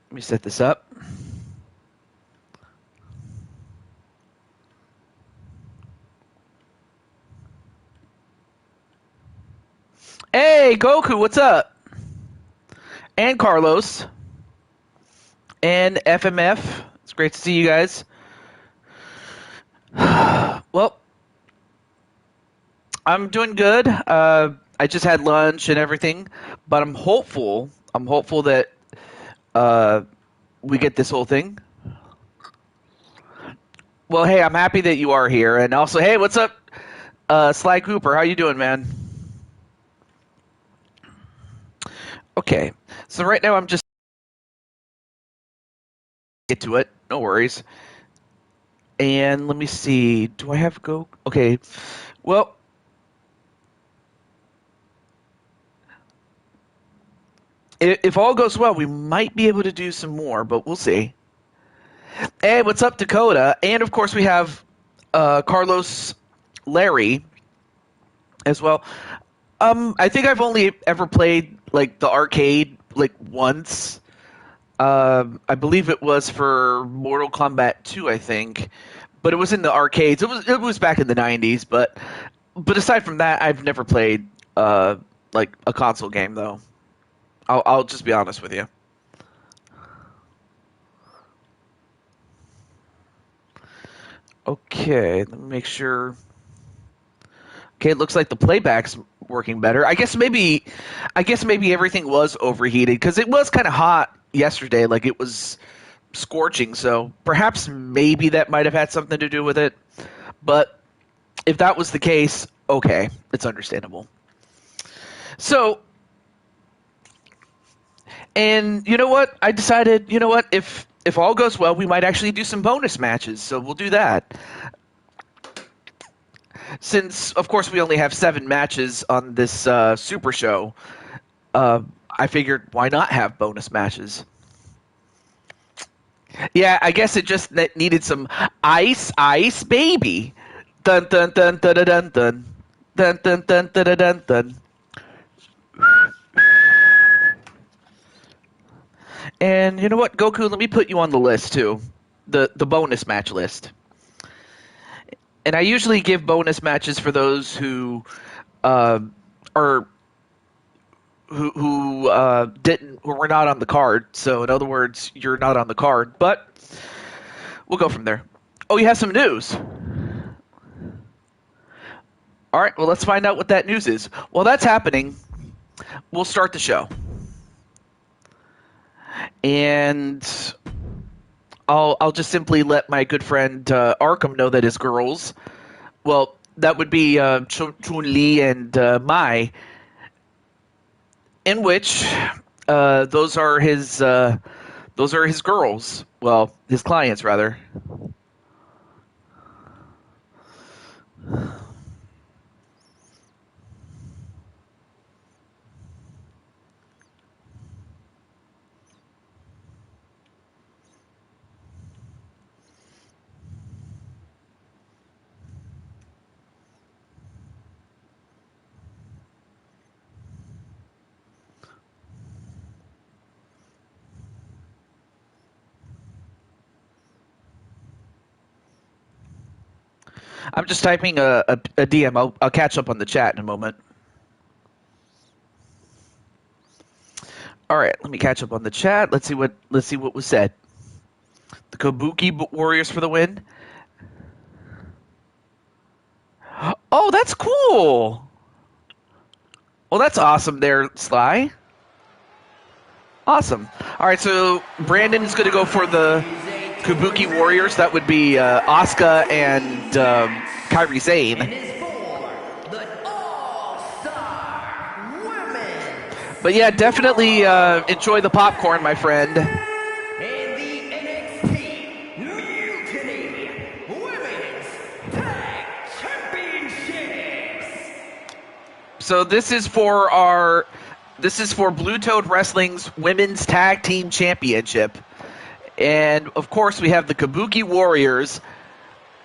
Let me set this up. Hey, Goku, what's up? And Carlos. And FMF. It's great to see you guys. Well, I'm doing good. I just had lunch and everything, but I'm hopeful. I'm hopeful that uh, we get this whole thing. Well, hey, I'm happy that you are here, and also, hey, what's up, Sly Cooper? How you doing, man? Okay, so right now I'm just get to it. No worries. And let me see. Do I have go? Okay. Well, if all goes well, we might be able to do some more, but we'll see. Hey, what's up, Dakota? And of course, we have Carlos Larry as well. I think I've only ever played like the arcade like once. I believe it was for Mortal Kombat 2, I think, but it was in the arcades. It was back in the 90s, but aside from that, I've never played like a console game though. I'll just be honest with you. Okay, let me make sure. Okay, it looks like the playback's working better. I guess maybe everything was overheated because it was kind of hot yesterday. Like it was scorching, so perhaps maybe that might have had something to do with it. But if that was the case, okay, it's understandable. So, and you know what? I decided, you know what? If all goes well, we might actually do some bonus matches. So we'll do that. Since, of course, we only have 7 matches on this Super Show, I figured why not have bonus matches? Yeah, I guess it just needed some ice, ice, baby. Dun dun dun dun dun dun dun dun dun dun dun dun dun. And you know what, Goku? Let me put you on the list too, the bonus match list. And I usually give bonus matches for those who uh, are who didn't who were not on the card. So in other words, you're not on the card, but we'll go from there. Oh, you have some news. All right, well let's find out what that news is. While that's happening, we'll start the show. And I'll just simply let my good friend Arkham know that his girls, well, that would be Chun Li and Mai, in which those are his girls. Well, his clients rather. I'm just typing a DM. I'll catch up on the chat in a moment. All right, let me catch up on the chat. Let's see what was said. The Kabuki Warriors for the win. Oh, that's cool. Well, that's awesome there, Sly. Awesome. All right, so Brandon is going to go for the Kabuki Warriors. That would be Asuka and Kairi Sane. But yeah, definitely enjoy the popcorn, my friend. And the NXT Mutiny Women's Tag Championships. So this is for Blue Toad Wrestling's Women's Tag Team Championship. And of course we have the Kabuki Warriors,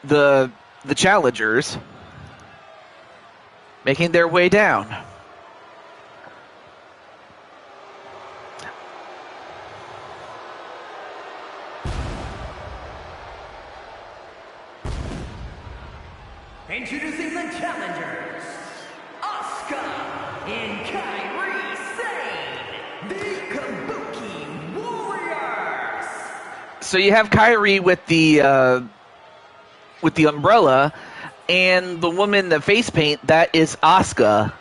the challengers, making their way down. and Kairi Sane, the Kabuki Warriors. So you have Kairi with the umbrella, and the woman in the face paint, that is Asuka.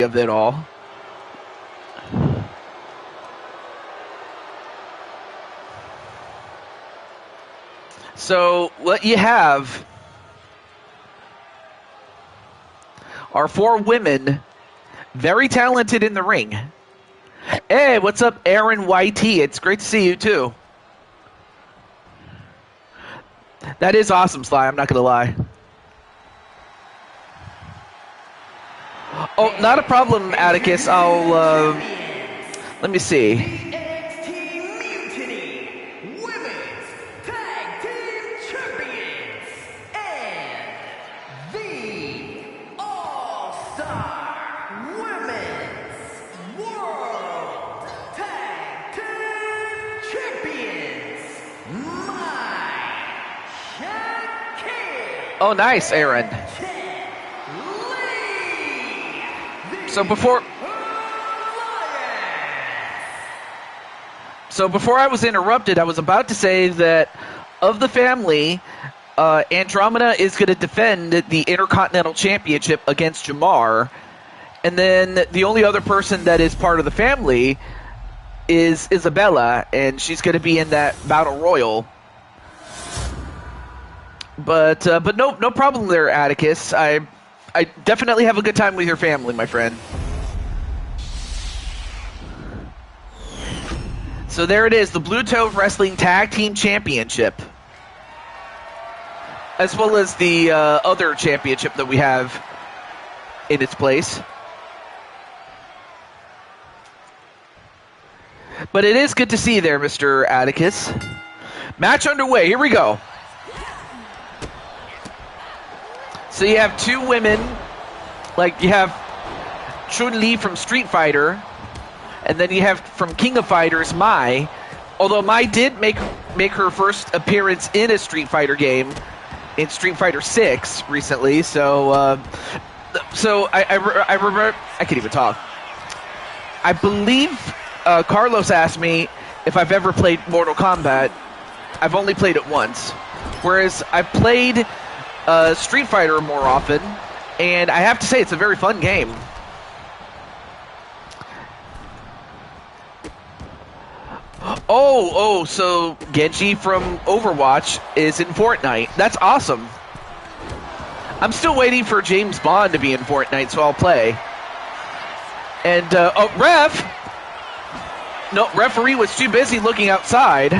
Of it all. So what you have are 4 women, very talented in the ring. Hey, what's up, Aaron YT? It's great to see you too. That is awesome, Sly. I'm not gonna lie. Oh, not a problem, Atticus. I'll, let me see. NXT Mutiny Women's Tag Team Champions and the All-Star Women's World Tag Team Champions, my Kid. Oh, nice, Aaron. So before I was interrupted, I was about to say that of the family, Andromeda is going to defend the Intercontinental Championship against Jamar, and then the only other person that is part of the family is Isabella, and she's going to be in that Battle Royal. But no problem there, Atticus. I definitely have a good time with your family, my friend. So there it is, the Blue Toe Wrestling Tag Team Championship. As well as the other championship that we have in its place. But it is good to see you there, Mr. Atticus. Match underway, here we go. So you have 2 women, like you have Chun-Li from Street Fighter, and then you have from King of Fighters, Mai. Although Mai did make her first appearance in a Street Fighter game in Street Fighter 6 recently, so I remember, I can't even talk. I believe Carlos asked me if I've ever played Mortal Kombat. I've only played it once, whereas I played Street Fighter more often, and I have to say it's a very fun game. Oh, so Genji from Overwatch is in Fortnite. That's awesome. I'm still waiting for James Bond to be in Fortnite, so I'll play. And, referee was too busy looking outside.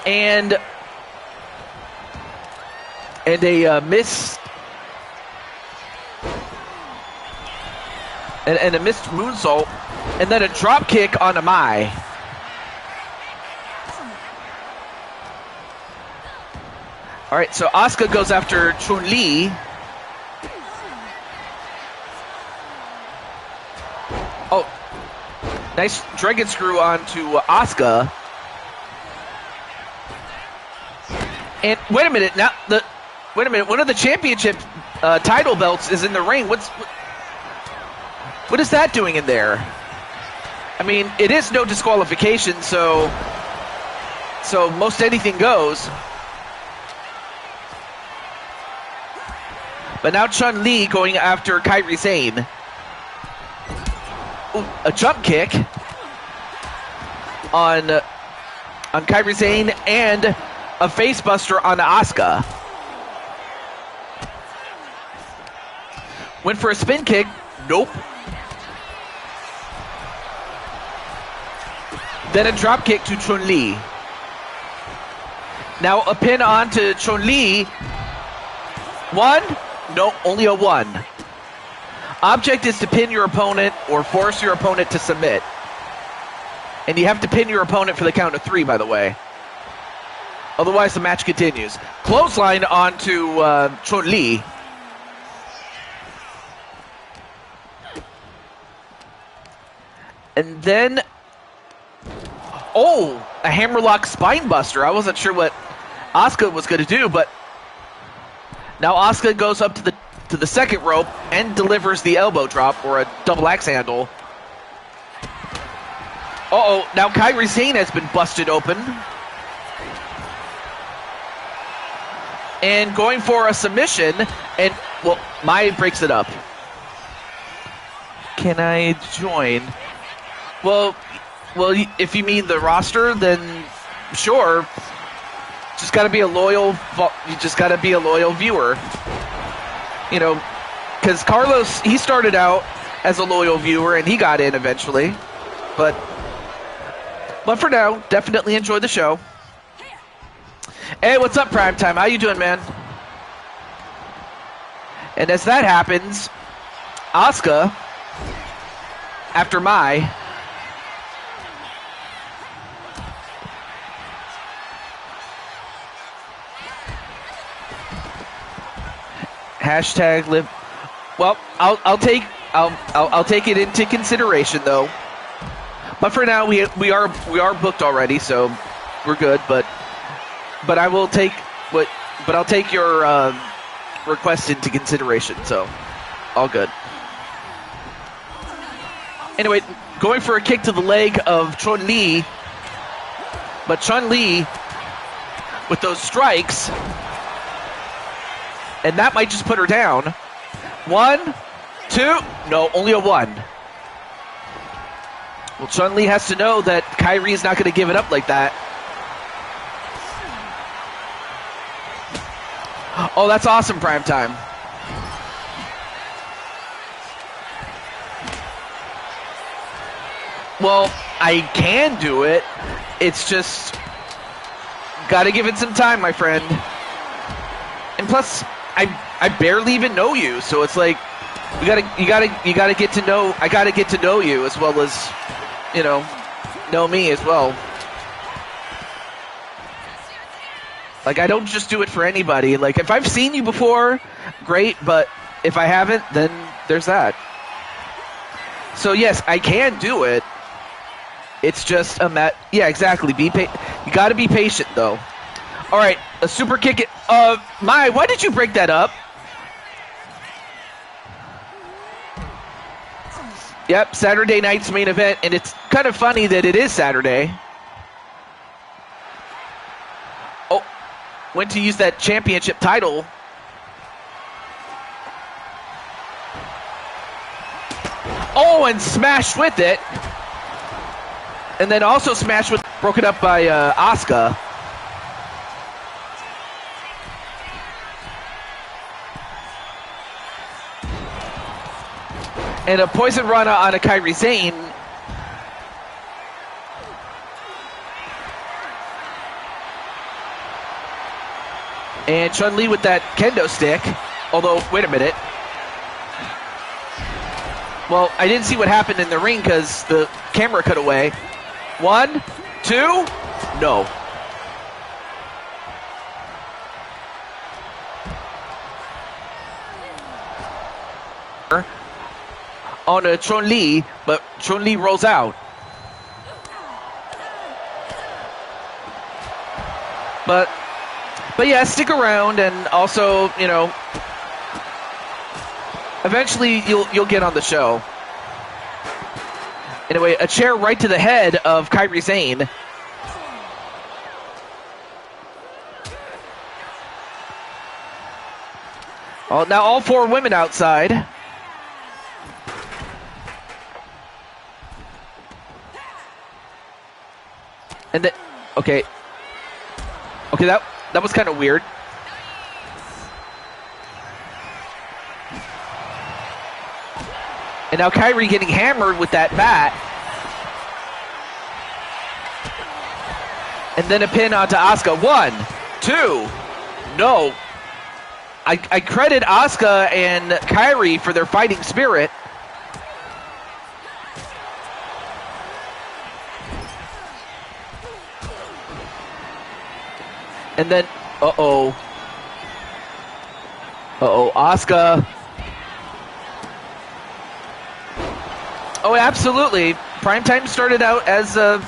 And a missed and a missed moonsault, and then a drop kick on Mai. All right, so Asuka goes after Chun-Li. Oh, nice dragon screw onto Asuka. And wait a minute, one of the championship title belts is in the ring. What is that doing in there? I mean, it is no disqualification, so most anything goes. But now Chun-Li going after Kairi Sane. Ooh, a jump kick on Kairi Sane and a facebuster on Asuka. Went for a spin kick. Nope. Then a drop kick to Chun-Li. Now a pin on to Chun-Li. 1? No, only a 1. Object is to pin your opponent or force your opponent to submit. And you have to pin your opponent for the count of 3, by the way. Otherwise, the match continues. Clothesline onto Chun-Li. And then, oh, a hammerlock spine buster. I wasn't sure what Asuka was going to do, but now Asuka goes up to the second rope and delivers the elbow drop or a double axe handle. Uh-oh, now Kairi Sane has been busted open. And going for a submission, and, well, Mai breaks it up. Can I join? Well, if you mean the roster, then sure. Just got to be a loyal. You just got to be a loyal viewer. You know, because Carlos, he started out as a loyal viewer and he got in eventually. But for now, definitely enjoy the show. Hey, what's up, Primetime? How you doing, man? And as that happens, Asuka, after Mai, hashtag live. Well, I'll take it into consideration though. But for now, we are booked already, so we're good. But I will take I'll take your request into consideration. So all good. Anyway, going for a kick to the leg of Chun-Li, but Chun-Li with those strikes, and that might just put her down. 1, 2, no, only a 1. Well, Chun-Li has to know that Kairi is not going to give it up like that. Oh, that's awesome, Primetime. Well, I can do it. It's just gotta give it some time, my friend. And plus, I barely even know you, so it's like you gotta get to know. I gotta get to know you as well as, you know me as well. Like, I don't just do it for anybody. Like, if I've seen you before, great, but if I haven't, then there's that. So yes, I can do it. It's just yeah, exactly. You got to be patient, though. All right, a super kick. Mai, why did you break that up? Yep, Saturday night's main event, and it's kind of funny that it is Saturday. Oh, went to use that championship title. Oh, and smashed with it. And then also smashed with, broken up by Asuka. And a poison rana on a Kairi Sane. And Chun-Li with that kendo stick. Although, wait a minute. Well, I didn't see what happened in the ring because the camera cut away. 1, 2, no. On a Chun-Li, but Chun-Li rolls out. But yeah, stick around, and also, you know, eventually you'll get on the show. Anyway, a chair right to the head of Kairi Sane. Oh, now all 4 women outside. And then, okay, that was kind of weird. And now Kairi getting hammered with that bat. And then a pin onto Asuka. 1, 2, no. I credit Asuka and Kairi for their fighting spirit. And then, Asuka. Oh, absolutely. Primetime started out as a,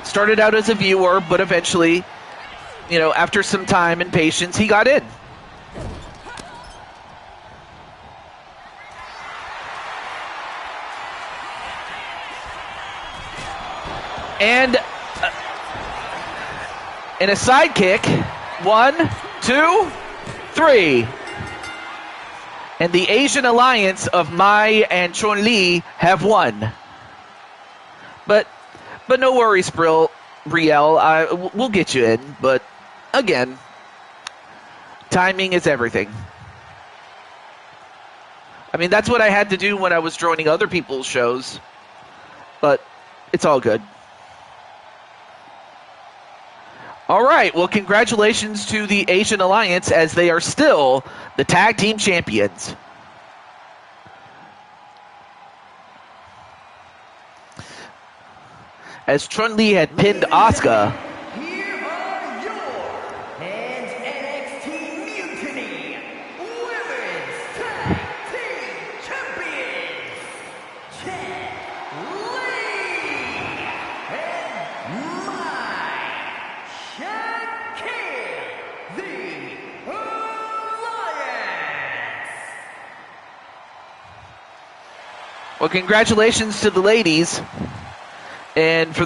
started out as a viewer, but eventually, after some time and patience, he got in. And a sidekick. 1, 2, 3. And the Asian alliance of Mai and Chun-Li have won. But no worries, Brielle. We'll get you in. But again, timing is everything. I mean, that's what I had to do when I was joining other people's shows. But it's all good. All right, well, congratulations to the Asian Alliance as they are still the tag team champions. As Chun-Li had pinned Asuka. Here are your and NXT Mutiny Women's Tag Team Champions, Chen Lee and Mai Shaq, the Alliance. Well, congratulations to the ladies. And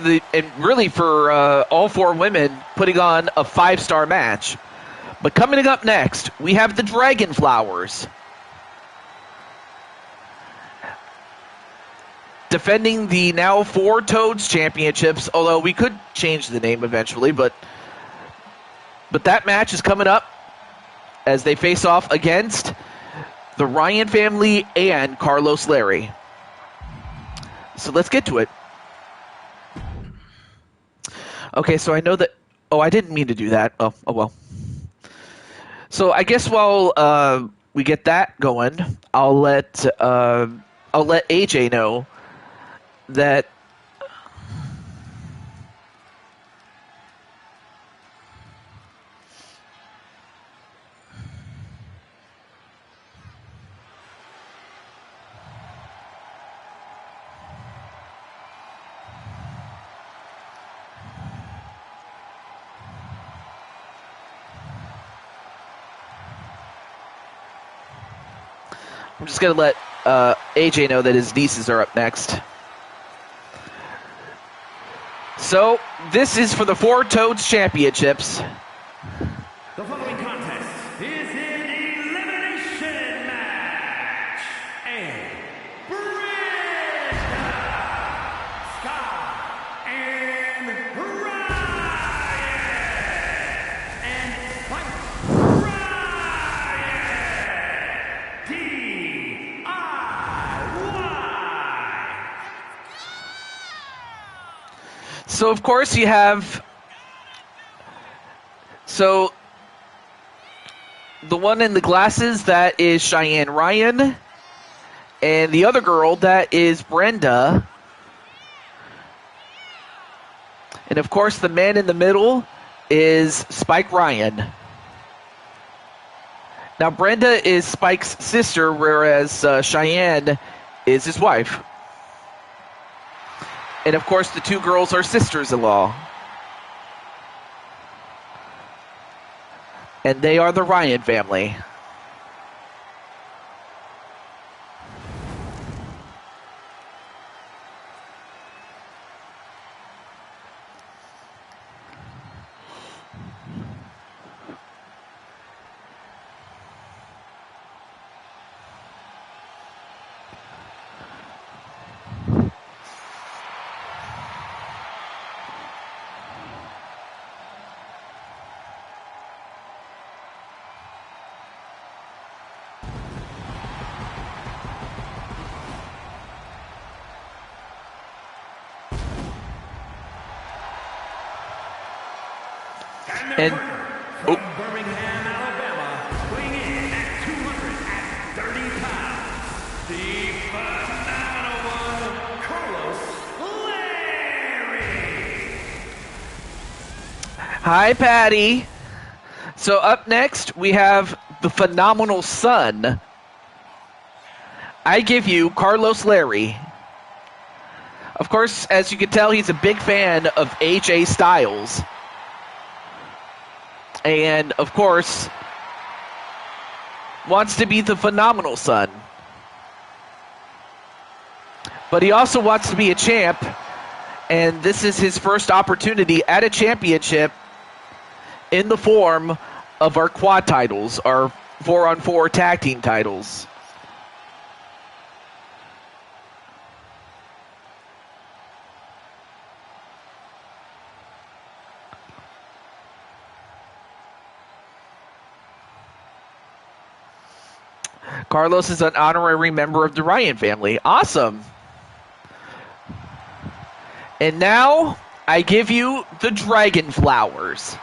really for all 4 women putting on a 5-star match. But coming up next, we have the Dragon Flowers defending the now 4 Toads championships. Although we could change the name eventually, but that match is coming up as they face off against the Ryan family and Carlos Larry. So let's get to it. Okay, so I know that... Oh, I didn't mean to do that. Oh well. So I guess while we get that going, I'll let AJ know that... I'm just going to let AJ know that his nieces are up next. So, this is for the 4 Toads Championships. The following contest is an elimination match. And Brenda, Scott, and Ryan. And Mike Ryan. D-I-Y. So, of course, you have... So, the one in the glasses, that is Cheyenne Ryan. And the other girl, that is Brenda. And, of course, the man in the middle is Spike Ryan. Now, Brenda is Spike's sister, whereas Cheyenne is his wife. And, of course, the 2 girls are sisters-in-law. And they are the Ryan family. And from Birmingham, Alabama, weighing in at 230 pounds, the phenomenal one, Carlos Larry. hi, Patty. So up next, we have the phenomenal son I give you Carlos Larry. Of course, as you can tell, he's a big fan of AJ Styles. And, of course, wants to be the phenomenal son. But he also wants to be a champ, and this is his first opportunity at a championship in the form of our quad titles, our 4-on-4 tag team titles. Carlos is an honorary member of the Ryan family. Awesome. And now, I give you the Dragon Flowers.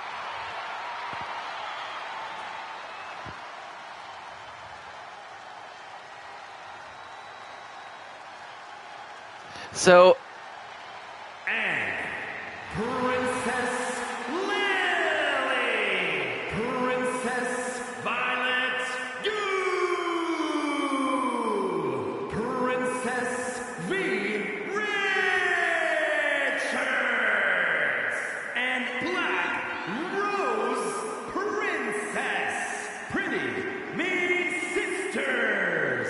So, Princess Lily, Princess Violet, you, Princess V. Richards, and Black Rose Princess, Pretty Mini Sisters.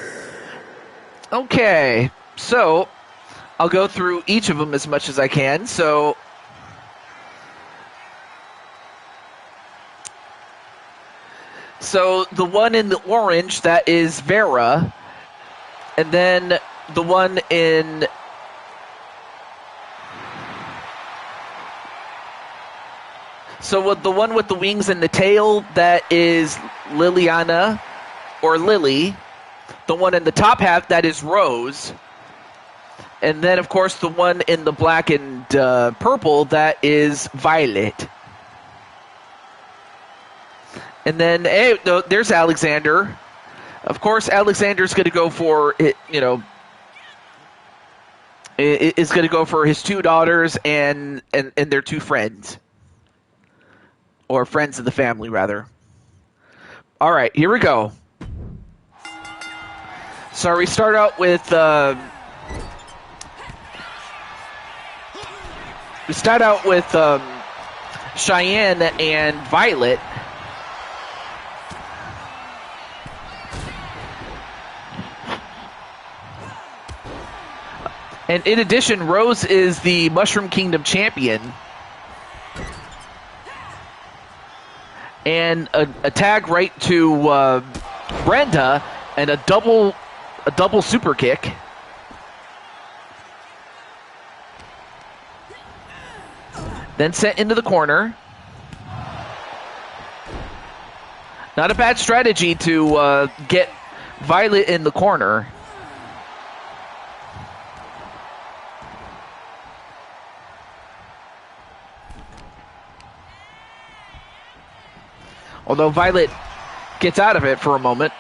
okay. So, I'll go through each of them as much as I can. So, the one in the orange, that is Vera. And then the one in... So with the one with the wings and the tail, that is Liliana, or Lily. The one in the top half, that is Rose. And then, of course, the one in the black and purple, that is Violet. And then, hey, no, there's Alexander. Of course, Alexander's going to go for, is going to go for his two daughters and their two friends. Or friends of the family, rather. All right, here we go. So we start out with... We start out with Cheyenne and Violet. And in addition, Rose is the Mushroom Kingdom champion. And a tag right to Brenda and a double super kick. Then sent into the corner. Not a bad strategy to get Violet in the corner. Although Violet gets out of it for a moment.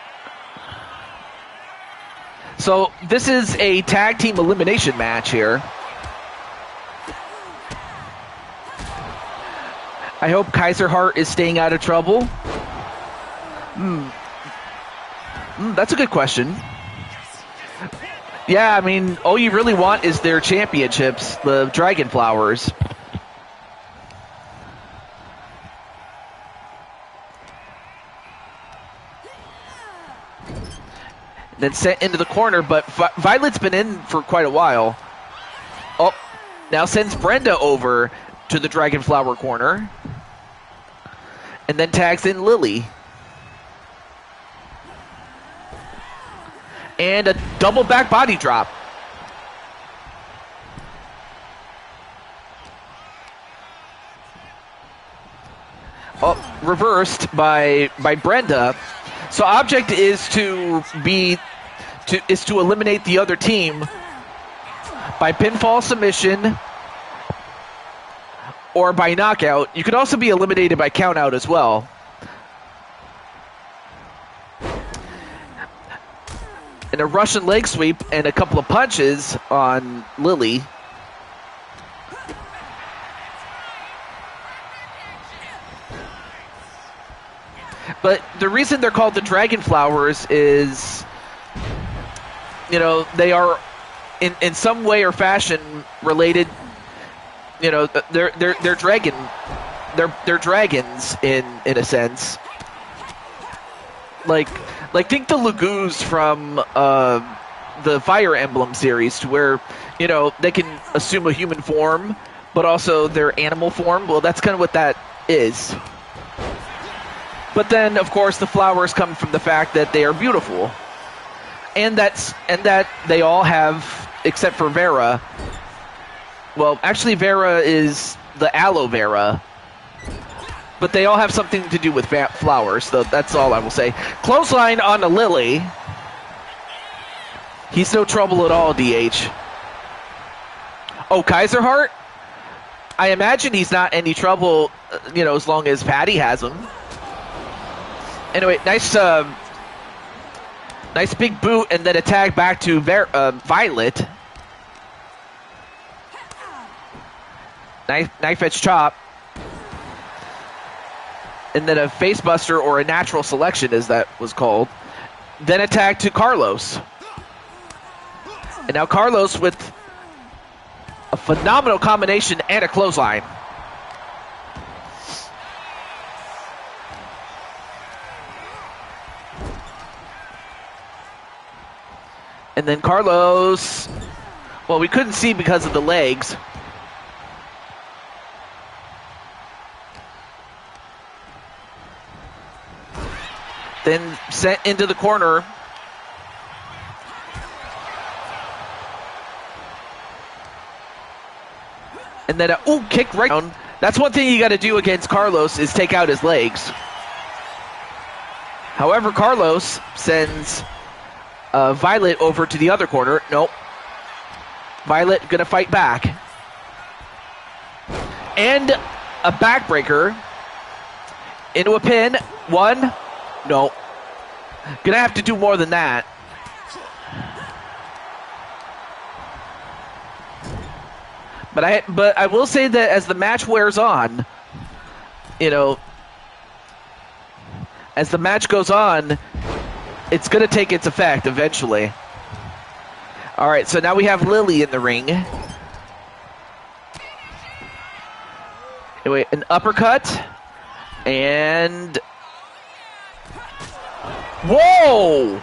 So this is a tag team elimination match here. I hope Kaiser Hart is staying out of trouble. That's a good question. Yeah, I mean, all you really want is their championships, the Dragon Flowers. Then sent into the corner, but Violet's been in for quite a while. Oh, now sends Brenda over to the Dragon Flower corner. And then tags in Lily. And a double back body drop. Oh, reversed by Brenda. So object is to eliminate the other team by pinfall submission or by knockout. You could also be eliminated by countout as well. And a Russian leg sweep and a couple of punches on Lily. But the reason they're called the Dragon Flowers is you know, they are in some way or fashion related. You know, they're dragon, they're dragons in a sense. Like think the Lagoos from the Fire Emblem series, to where, you know, they can assume a human form, but also their animal form. Well, that's kind of what that is. But then, of course, the flowers come from the fact that they are beautiful, and that they all have, except for Vera. Well, actually, Vera is the aloe vera, but they all have something to do with flowers. So that's all I will say. Clothesline on a Lily. He's no trouble at all, DH. Oh, Kaiserheart? I imagine he's not any trouble, you know, as long as Patty has him. Anyway, nice big boot, and then a tag back to Violet. Knife edge chop. And then a face buster, or a natural selection as that was called. Then a tag to Carlos. And now Carlos with a phenomenal combination and a clothesline. And then Carlos, well, we couldn't see because of the legs. Then sent into the corner. And then a kick right down. That's one thing you got to do against Carlos, is take out his legs. However, Carlos sends Violet over to the other corner. Nope. Violet gonna fight back. And a backbreaker into a pin. One. No. Gonna have to do more than that. But I will say that as the match wears on, you know, as the match goes on, it's going to take its effect eventually. All right, so now we have Lily in the ring. Anyway, an uppercut. And... whoa!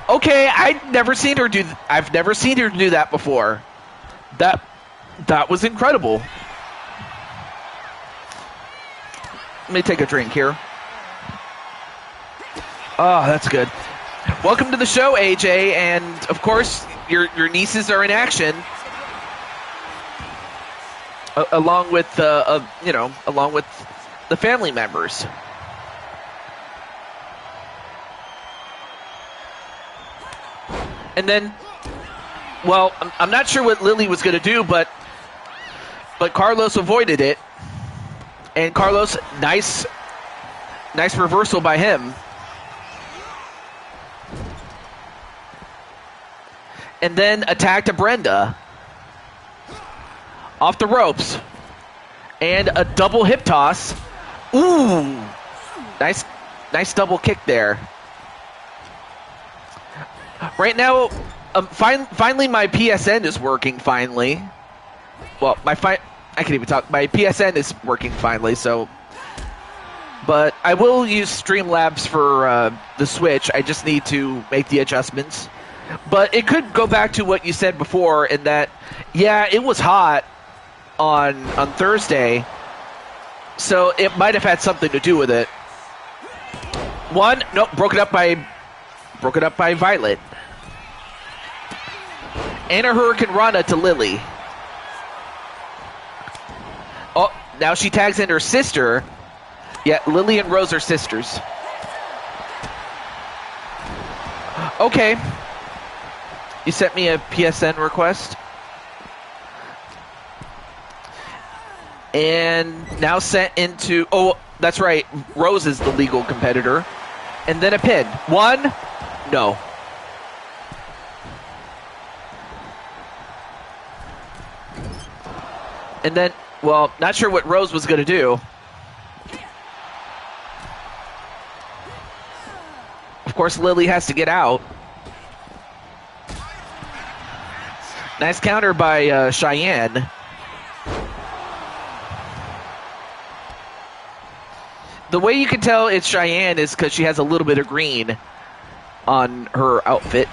Okay, I've never seen her do that before. That was incredible. Let me take a drink here. Oh, that's good. Welcome to the show, AJ, and of course, your nieces are in action, along with the family members. And then, well, I'm not sure what Lily was going to do, but Carlos avoided it, and Carlos, nice reversal by him. And then attack to Brenda. Off the ropes. And a double hip toss. Ooh. Nice double kick there. Right now, finally my PSN is working finally. Well, I can't even talk. My PSN is working finally, so... But I will use Streamlabs for the Switch. I just need to make the adjustments. But it could go back to what you said before, in that, yeah, it was hot on Thursday, so it might have had something to do with it. One, nope, broken up by Violet. And a Hurricane Rana to Lily. Oh, now she tags in her sister. Yeah, Lily and Rose are sisters. Okay. You sent me a PSN request. And now sent into... oh, that's right. Rose is the legal competitor. And then a pin. One. No. And then, well, not sure what Rose was going to do. Of course, Lily has to get out. Nice counter by Cheyenne. The way you can tell it's Cheyenne is because she has a little bit of green on her outfit.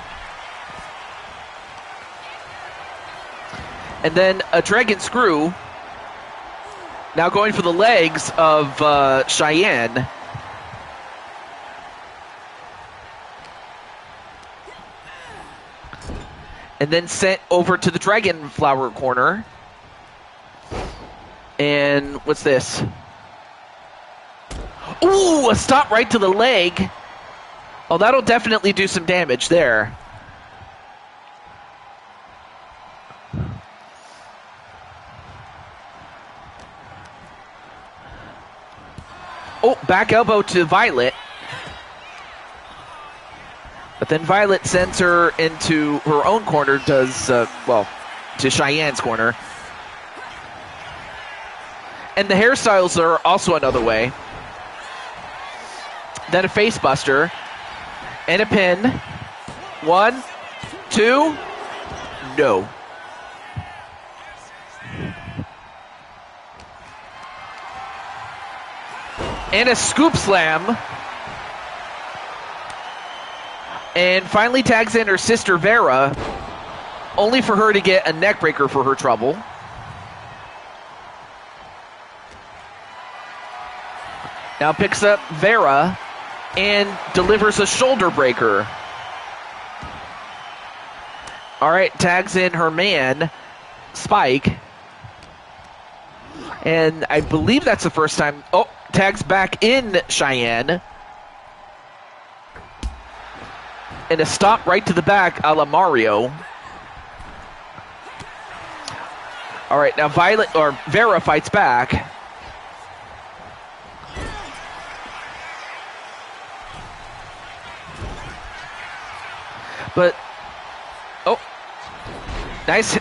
And then a dragon screw. Now going for the legs of Cheyenne. And then sent over to the dragon flower corner. And what's this? Ooh, a stop right to the leg. Oh, that'll definitely do some damage there. Oh, back elbow to Violet. But then Violet sends her into her own corner, to Cheyenne's corner. And the hairstyles are also another way. Then a face buster. And a pin. 1, 2, no. And a scoop slam. And finally tags in her sister Vera, only for her to get a neck breaker for her trouble. Now picks up Vera and delivers a shoulder breaker. All right, tags in her man, Spike. And I believe that's the first time. Oh, tags back in Cheyenne. And a stop right to the back a la Mario. All right, now Vera fights back. But, oh, nice.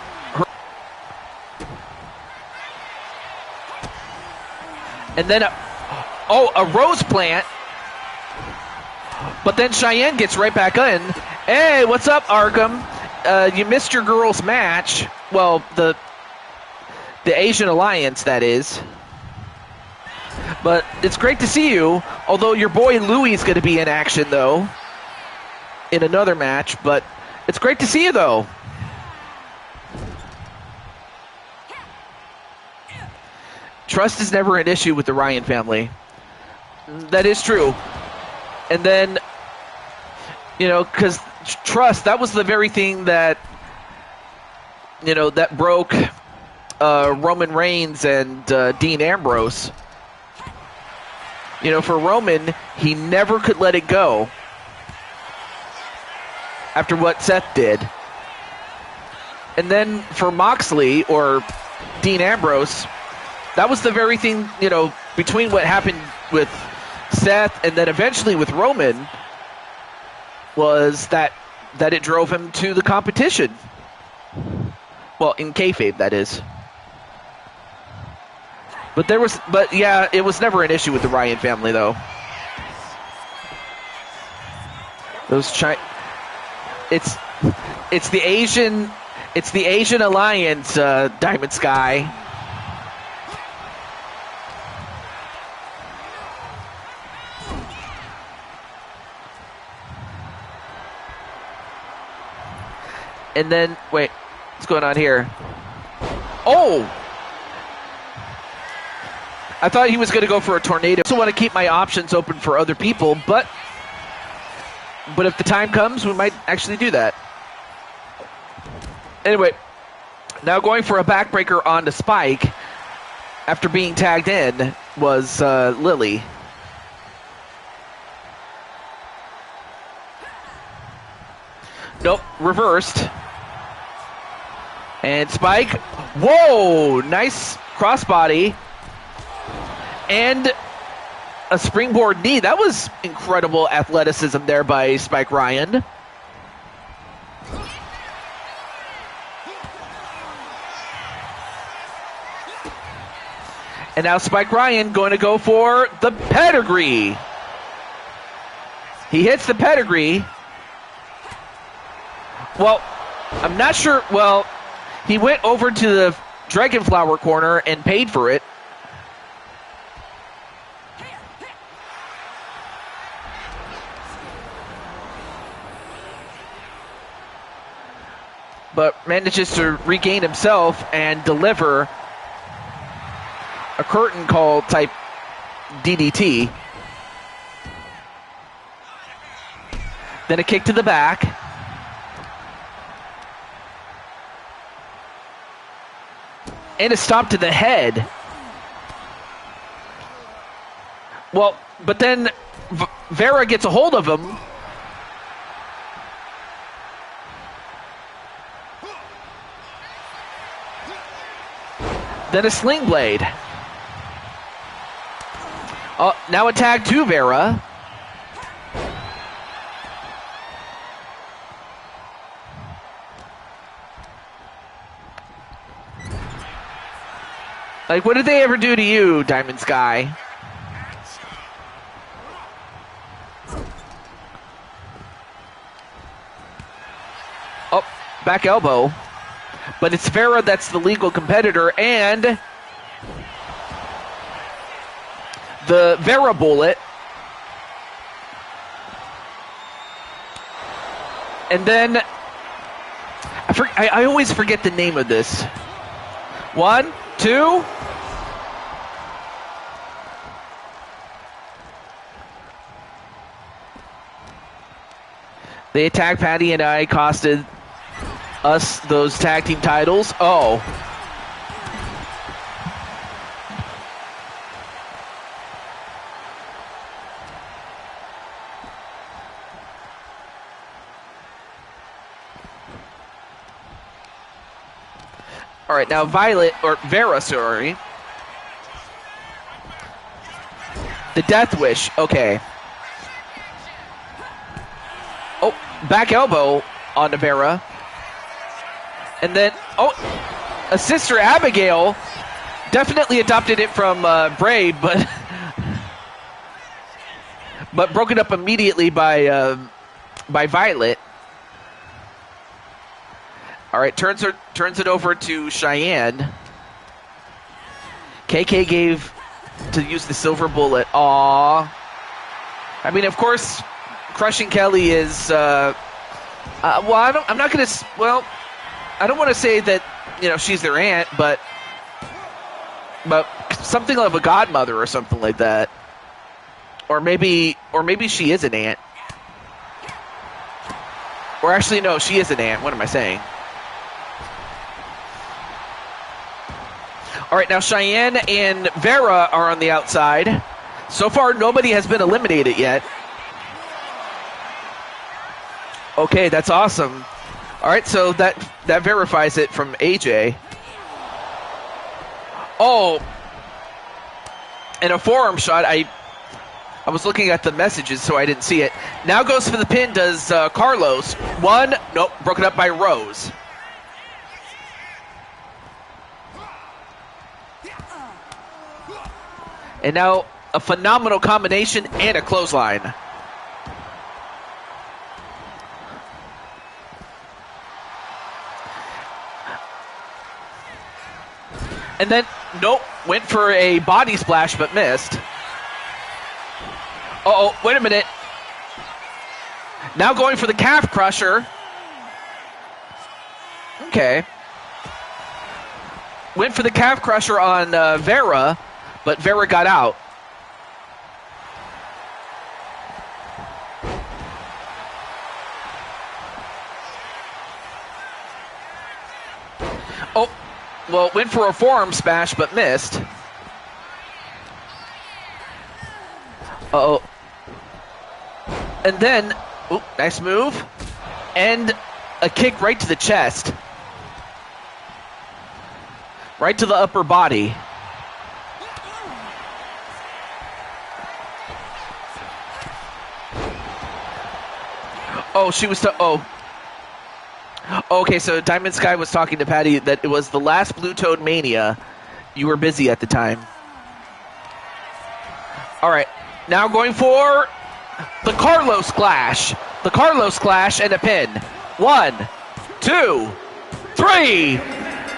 And then a rose plant. But then Cheyenne gets right back in. Hey, what's up, Arkham? You missed your girls' match. Well, the Asian Alliance, that is. But it's great to see you. Although your boy Louis is going to be in action, though, in another match. But it's great to see you, though. Trust is never an issue with the Ryan family. That is true. And then, because trust, that was the very thing that, that broke Roman Reigns and Dean Ambrose. For Roman, he never could let it go after what Seth did. And then for Moxley or Dean Ambrose, that was the very thing, between what happened with Seth and then eventually with Roman, was that it drove him to the competition. Well, in kayfabe, that is. But it was never an issue with the Ryan family, though. It's the Asian Alliance, Diamond Sky. And then, wait, what's going on here? Oh! I thought he was going to go for a tornado. I also want to keep my options open for other people, but if the time comes, we might actually do that. Anyway, now going for a backbreaker onto Spike after being tagged in was Lily. Nope, reversed. And Spike, whoa, nice crossbody. And a springboard knee. That was incredible athleticism there by Spike Ryan. And now Spike Ryan going to go for the pedigree. He hits the pedigree. Well, I'm not sure. Well, He went over to the Dragonflower corner and paid for it. But manages to regain himself and deliver a curtain call type DDT. Then a kick to the back. And a stop to the head. Well, but then Vera gets a hold of him. Then a sling blade. Oh, now a tag to Vera. Like, what did they ever do to you, Diamond Sky? Oh, back elbow. But it's Vera that's the legal competitor, and the Vera bullet. And then, I always forget the name of this. 1, 2. They attacked Patty and I, costed us those tag team titles. Oh. All right, now Vera, sorry. The Death Wish, okay. Oh, back elbow on Vera. And then, a Sister Abigail definitely adopted it from Bray, but broken up immediately by Violet. All right, turns it over to Cheyenne. KK gave to use the silver bullet. Aww. I mean, of course, Crushing Kelly is. Well, I'm not gonna. Well, I don't want to say that she's their aunt, but something of a godmother or something like that, or maybe she is an aunt. Or actually, no, she is an aunt. What am I saying? All right, now Cheyenne and Vera are on the outside. So far, nobody has been eliminated yet. Okay, that's awesome. All right, so that verifies it from AJ. Oh, and a forearm shot. I was looking at the messages, so I didn't see it. Now goes for the pin, does Carlos. One, nope, broken up by Rose. And now a phenomenal combination and a clothesline. And then, nope, went for a body splash but missed. Uh-oh, wait a minute. Now going for the calf crusher. Okay. Went for the calf crusher on Vera, but Vera got out. Oh, well, went for a forearm smash, but missed. Uh-oh. And then, ooh, nice move. And a kick right to the chest. Right to the upper body. Oh, she was... Okay, so Diamond Sky was talking to Patty that it was the last Blue Toad Mania. You were busy at the time. All right, now going for the Carlos Clash. The Carlos Clash and a pin. 1, 2, 3.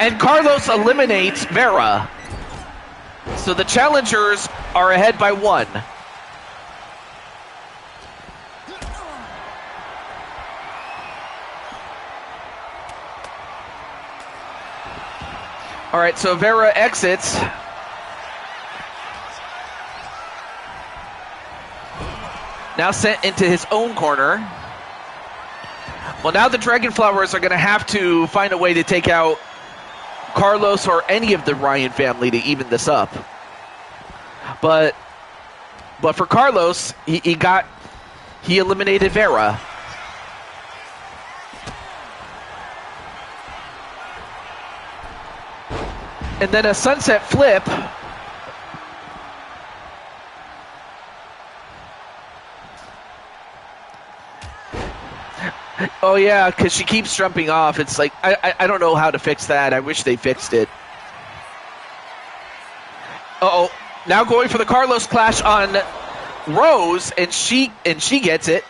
And Carlos eliminates Vera. So the challengers are ahead by 1. All right, so Vera exits. Now sent into his own corner. Well, now the Dragon Flowers are going to have to find a way to take out Carlos or any of the Ryan family to even this up. But for Carlos, he eliminated Vera. And then a sunset flip. Oh yeah, because she keeps jumping off. It's like, I don't know how to fix that. I wish they fixed it. Uh-oh. Now going for the Carlos clash on Rose, and she gets it.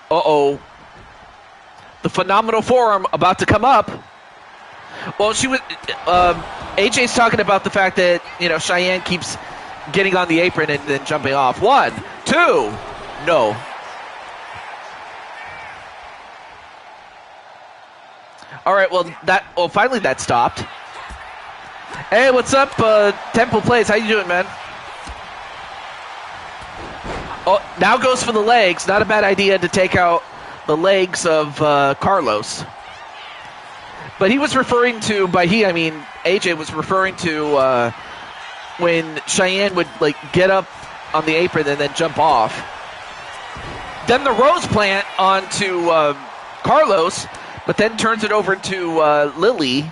Uh-oh. The phenomenal forearm about to come up. Well, she was. AJ's talking about the fact that, you know, Cheyenne keeps getting on the apron and then jumping off. 1, 2, no. All right, well finally that stopped. Hey, what's up, Temple Plays? How you doing, man? Oh, now goes for the legs. Not a bad idea to take out the legs of Carlos. But he was referring to, by he, I mean AJ was referring to when Cheyenne would like get up on the apron and then jump off. Then the Rose plant onto Carlos, but then turns it over to Lily.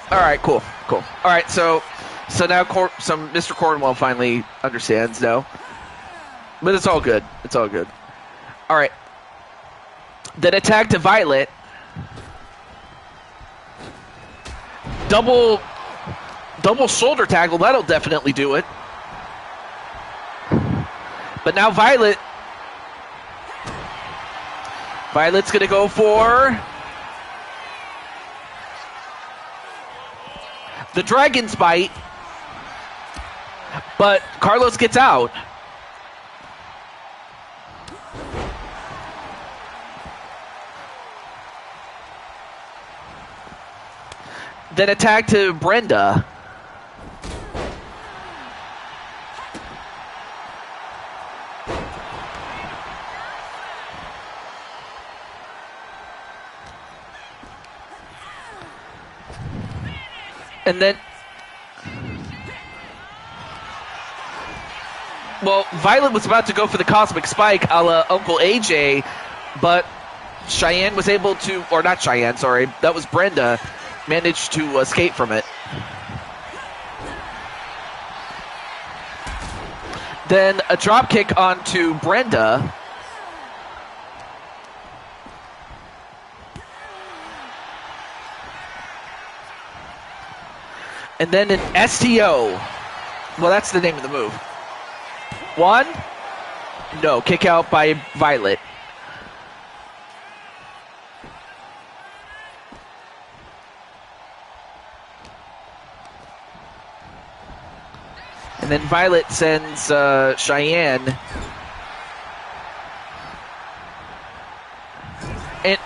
All right, cool. All right, so now Mr. Cornwell finally understands now. But it's all good. All right. Then attack to Violet. Double shoulder tackle. That'll definitely do it. But now Violet's going to go for the Dragon's Bite. But Carlos gets out. Then attack to Brenda. And then, well, Violet was about to go for the Cosmic Spike a la Uncle AJ, but Cheyenne was able to, or not Cheyenne, sorry, that was Brenda, managed to escape from it. Then a drop kick onto Brenda. And then an STO. Well, that's the name of the move. 1. No, kick out by Violet. And then Violet sends Cheyenne. And,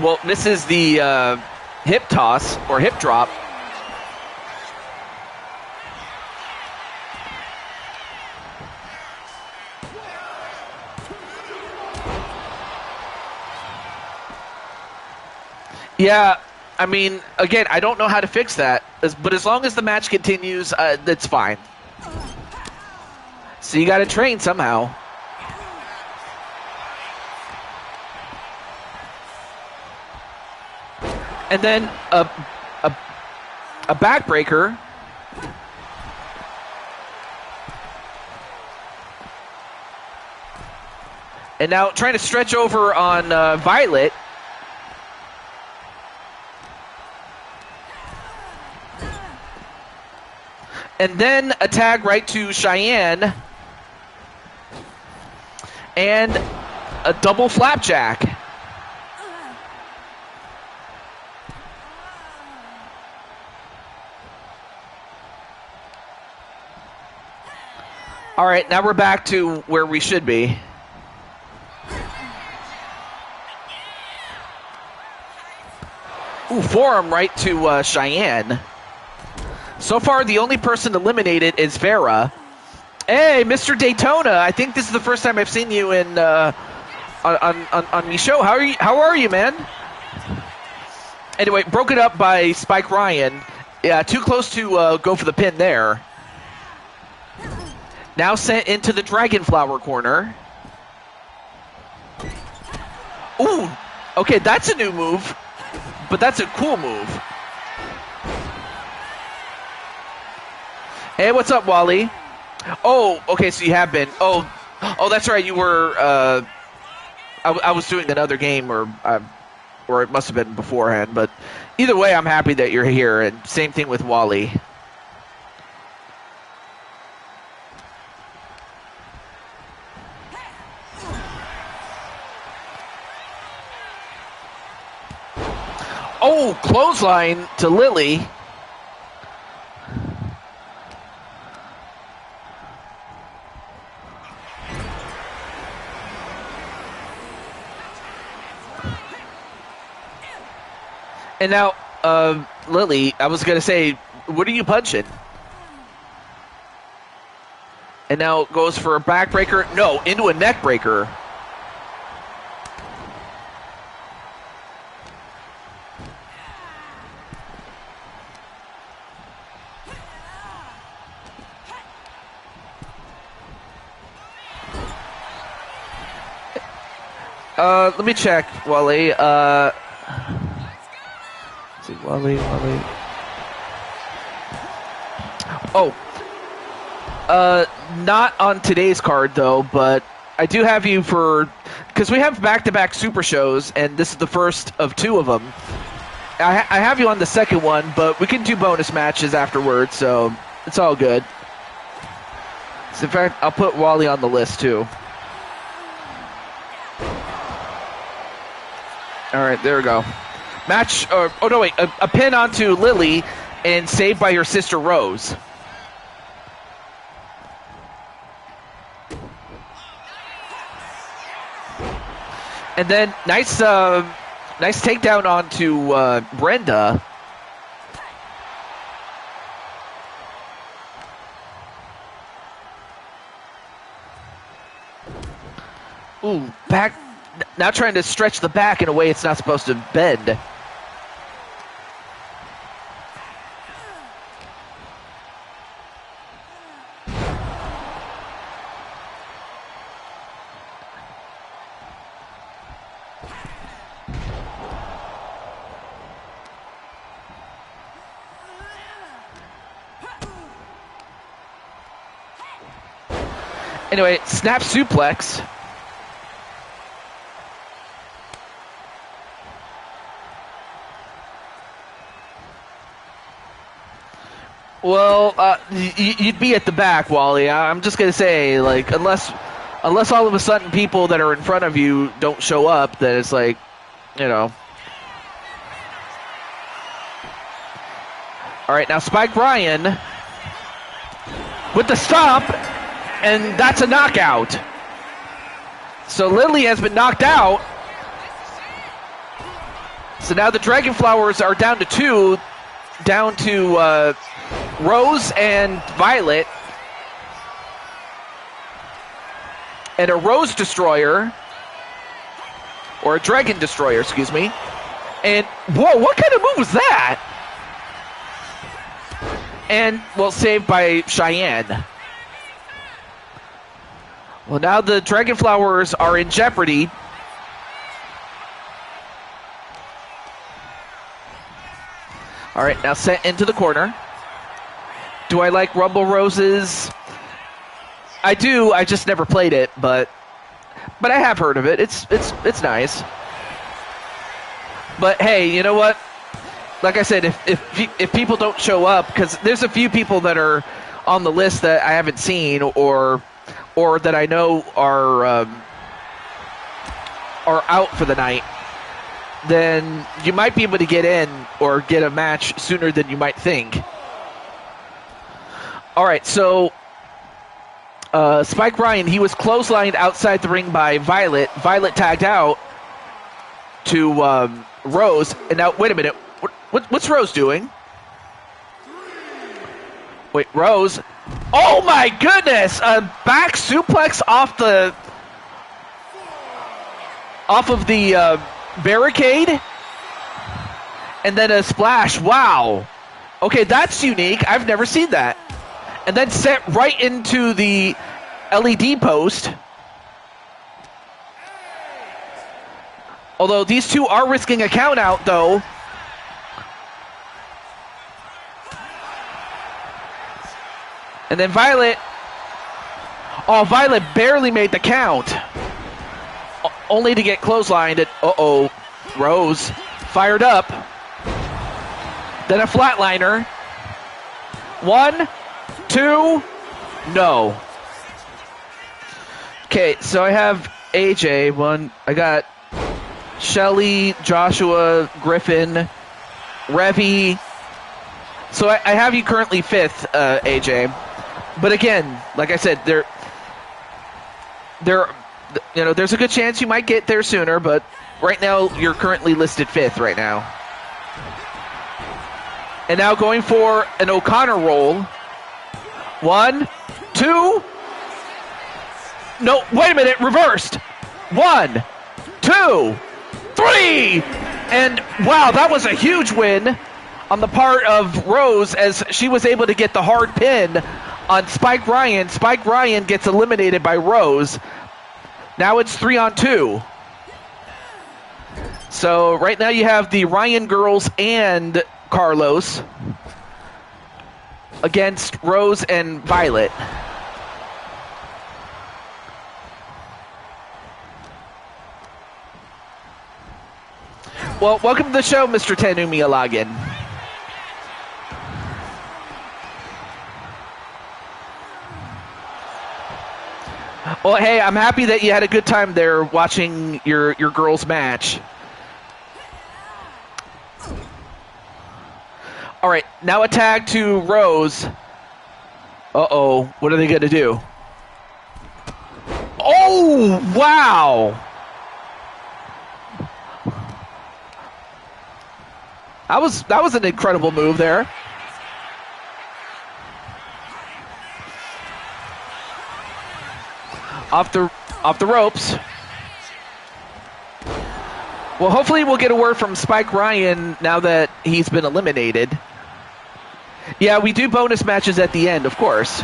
well, this is the hip toss or hip drop. Yeah, I mean, again, I don't know how to fix that, but as long as the match continues, that's fine. So you got to train somehow. And then a backbreaker. And now trying to stretch over on Violet. And then a tag right to Cheyenne. And a double flapjack. All right, now we're back to where we should be. Ooh, forearm right to Cheyenne. So far, the only person eliminated is Vera. Hey, Mr. Daytona! I think this is the first time I've seen you in on the show. How are you, man? Anyway, broken up by Spike Ryan. Yeah, too close to go for the pin there. Now sent into the Dragonflower corner. Ooh, okay, that's a new move, but that's a cool move. Hey, what's up, Wally? Oh, okay, so you have been. Oh, that's right. You were. I was doing another game, or it must have been beforehand. But either way, I'm happy that you're here. And same thing with Wally. Oh, clothesline to Lily. And now, Lily, I was going to say, what are you punching? And now goes for a backbreaker. No, into a neck breaker. Let me check, Wally. Let's see, Wally. Oh. Not on today's card, though, but I do have you for... Because we have back-to-back super shows, and this is the first of two of them. I have you on the second one, but we can do bonus matches afterwards, so it's all good. So in fact, I'll put Wally on the list, too. All right, there we go. Match, oh no, wait, a pin onto Lily and saved by her sister Rose. And then nice takedown onto Brenda. Ooh, back. Now trying to stretch the back in a way it's not supposed to bend. Anyway, snap suplex. Well, you'd be at the back, Wally. I'm just gonna say, like, unless all of a sudden people that are in front of you don't show up, then it's like, you know. All right, now Spike Ryan with the stomp, and that's a knockout. So Lily has been knocked out. So now the Dragonflowers are down to two, down to Rose and Violet. And a Rose Destroyer, or a Dragon Destroyer, excuse me. And, whoa, what kind of move was that? And, well, saved by Cheyenne. Well, now the Dragonflowers are in jeopardy. All right, now sent into the corner. Do I like Rumble Roses? I do. I just never played it, but I have heard of it. It's nice. But hey, you know what? Like I said, if people don't show up, because there's a few people that are on the list that I haven't seen or that I know are out for the night, then you might be able to get in or get a match sooner than you might think. All right, so Spike Ryan, he was clotheslined outside the ring by Violet. Violet tagged out to Rose, and now wait a minute, what's Rose doing? Wait, Rose. Oh my goodness! A back suplex off of the barricade, and then a splash. Wow. Okay, that's unique. I've never seen that. And then set right into the LED post. Although these two are risking a count out, though. And then Violet. Oh, Violet barely made the count. Only to get clotheslined at, Rose fired up. Then a flatliner. 1, 2, no. Okay, so I have AJ. I got Shelly, Joshua, Griffin, Revy. So I have you currently 5th, AJ. But again, like I said, there's a good chance you might get there sooner, but right now you're currently listed 5th right now. And now going for an O'Connor roll. 1, 2. No, wait a minute, reversed. 1, 2, 3. And wow, that was a huge win on the part of Rose as she was able to get the hard pin on Spike Ryan. Spike Ryan gets eliminated by Rose. Now it's 3-on-2. So right now you have the Ryan girls and Carlos against Rose and Violet. Well, welcome to the show, Mr. Tenumi Alagin. Well, hey, I'm happy that you had a good time there watching your girls' match. All right, now a tag to Rose. Uh-oh, what are they going to do? Oh, wow! That was an incredible move there. Off the ropes. Well, hopefully we'll get a word from Spike Ryan now that he's been eliminated. Yeah, we do bonus matches at the end, of course.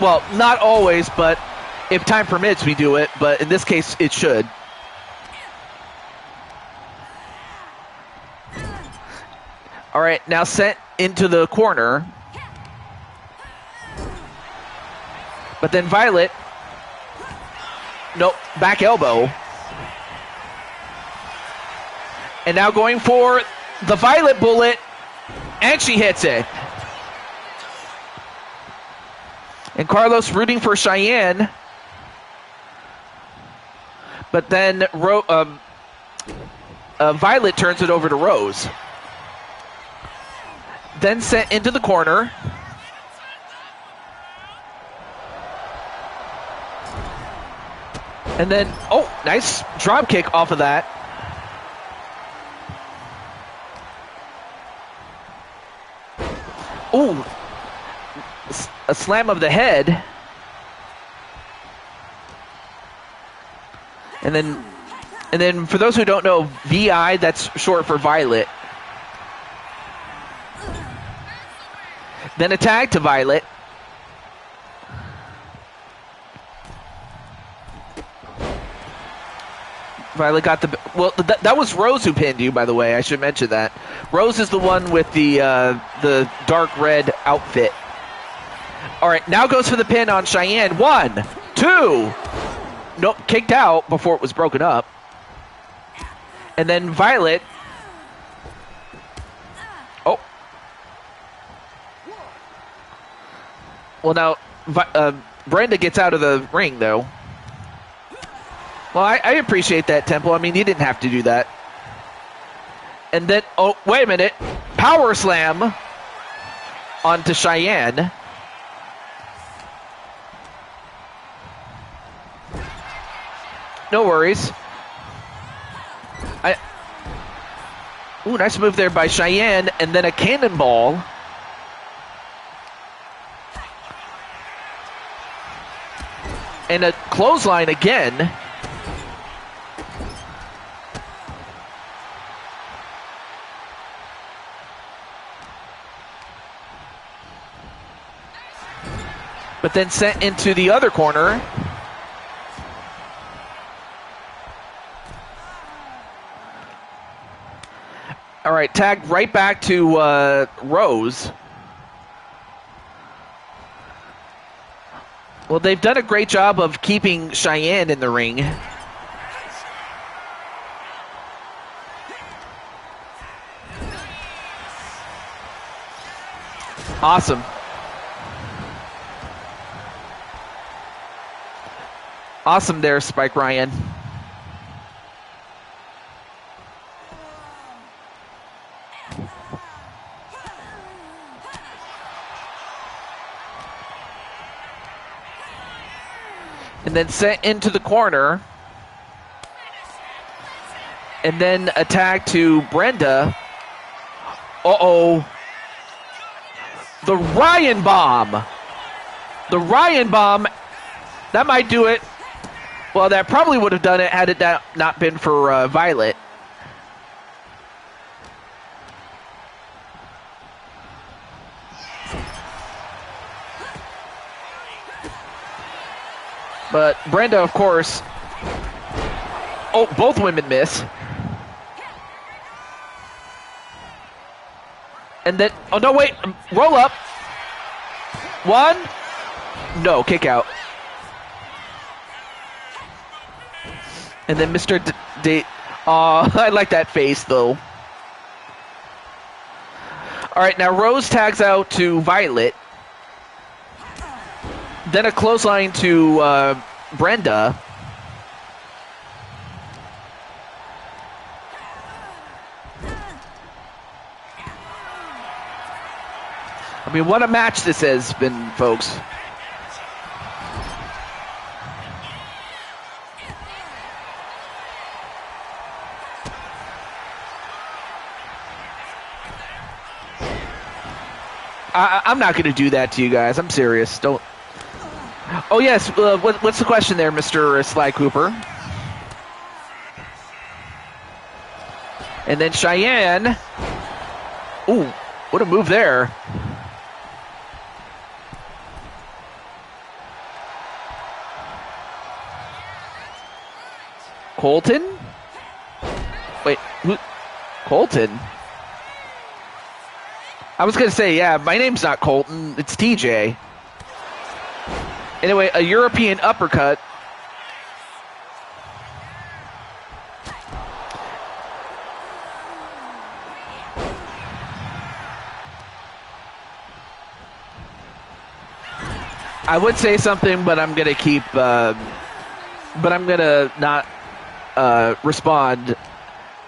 Well, not always, but if time permits, we do it. But in this case, it should. All right, now sent into the corner. But then Violet. Nope, back elbow. And now going for the Violet bullet. And she hits it. And Carlos rooting for Cheyenne. But then Violet turns it over to Rose. Then sent into the corner. And then, oh, nice drop kick off of that. Ooh, a slam of the head. And then for those who don't know, VI, that's short for Violet. Then a tag to Violet. Violet got the... Well, that was Rose who pinned you, by the way. I should mention that. Rose is the one with the dark red outfit. All right, now goes for the pin on Cheyenne. 1, 2. Nope, kicked out before it was broken up. And then Violet... Oh. Well, now Brenda gets out of the ring, though. Well, I appreciate that, Temple. I mean, you didn't have to do that. And then, oh, wait a minute. Power slam onto Cheyenne. No worries. Ooh, nice move there by Cheyenne, and then a cannonball. And a clothesline again. But then sent into the other corner. All right, tagged right back to Rose. Well, they've done a great job of keeping Cheyenne in the ring. Awesome. Awesome there, Spike Ryan. And then sent into the corner. And then a tag to Brenda. Uh-oh. The Ryan Bomb. The Ryan Bomb. That might do it. Well, that probably would have done it had it not been for Violet. But Brenda, of course. Oh, both women miss. And then, oh no, wait, roll up. One. No, kick out. And then Mr. I like that face, though. All right, now Rose tags out to Violet. Then a clothesline to Brenda. I mean, what a match this has been, folks. I'm not going to do that to you guys. I'm serious. Don't. Oh, yes. What's the question there, Mr. Sly Cooper? And then Cheyenne. Ooh, what a move there. Colton? Wait, who? Colton? I was going to say, yeah, my name's not Colton. It's TJ. Anyway, a European uppercut. I would say something, but I'm going to keep... but I'm going to not respond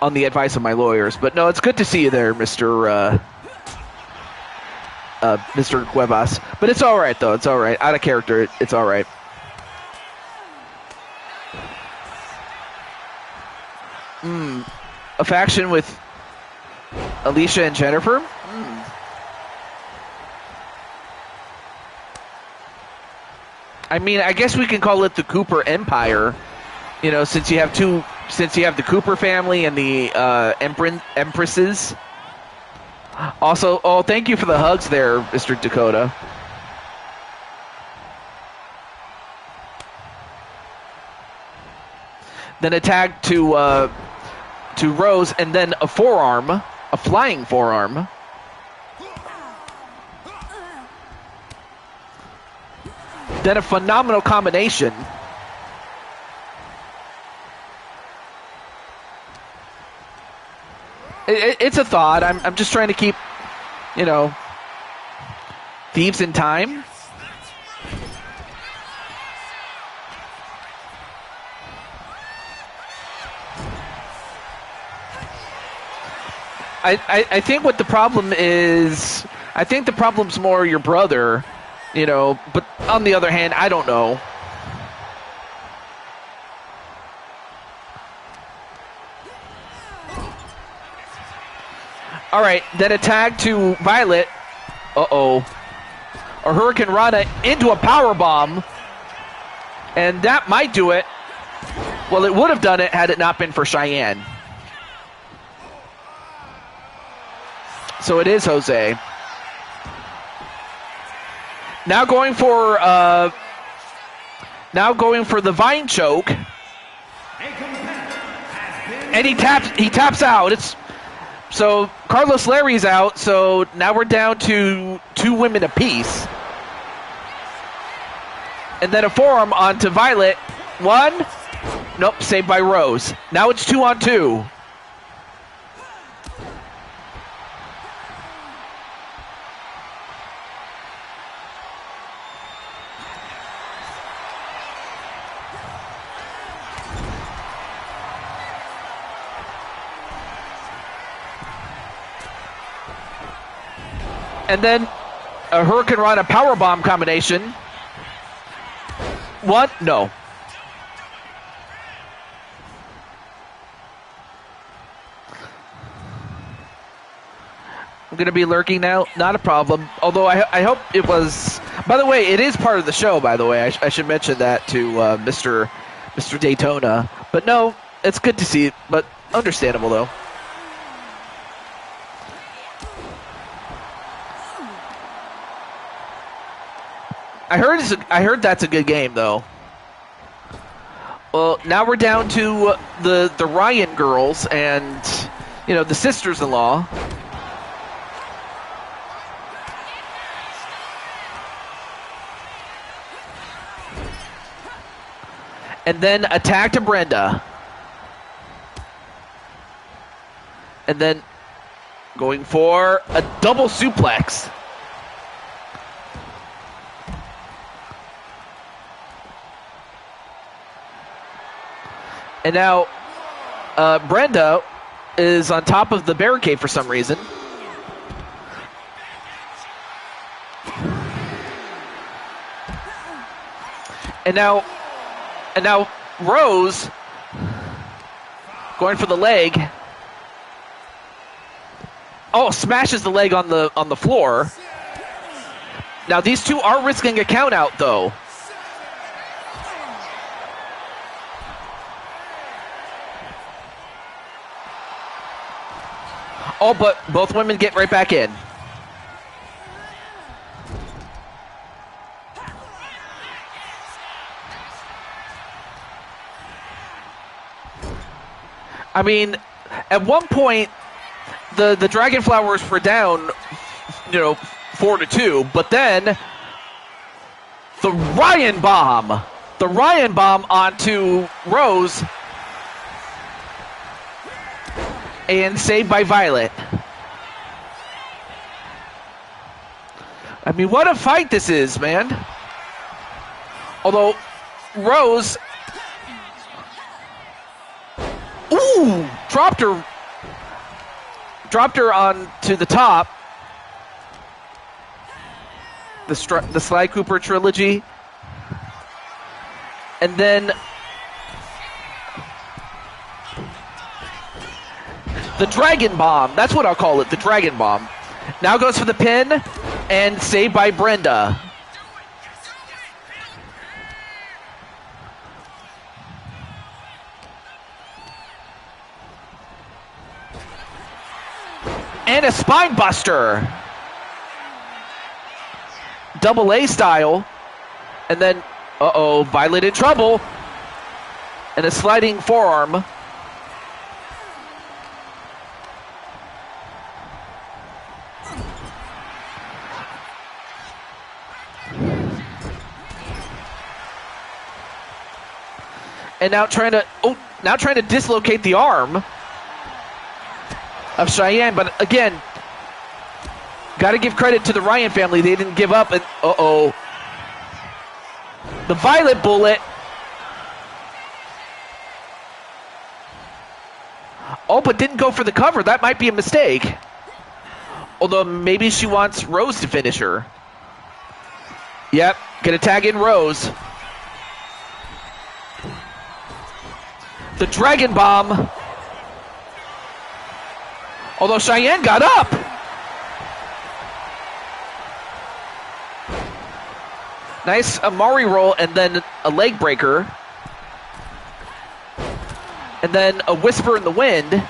on the advice of my lawyers. But no, it's good to see you there, Mr. Cuevas. But it's all right, though. It's all right. Out of character, it's all right. A faction with Alicia and Jennifer? I mean, I guess we can call it the Cooper Empire. You know, since you have the Cooper family and the Empresses. Also, oh, thank you for the hugs there, Mr. Dakota. Then a tag to Rose, and then a forearm, a flying forearm. Then a phenomenal combination. It's a thought. I'm just trying to keep, you know, thieves in time. I think what the problem is, I think the problem's more your brother, you know, but on the other hand, I don't know. All right, then a tag to Violet. Uh-oh. A Hurricane Rana into a power bomb. And that might do it. Well, it would have done it had it not been for Cheyenne. So it is Jose. Now going for the Vine choke. And he taps out. So Carlos Larry's out, so now we're down to 2 women apiece. And then a forearm onto Violet. 1. Nope, saved by Rose. Now it's 2 on 2. And then a Hurricane Rana powerbomb combination. 1, no. I'm going to be lurking now. Not a problem. Although I hope it was... By the way, it is part of the show, by the way. I should mention that to Mr. Daytona. But no, it's good to see it, but understandable, though. I heard that's a good game, though. Well, now we're down to the Ryan girls and, you know, the sisters-in-law. And then attack to Brenda. And then going for a double suplex. And now Brenda is on top of the barricade for some reason. And now Rose going for the leg. Oh, smashes the leg on the floor. Now these two are risking a count out though. Oh, but both women get right back in. I mean, at one point, the Dragon Flowers were down, 4-2, but then the Ryan Bomb onto Rose, and saved by Violet. I mean, what a fight this is, man. Although, Rose... Ooh! Dropped her on to the top. The Sly Cooper trilogy. And then... the Dragon Bomb. That's what I'll call it, the Dragon Bomb. Now goes for the pin, and saved by Brenda. And a spine buster. Double A style. And then, Violet in trouble. And a sliding forearm. And now trying to dislocate the arm of Cheyenne, but again, got to give credit to the Ryan family. They didn't give up. And the Violet Bullet. Oh, but didn't go for the cover. That might be a mistake. Although maybe she wants Rose to finish her. Yep, gonna tag in Rose. The Dragon Bomb. Although Cheyenne got up. Nice Amari roll and then a leg breaker. And then a Whisper in the Wind.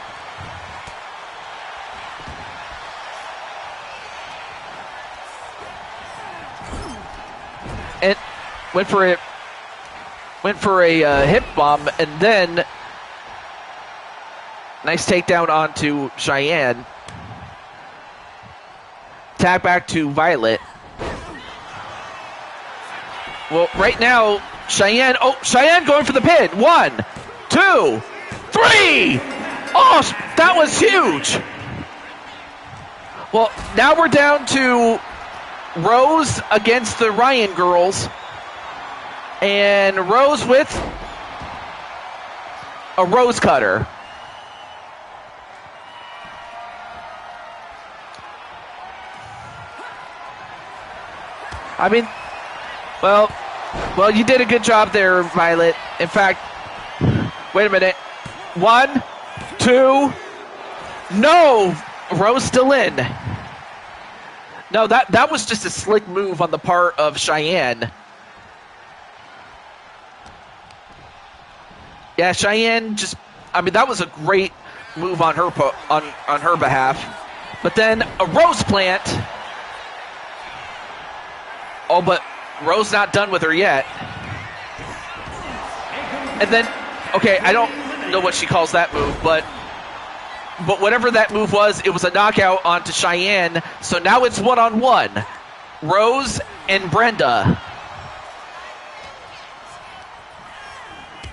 And went for a hip bomb, and then nice takedown onto Cheyenne. Tag back to Violet. Well, right now, Cheyenne going for the pin. 1, 2, 3. Oh, that was huge. Well, now we're down to Rose against the Ryan girls. And Rose with a Rose Cutter. I mean, well, you did a good job there, Violet. In fact, wait a minute. 1, 2. No, Rose still in. No, that was just a slick move on the part of Cheyenne. Yeah, Cheyenne that was a great move on her on her behalf. But then a Rose Plant. Oh, but Rose not done with her yet. And then, okay, I don't know what she calls that move, but whatever that move was, it was a knockout onto Cheyenne. So now it's 1-on-1. Rose and Brenda.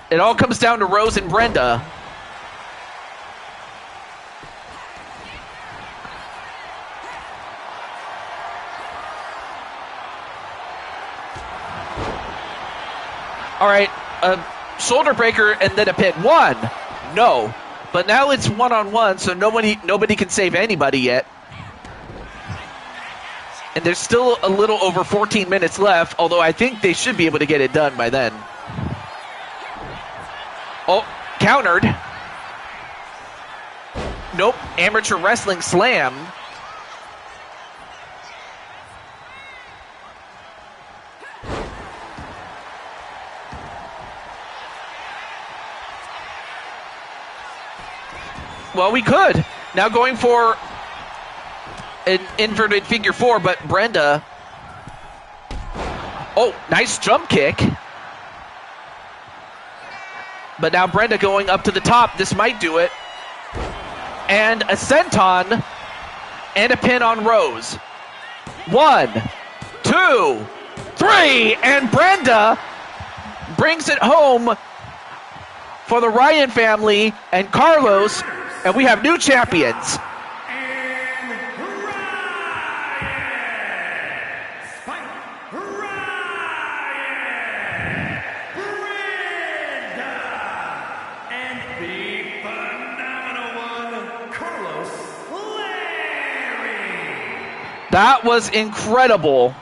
It all comes down to Rose and Brenda. All right, a shoulder breaker and then a pin. 1, no. But now it's 1-on-1, so nobody can save anybody yet. And there's still a little over 14 minutes left, although I think they should be able to get it done by then. Oh, countered. Nope, amateur wrestling slam. Well, we could. Now going for an inverted figure 4, but Brenda. Oh, nice jump kick. But now Brenda going up to the top. This might do it. And a senton and a pin on Rose. 1, 2, 3, and Brenda brings it home for the Ryan family and Carlos. And we have new champions. And Ryan, Brenda, and the phenomenal one, Carlos Larry. That was incredible.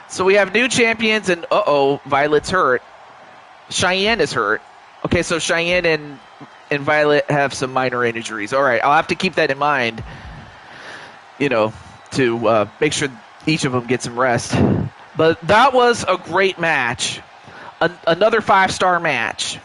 So we have new champions, and Violet's hurt. Cheyenne is hurt. Okay, so Cheyenne and Violet have some minor injuries. All right, I'll have to keep that in mind, to make sure each of them gets some rest. But that was a great match. Another 5-star match.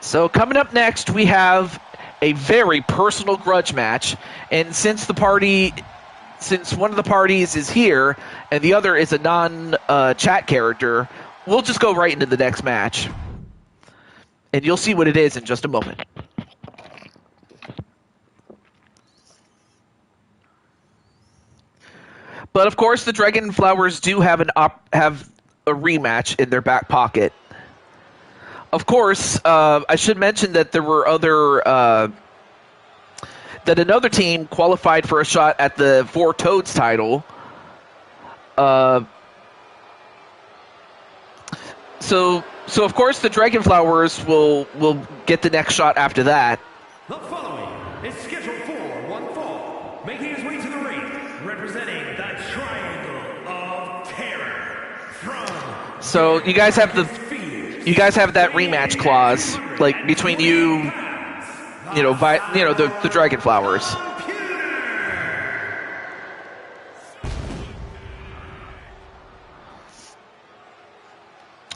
So coming up next, we have a very personal grudge match. And since one of the parties is here and the other is a non-chat character, we'll just go right into the next match. And you'll see what it is in just a moment. But of course, the Dragon Flowers do have have a rematch in their back pocket. Of course, I should mention that there were that another team qualified for a shot at the Four Toads title. So So of course the Dragonflowers will get the next shot after that. The following is scheduled for one fall, making his way to the ring, representing the Triangle of Terror. From So you guys have that rematch clause, like between you know, the Dragonflowers.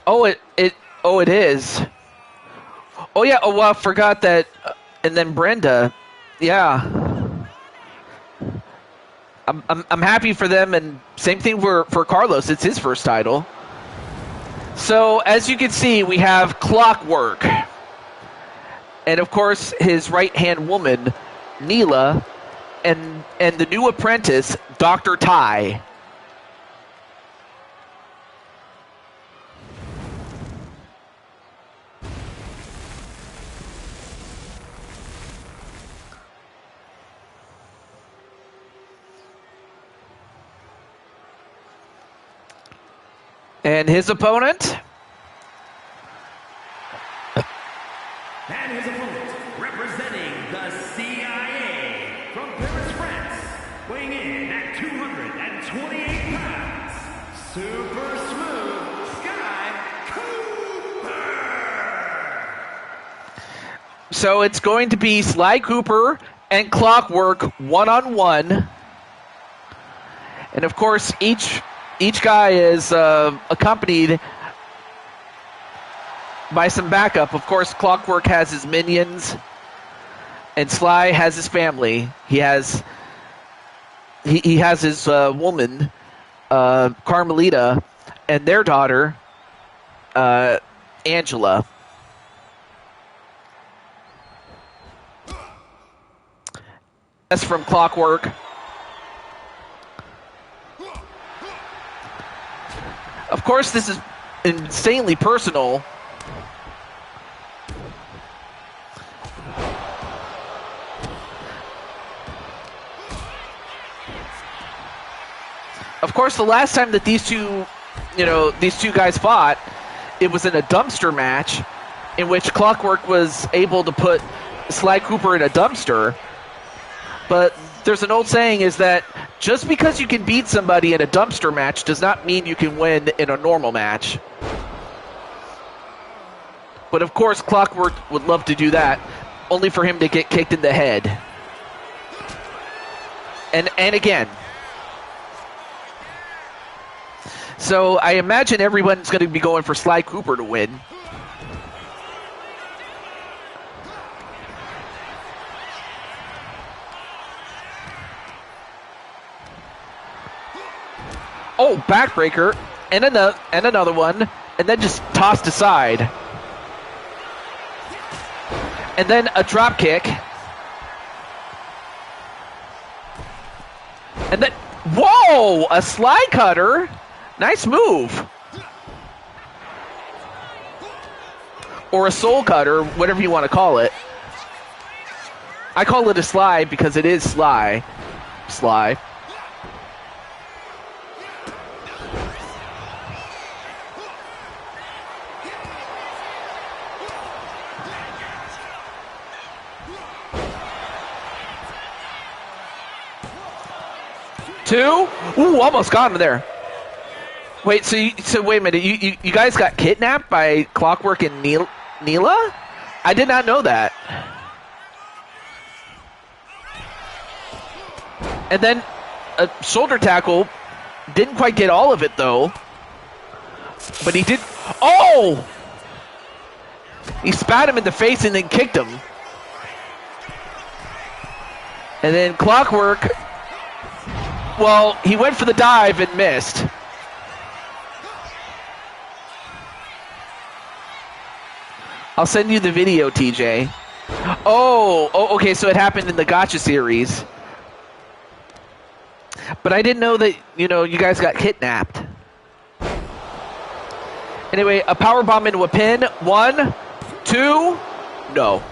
Oh, it is. Oh yeah. Oh, well, I forgot that. And then Brenda, yeah. I'm happy for them, and same thing for Carlos. It's his first title. So as you can see, we have Clockwork, and of course his right hand woman, Neela, and the new apprentice, Dr. Ty. And his opponent? And his opponent, representing the CIA from Paris, France, weighing in at 228 pounds, Super Smooth Sky Cooper. So it's going to be Sly Cooper and Clockwork one-on-one. And of course, each guy is accompanied by some backup. Of course, Clockwork has his minions, and Sly has his family. He has his woman, Carmelita, and their daughter, Angela. That's from Clockwork. Of course, this is insanely personal. Of course, the last time that these two guys fought, it was in a dumpster match in which Clockwork was able to put Sly Cooper in a dumpster. But there's an old saying is that just because you can beat somebody in a dumpster match does not mean you can win in a normal match. But of course, Clockwork would love to do that, only for him to get kicked in the head. And again. So I imagine everyone's going to be going for Sly Cooper to win. Oh, backbreaker, and another one, and then just tossed aside. And then a drop kick. And then, whoa, a slide cutter. Nice move. Or a soul cutter, whatever you want to call it. I call it a slide because it is Sly. Sly. Two? Ooh, almost got him there. Wait, so wait a minute. You guys got kidnapped by Clockwork and Neela? I did not know that. And then a shoulder tackle. Didn't quite get all of it, though. But he did. Oh! He spat him in the face and then kicked him. And then Clockwork, well, he went for the dive and missed. I'll send you the video, TJ. Oh, okay, so it happened in the Gotcha series. But I didn't know that, you guys got kidnapped. Anyway, a powerbomb into a pin. 1, 2, no.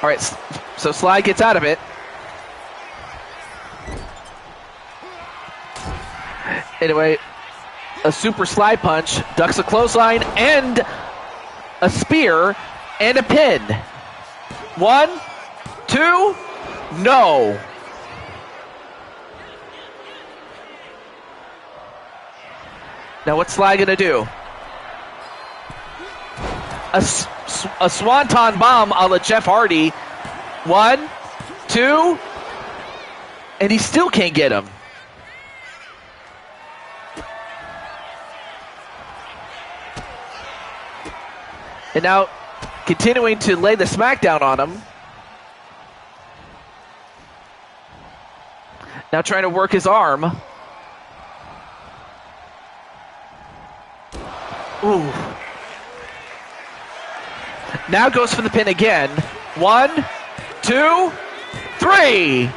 All right, so Sly gets out of it. Anyway, a super slide punch, ducks a clothesline, and a spear, and a pin. 1, 2, no. Now what's Sly going to do? A swanton bomb a la Jeff Hardy. 1, 2, and he still can't get him. And now continuing to lay the smackdown on him. Now trying to work his arm. Ooh. Now goes for the pin again. 1, 2, 3.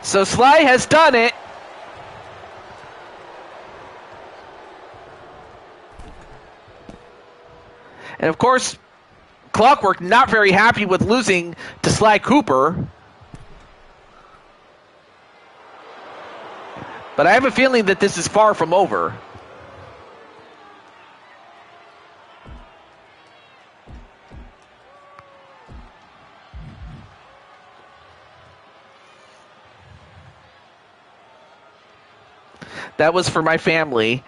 So Sly has done it. And of course, Clockwork not very happy with losing to Sly Cooper. But I have a feeling that this is far from over. That was for my family.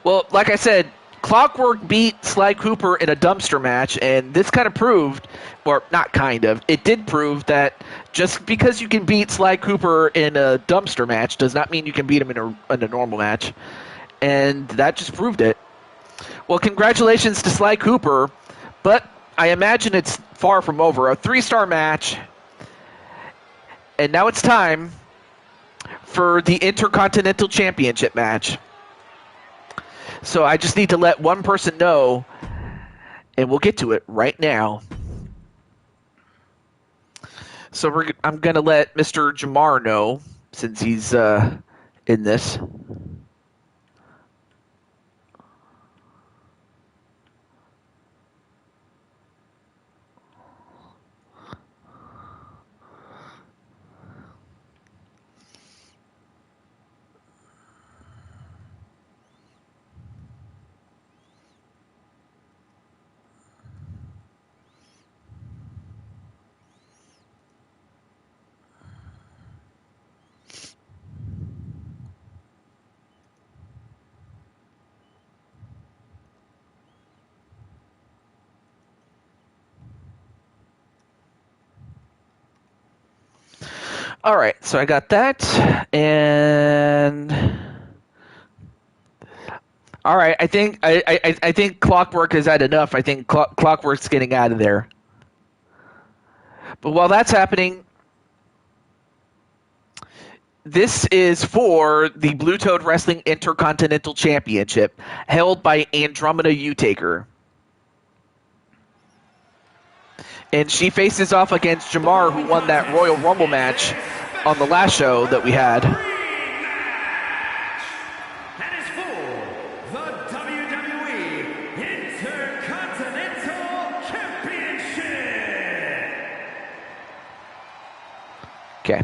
Well, like I said, Clockwork beat Sly Cooper in a dumpster match, and this kind of proved, or not kind of, it did prove that just because you can beat Sly Cooper in a dumpster match does not mean you can beat him in a normal match. And that just proved it. Well, congratulations to Sly Cooper, but I imagine it's far from over. A 3-star match. And now it's time for the Intercontinental Championship match. So I just need to let one person know, and we'll get to it right now. So I'm going to let Mr. Jamar know, since he's in this. All right, so I got that, and all right, I think I think Clockwork has had enough. I think Clockwork's getting out of there. But while that's happening, this is for the Blue Toad Wrestling Intercontinental Championship, held by Andromeda Utaker. And she faces off against Jamar, who won that Royal Rumble match on the last show that we had. That is for the WWE Intercontinental Championship. Okay.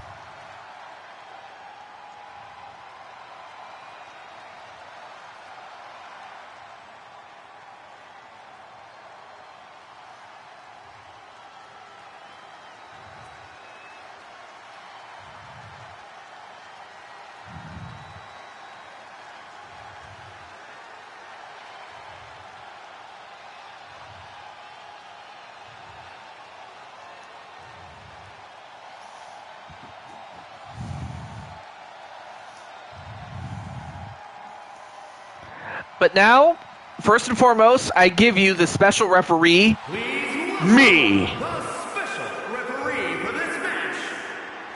But now, first and foremost, I give you the special referee, me. The special referee for this match,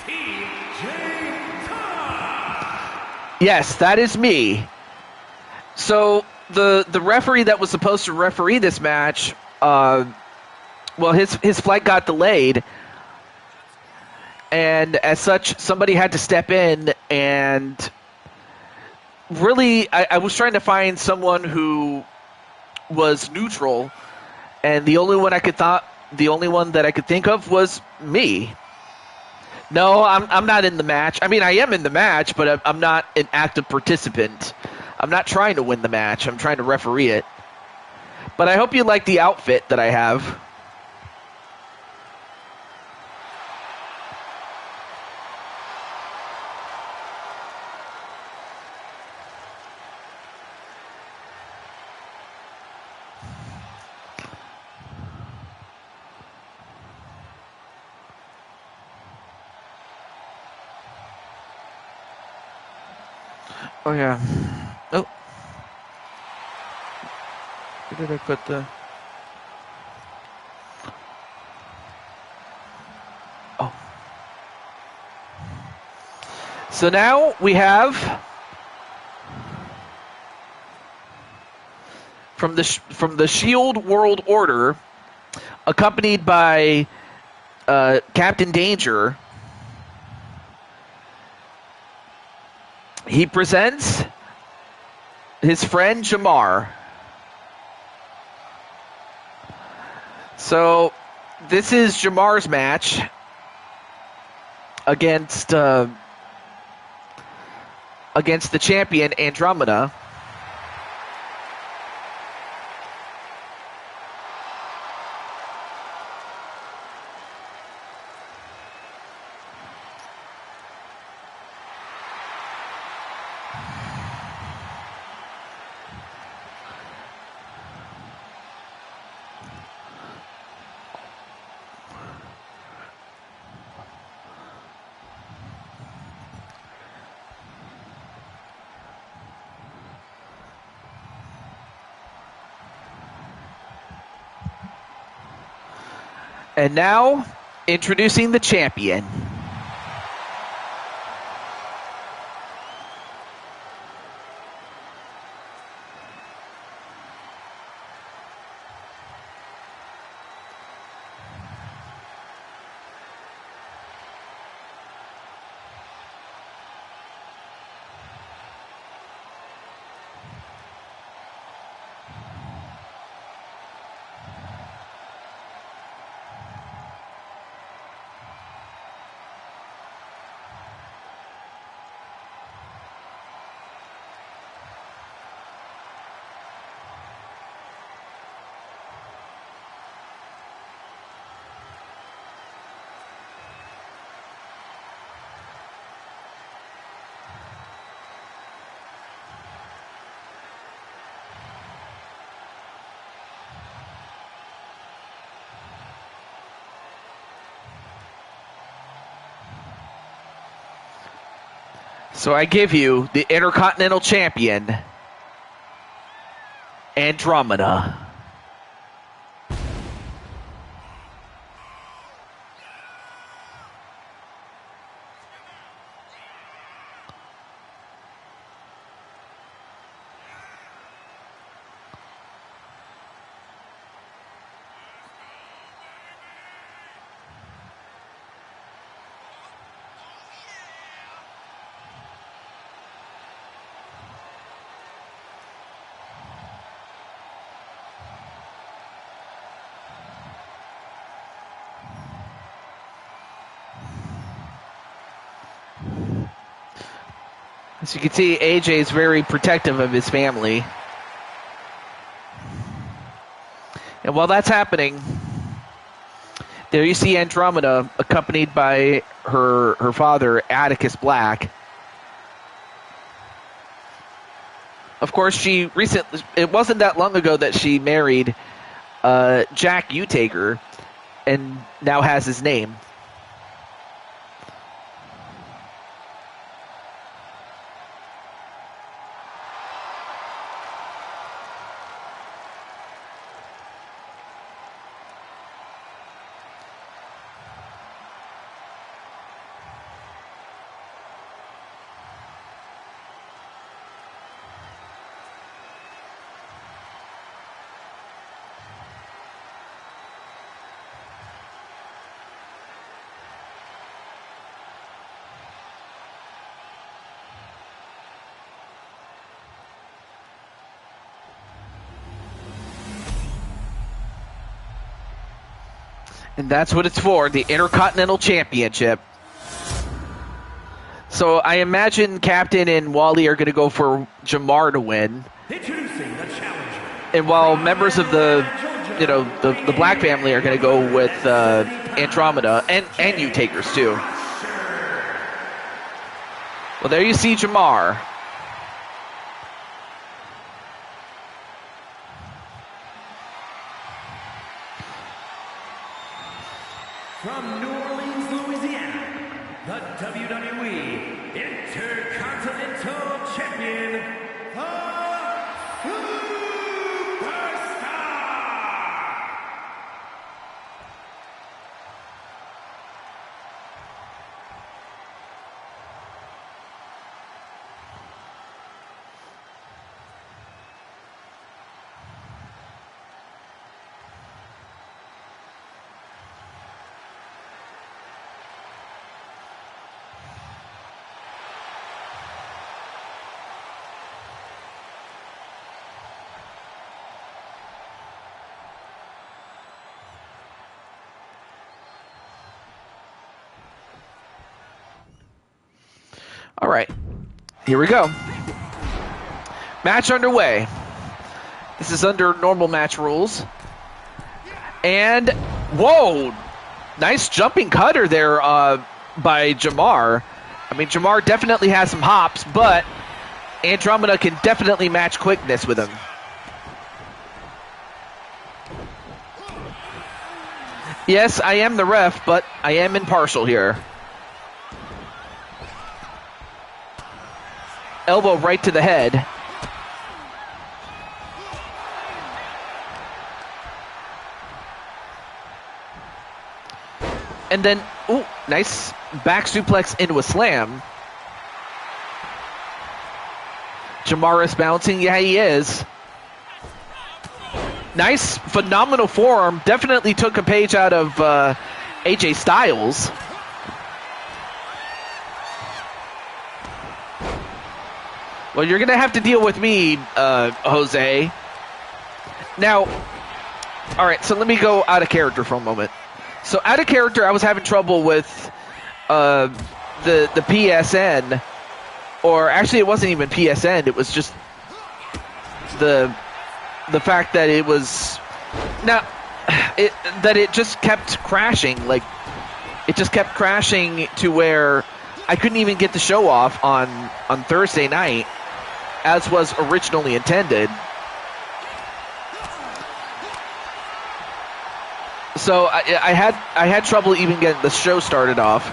TJ Todd. Yes, that is me. So the referee that was supposed to referee this match, well, his flight got delayed, and as such, somebody had to step in and. Really, I was trying to find someone who was neutral, and the only one that I could think of was me. No, I'm not in the match. I mean, I am in the match, but I'm not an active participant. I'm not trying to win the match. I'm trying to referee it. But I hope you like the outfit that I have. Oh, yeah. Oh. Where did I put the... Oh. So now we have... From the Shield World Order, accompanied by Captain Danger, he presents his friend Jamar. So this is Jamar's match against the champion Andromeda. And now, introducing the champion. So I give you the Intercontinental Champion, Andromeda. As you can see, AJ is very protective of his family. And while that's happening, there you see Andromeda accompanied by her father, Atticus Black. Of course, it wasn't that long ago that she married Jack Utager and now has his name. And that's what it's for, the Intercontinental Championship. So I imagine Captain and Wally are going to go for Jamar to win. Introducing the challenger. And while members of the the Black family are going to go with Andromeda and you takers too. Well, there you see Jamar. From New Orleans, Louisiana, the WWE Intercontinental Champion, the Superstar. All right, here we go. Match underway. This is under normal match rules. And, whoa, nice jumping cutter there by Jamar. I mean, Jamar definitely has some hops, but Andromeda can definitely match quickness with him. Yes, I am the ref, but I am impartial here. Elbow right to the head. And then, ooh, nice back suplex into a slam. Jamar is bouncing. Yeah, he is. Nice, phenomenal forearm. Definitely took a page out of AJ Styles. Well, you're going to have to deal with me, Jose. Now, all right, so let me go out of character for a moment. So out of character, I was having trouble with the PSN, or actually it wasn't even PSN. It was just the fact that it was that it just kept crashing. Like, it just kept crashing to where I couldn't even get the show off on Thursday night, as was originally intended. So I had trouble even getting the show started off.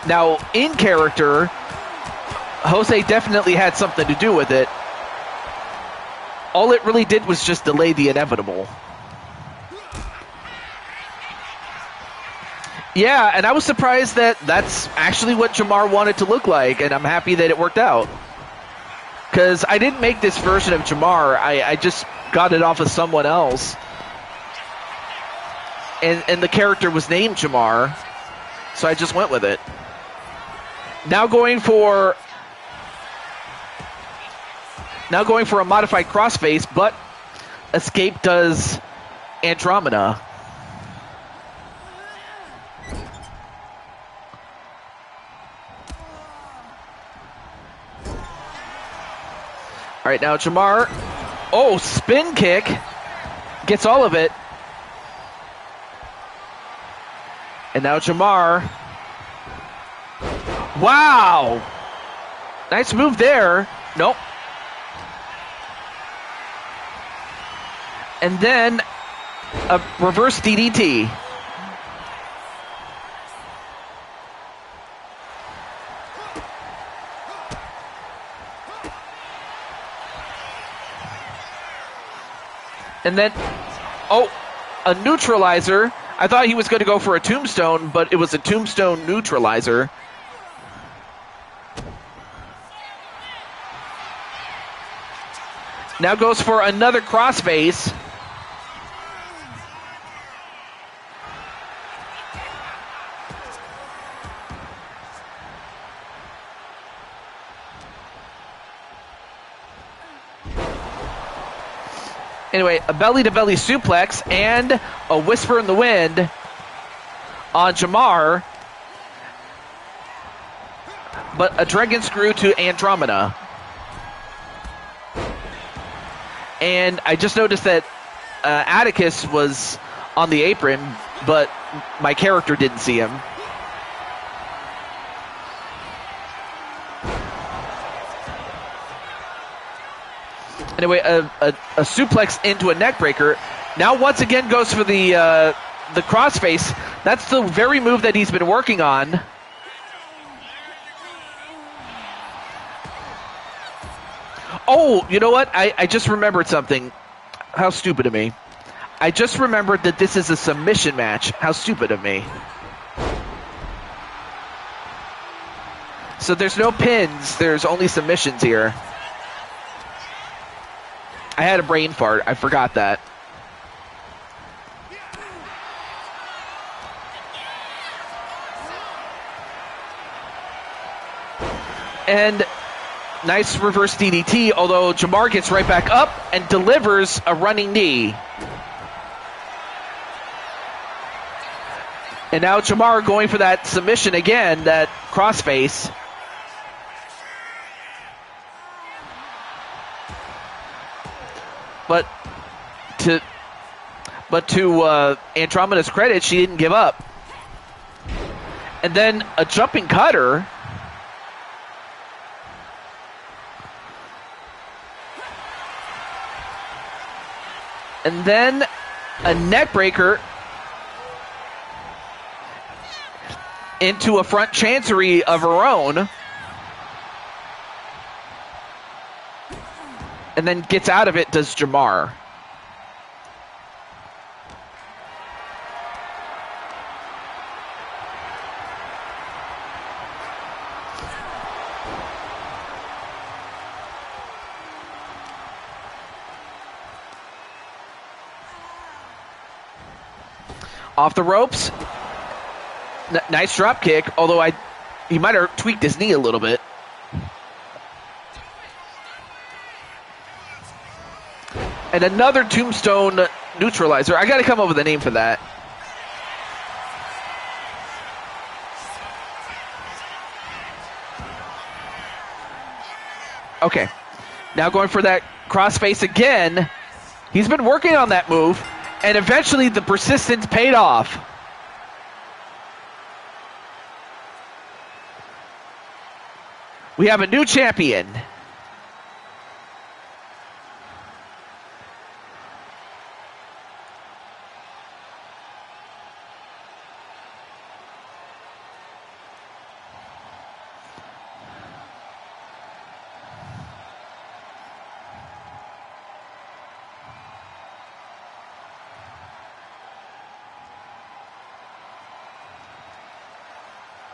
Now, in character, Jose definitely had something to do with it. All it really did was just delay the inevitable. Yeah, and I was surprised that that's actually what Jamar wanted to look like, and I'm happy that it worked out. Because I didn't make this version of Jamar, I just got it off of someone else. And the character was named Jamar, so I just went with it. Now going for a modified crossface, but escape does Andromeda. All right, now Jamar. Oh, spin kick. Gets all of it. And now Jamar. Wow. Nice move there. Nope. And then a reverse DDT. And then, oh, a neutralizer. I thought he was going to go for a tombstone, but it was a tombstone neutralizer. Now goes for another crossface. Anyway, a belly-to-belly suplex and a whisper in the wind on Jamar. but a dragon screw to Andromeda. And I just noticed that Atticus was on the apron, but my character didn't see him. Anyway, a suplex into a neck breaker. Now once again goes for the crossface. That's the very move that he's been working on. Oh, you know what? I just remembered something. How stupid of me. I just remembered that this is a submission match. How stupid of me. So there's no pins. There's only submissions here. I had a brain fart. I forgot that. And nice reverse DDT, although Jamar gets right back up and delivers a running knee. And now Jamar going for that submission again, that crossface. But to Andromeda's credit, she didn't give up. And then a jumping cutter. And then a neck breaker into a front chancery of her own. And then gets out of it, does Jamar. Off the ropes. Nice drop kick, although he might have tweaked his knee a little bit. And another tombstone neutralizer. I got to come up with a name for that. Okay. Now going for that crossface again. He's been working on that move, and eventually the persistence paid off. We have a new champion.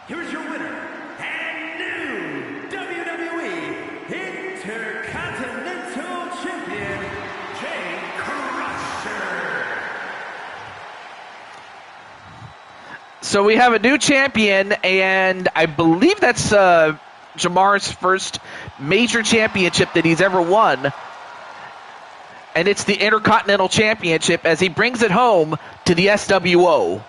Here's your winner and new WWE Intercontinental Champion, Jay Crusher. So we have a new champion, and I believe that's Jamar's first major championship that he's ever won. And it's the Intercontinental Championship as he brings it home to the SWO.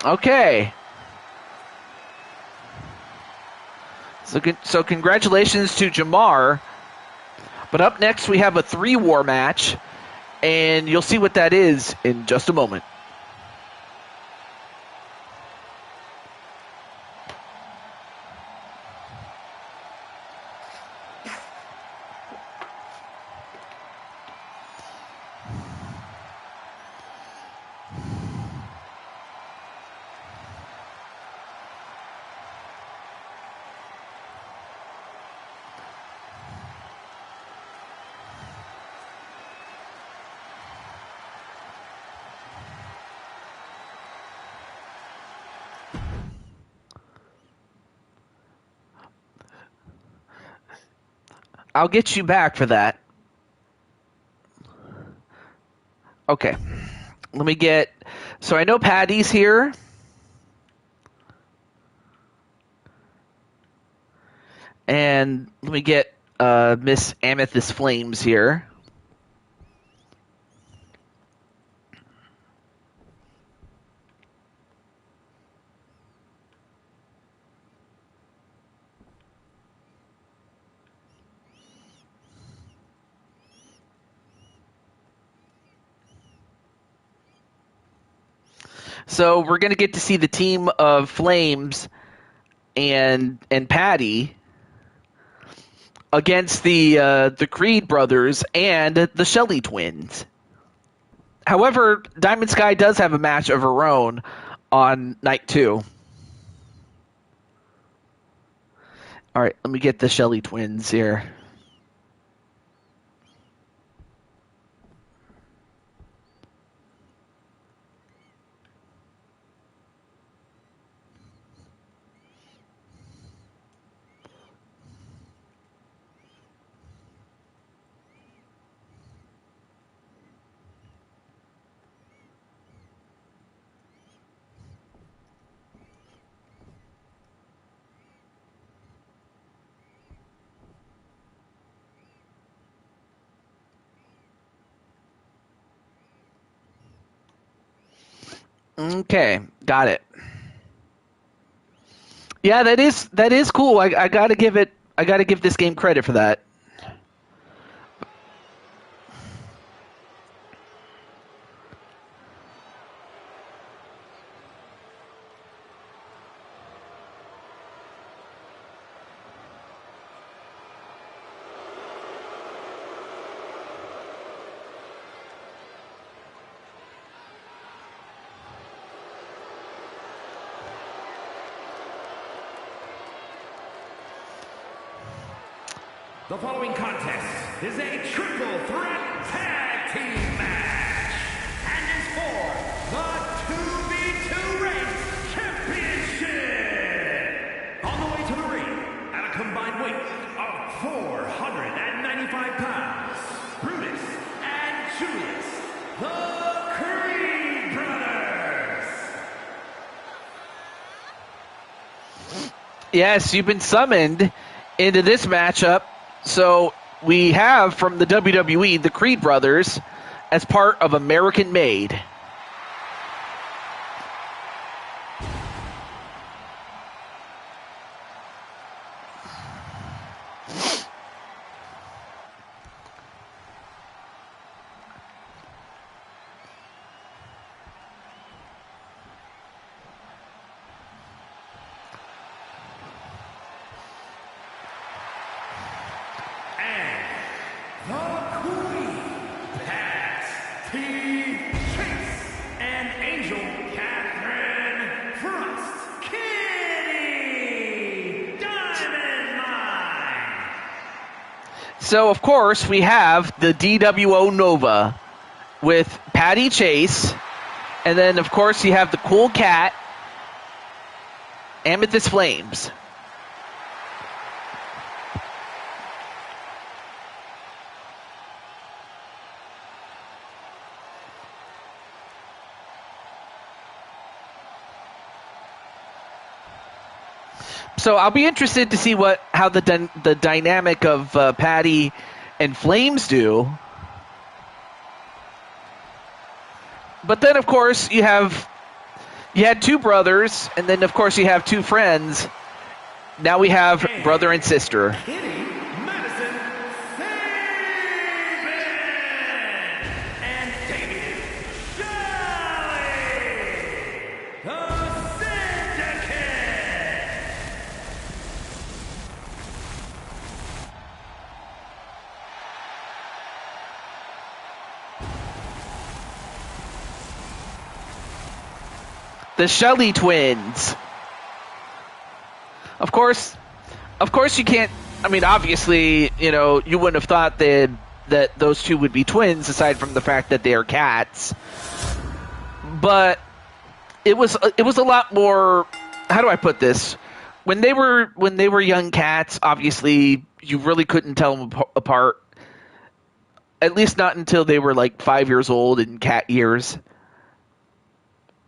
Okay. So congratulations to Jamar. But up next we have a 3-war match, and you'll see what that is in just a moment. I'll get you back for that. Okay. Let me get... So I know Patty's here. And let me get Miss Amethyst Flames here. So we're going to get to see the team of Flames and Patty against the Creed brothers and the Shelley twins. However, Diamond Sky does have a match of her own on night 2. All right, let me get the Shelley twins here. Okay, got it. Yeah, that is cool. I gotta give this game credit for that. The following contest is a triple threat tag team match and is for the 2v2 Race Championship. On the way to the ring at a combined weight of 495 pounds, Brutus and Julius, the Creed brothers. Yes, you've been summoned into this matchup. So we have from the WWE the Creed brothers as part of American Made. So, of course, we have the DWO Nova with Patty Chase. And then, of course, you have the Cool Cat, Amethyst Flames. So I'll be interested to see how the dynamic of Patty and Flames do. But then, of course, you had two brothers, and then, of course, you have two friends. Now we have brother and sister. The Shelley twins. Of course you can't, I mean, obviously, you wouldn't have thought that those two would be twins aside from the fact that they are cats. But it was a lot more, how do I put this? When they were young cats, obviously you really couldn't tell them apart. At least not until they were like 5 years old in cat years.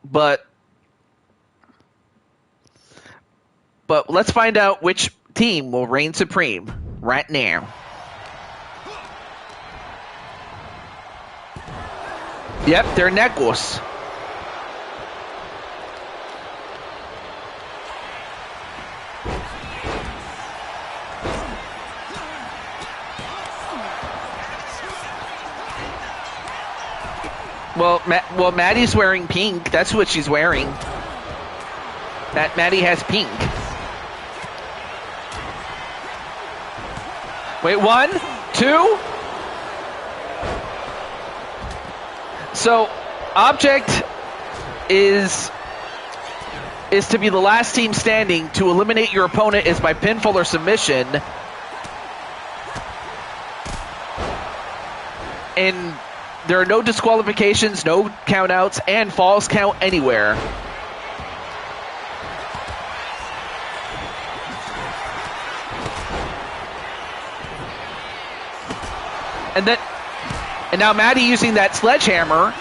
But let's find out which team will reign supreme right now. Yep, they're necklace. Well, Maddie's wearing pink. That's what she's wearing. Maddie has pink. Wait, 1, 2. So, object is to be the last team standing. To eliminate your opponent is by pinfall or submission. And there are no disqualifications, no countouts, and falls count anywhere. And now Maddie using that sledgehammer.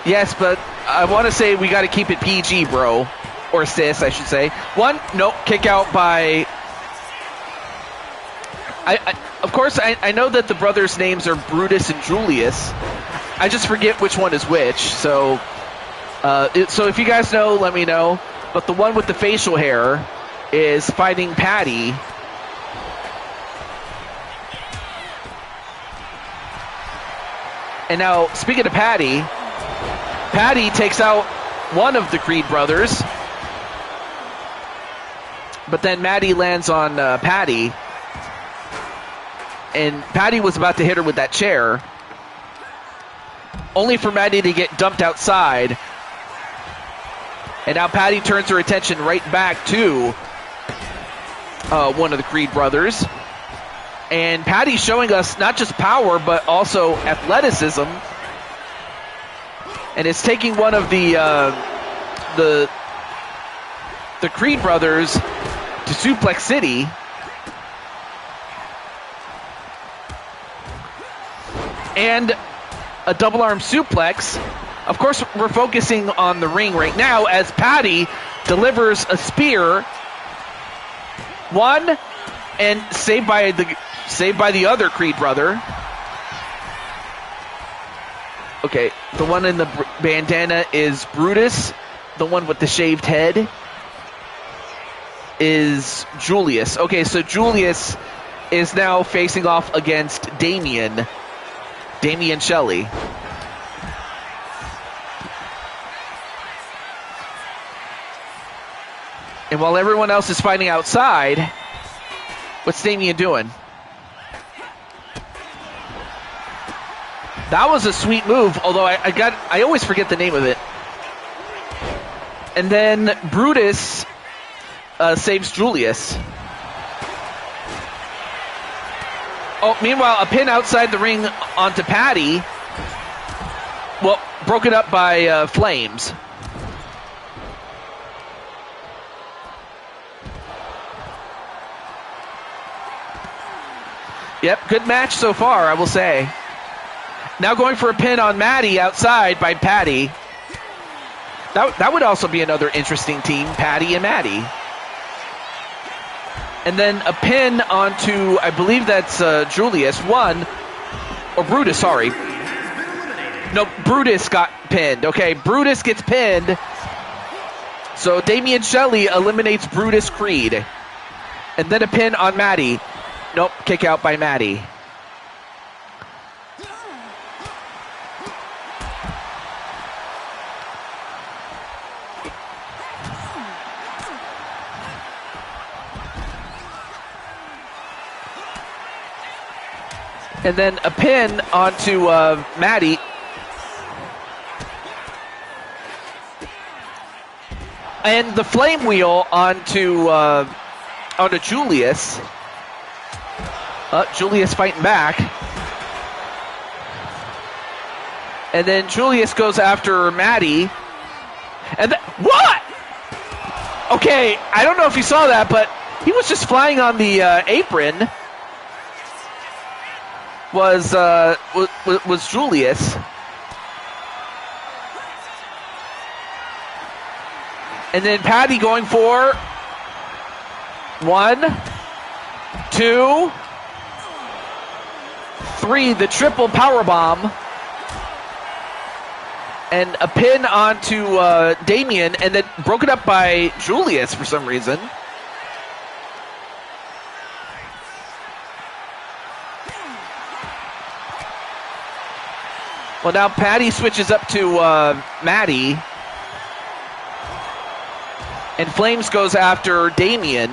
Yes, but I want to say we got to keep it PG, bro. Or sis, I should say. 1, nope, kick out by... Of course, I know that the brothers' names are Brutus and Julius. I just forget which one is which. So if you guys know, let me know. But the one with the facial hair is fighting Patty. And now, speaking of Patty, Patty takes out one of the Creed brothers. But then Maddie lands on Patty. And Patty was about to hit her with that chair, only for Maddie to get dumped outside. And now Patty turns her attention right back to one of the Creed brothers. And Patty's showing us not just power, but also athleticism. And it's taking one of the Creed brothers to Suplex City. And a double arm suplex. Of course, we're focusing on the ring right now as Patty delivers a spear. 1, and saved by the other Creed brother. Okay, the one in the bandana is Brutus. The one with the shaved head is Julius. Okay, so Julius is now facing off against Damian Shelley. And while everyone else is fighting outside, what's Damian doing? That was a sweet move, although I always forget the name of it. And then Brutus saves Julius. Oh, meanwhile, a pin outside the ring onto Patty. Well, broken up by Flames. Yep, good match so far, I will say. Now going for a pin on Maddie outside by Patty. That would also be another interesting team, Patty and Maddie. And then a pin onto, I believe that's Julius, or Brutus, sorry. No, Brutus got pinned. Okay, Brutus gets pinned. So Damian Shelley eliminates Brutus Creed. And then a pin on Maddie. Nope, kick out by Maddie. And then a pin onto Maddie. And the flame wheel onto Julius. Julius fighting back. And then Julius goes after Maddie. And what? Okay, I don't know if you saw that, but he was just flying on the apron. Was Julius. And then Patty going for 1, 2, 3, the triple power bomb. And a pin onto Damien, and then broken up by Julius for some reason. Well, now Patty switches up to Maddie. And Flames goes after Damien.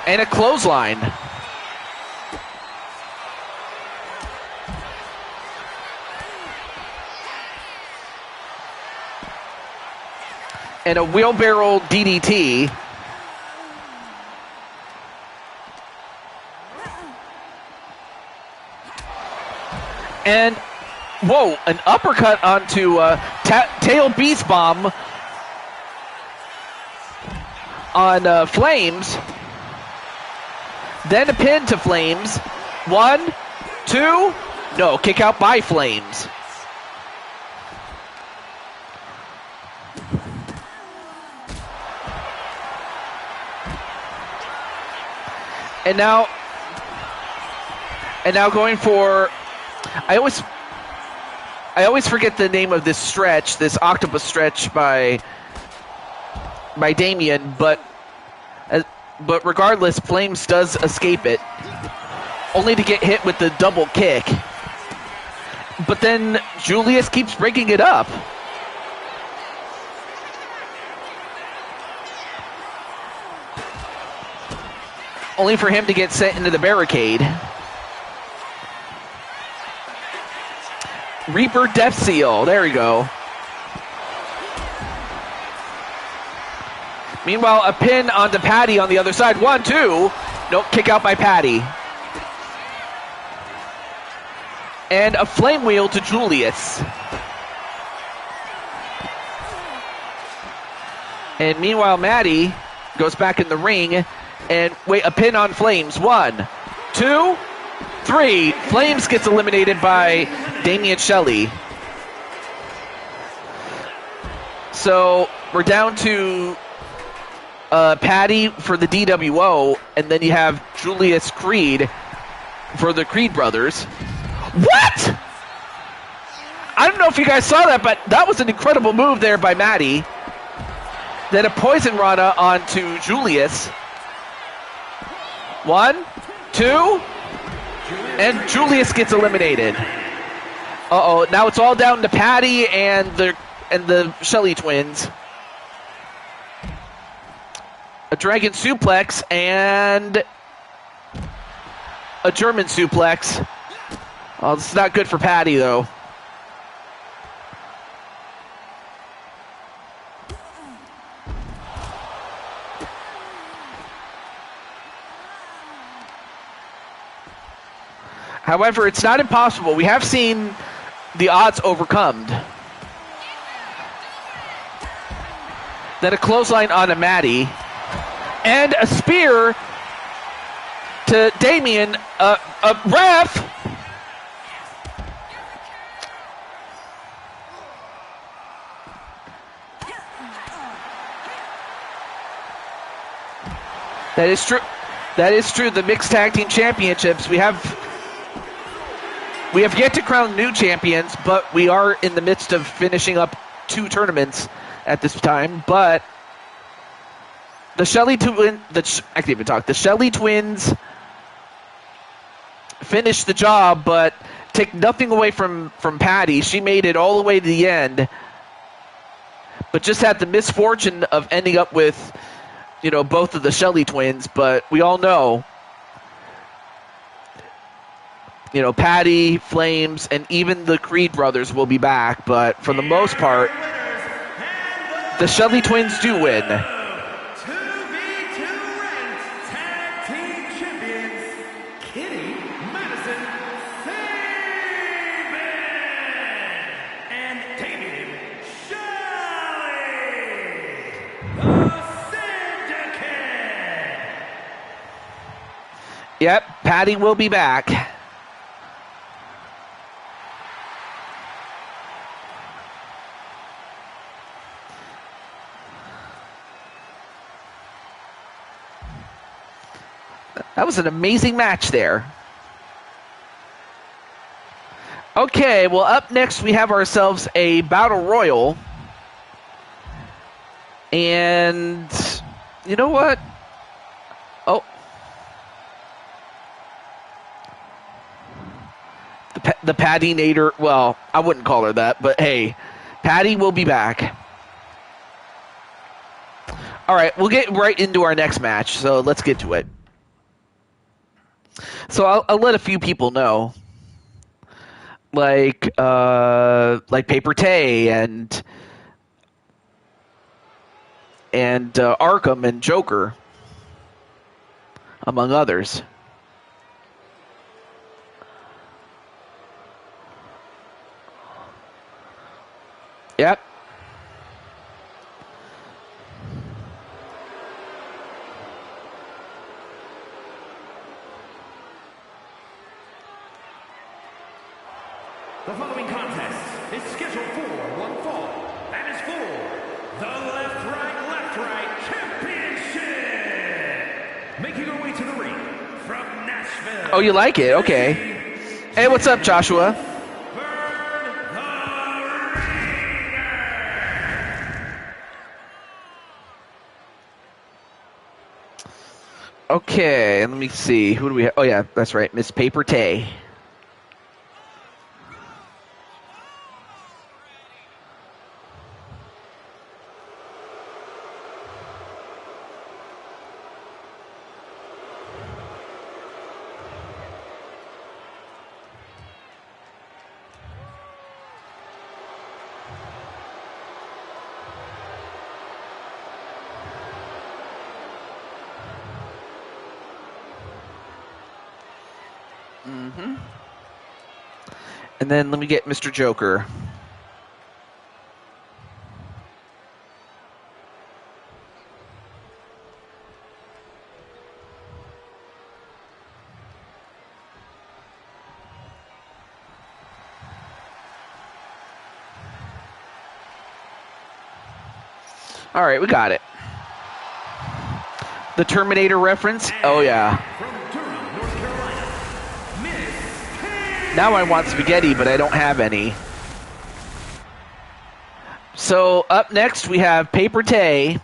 And a clothesline. And a wheelbarrow DDT. And, whoa, an uppercut onto tail beast bomb on Flames. Then a pin to Flames. 1, 2, no, kick out by Flames. And now going for, I always forget the name of this stretch, this octopus stretch by Damien, but regardless, Flames does escape it, only to get hit with the double kick. But then Julius keeps breaking it up. Only for him to get sent into the barricade. Reaper Death Seal. There we go. Meanwhile, a pin onto Patty on the other side. 1, 2. Nope, kick out by Patty. And a flame wheel to Julius. And meanwhile, Maddie goes back in the ring. And wait, a pin on Flames. 1, 2, 3. Flames gets eliminated by Damian Shelley. So we're down to Patty for the DWO, and then you have Julius Creed for the Creed brothers. What? I don't know if you guys saw that, but that was an incredible move there by Maddie. Then a poison rana onto Julius. 1, 2, and Julius gets eliminated. Uh-oh, now it's all down to Patty and the Shelley twins. A dragon suplex and a German suplex. Oh, this is not good for Patty, though. However, it's not impossible. We have seen the odds overcome. Then a clothesline on a Maddie. And a spear to Damien. A ref. That is true. That is true. The Mixed Tag Team Championships, we have yet to crown new champions, but we are in the midst of finishing up 2 tournaments at this time. But the Shelley the Shelley twins finished the job, but take nothing away from Patty. She made it all the way to the end, but just had the misfortune of ending up with, both of the Shelley twins. But we all know, Patty, Flames, and even the Creed brothers will be back. But for the most part, the Shelley twins do win. Yep, Patty will be back. That was an amazing match there. Okay, well, up next we have ourselves a Battle Royal. And you know what? Oh. The Patty Nader, well, I wouldn't call her that, but hey, Patty will be back. All right, we'll get right into our next match, so let's get to it. So I'll let a few people know, like Paper Tay and Arkham and Joker, among others. Yep. The following contest is scheduled for one fall and is for the Left Right Championship. Making her way to the ring from Nashville. Oh, you like it? Okay. Hey, what's up, Joshua? Okay, let me see. Who do we have? Oh, yeah, that's right. Miss Paper Tay. Mm-hmm. And then let me get Mr. Joker. All right, we got it. The Terminator reference? Oh, yeah. From Durham, North Carolina, Miss Tay. Now I want spaghetti, but I don't have any. So up next we have Paper Tay.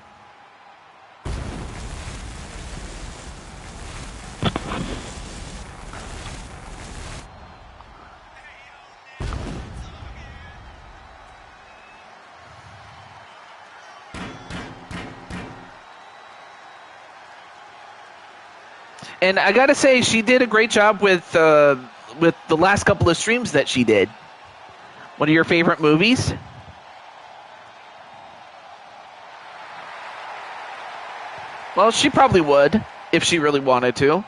And I gotta say, she did a great job with the last couple of streams that she did. One of your favorite movies? Well, she probably would, if she really wanted to.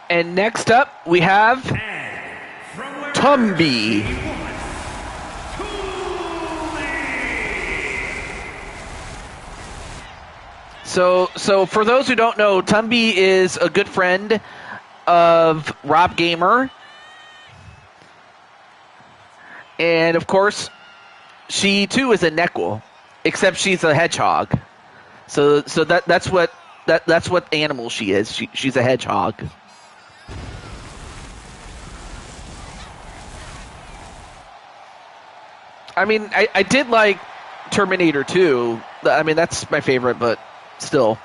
And next up, we have Tumby. So for those who don't know, Tumby is a good friend of Rob Gamer. And of course, she too is a Nequel, except she's a hedgehog. So that's what animal she is. She's a hedgehog. I mean, I did like Terminator 2. I mean, that's my favorite, but still.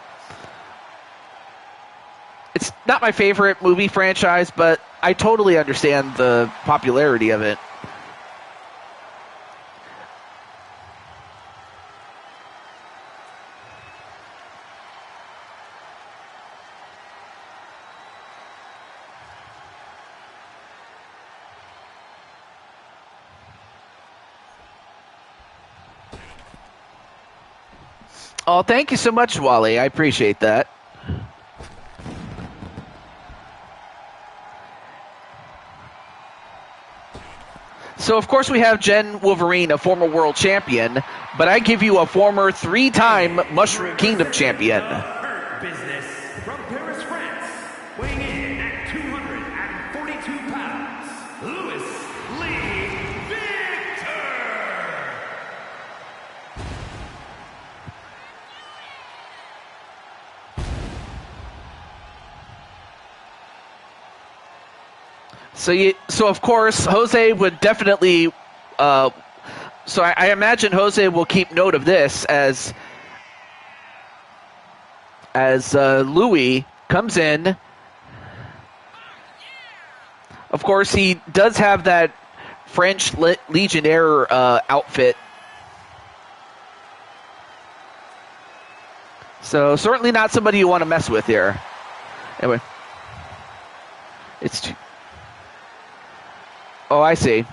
It's not my favorite movie franchise, but I totally understand the popularity of it. Oh, thank you so much, Wally. I appreciate that. So, of course, we have Jen Wolverine, a former world champion, but I give you a former 3-time Mushroom Kingdom champion. Hurt Business from Paris, France, weighing in at 242 pounds, Louis Lee Victor. So of course, Jose would definitely. So I imagine Jose will keep note of this as Louis comes in. Of course, he does have that French Legionnaire outfit. So certainly not somebody you want to mess with here. Anyway. It's too... Oh, I see.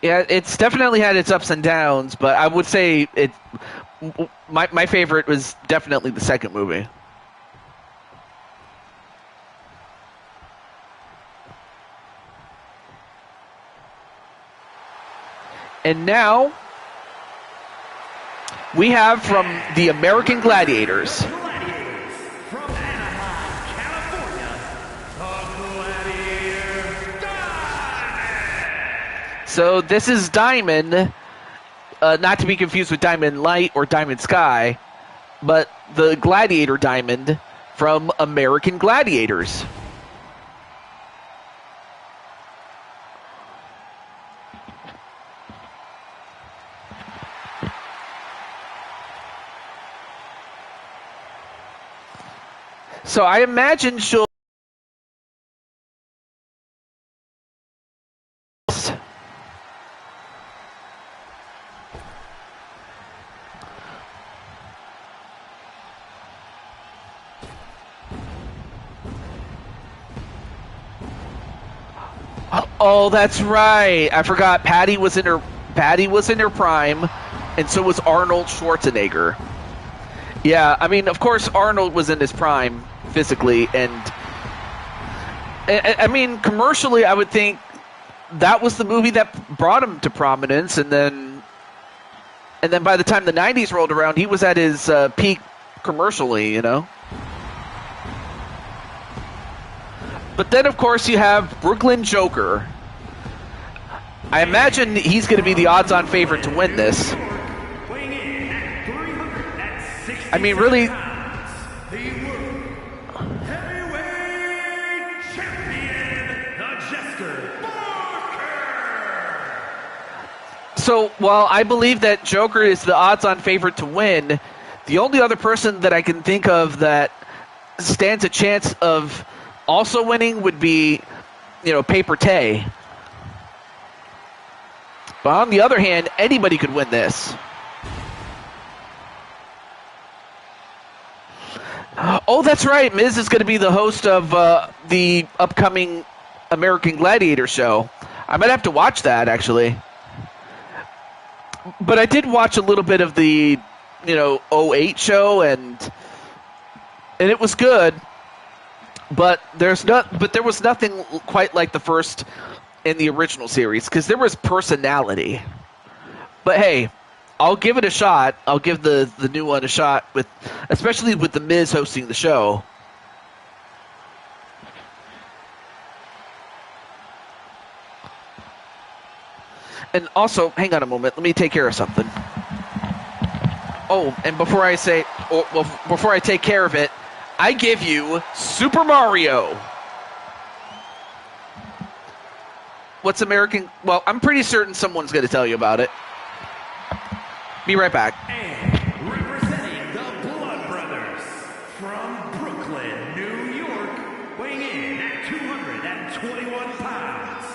Yeah, it's definitely had its ups and downs, but I would say my favorite was definitely the second movie. And now we have from the American Gladiators. Gladiators from Anaheim, California, the Gladiator Diamond. So this is Diamond, not to be confused with Diamond Light or Diamond Sky, but the Gladiator Diamond from American Gladiators. So I imagine she'll... Oh, that's right. I forgot Patty was in her prime, and so was Arnold Schwarzenegger. Yeah, I mean, of course, Arnold was in his prime physically, and I mean, commercially, I would think that was the movie that brought him to prominence, and then by the time the '90s rolled around, he was at his peak commercially, you know. But then, of course, you have Brooklyn Joker. I imagine he's going to be the odds-on favorite to win this. I mean, really... So, while I believe that Joker is the odds-on favorite to win, the only other person that I can think of that stands a chance of also winning would be, Paper Tay. But on the other hand, anybody could win this. Oh, that's right. Miz is going to be the host of the upcoming American Gladiator show. I might have to watch that, actually. But I did watch a little bit of the, '08 show, and it was good. But there was nothing quite like the first in the original series, because there was personality. But hey, I'll give it a shot. I'll give the new one a shot, especially with the Miz hosting the show. And also, hang on a moment. Let me take care of something. Oh, and before I take care of it, I give you Super Mario. What's American? Well, I'm pretty certain someone's going to tell you about it. Be right back. And representing the Blood Brothers from Brooklyn, New York, weighing in at 221 pounds,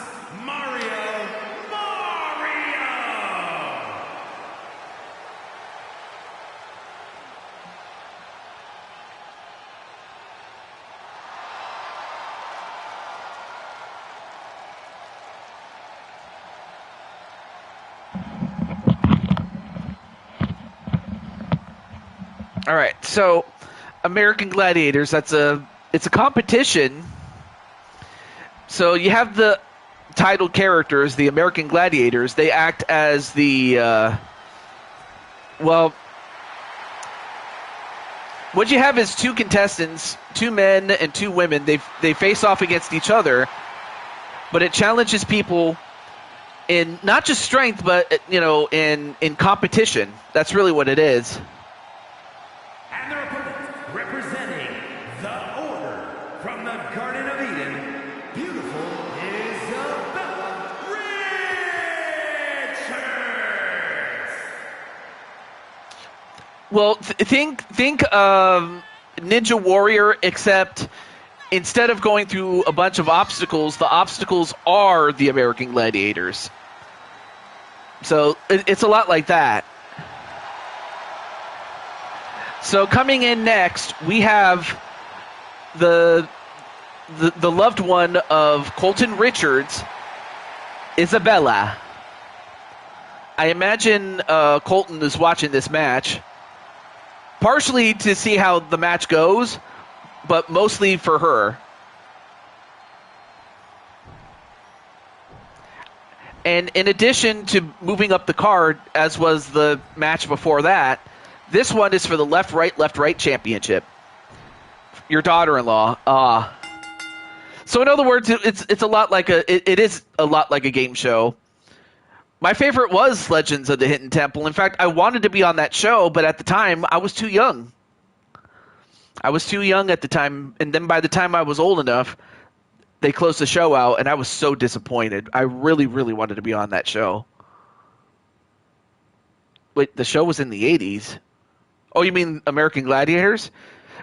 Mario. All right, so American Gladiators, it's a competition. So you have the titled characters, the American Gladiators. They act as the, what you have is two contestants, two men and two women. They face off against each other, but it challenges people in not just strength, but in competition. That's really what it is. And their opponent, representing the Order from the Garden of Eden, beautiful Isabella Richards. Well, think of Ninja Warrior, except instead of going through a bunch of obstacles, the obstacles are the American Gladiators. So it's a lot like that. So coming in next, we have the loved one of Colton Richards, Isabella. I imagine Colton is watching this match, partially to see how the match goes, but mostly for her. And in addition to moving up the card, as was the match before that, this one is for the left-right championship. Your daughter-in-law. So in other words, it's a lot like it is a lot like a game show. My favorite was Legends of the Hidden Temple. In fact, I wanted to be on that show, but at the time I was too young. I was too young at the time, and then by the time I was old enough, they closed the show out, and I was so disappointed. I really, really wanted to be on that show. Wait, the show was in the 80s? Oh, you mean American Gladiators?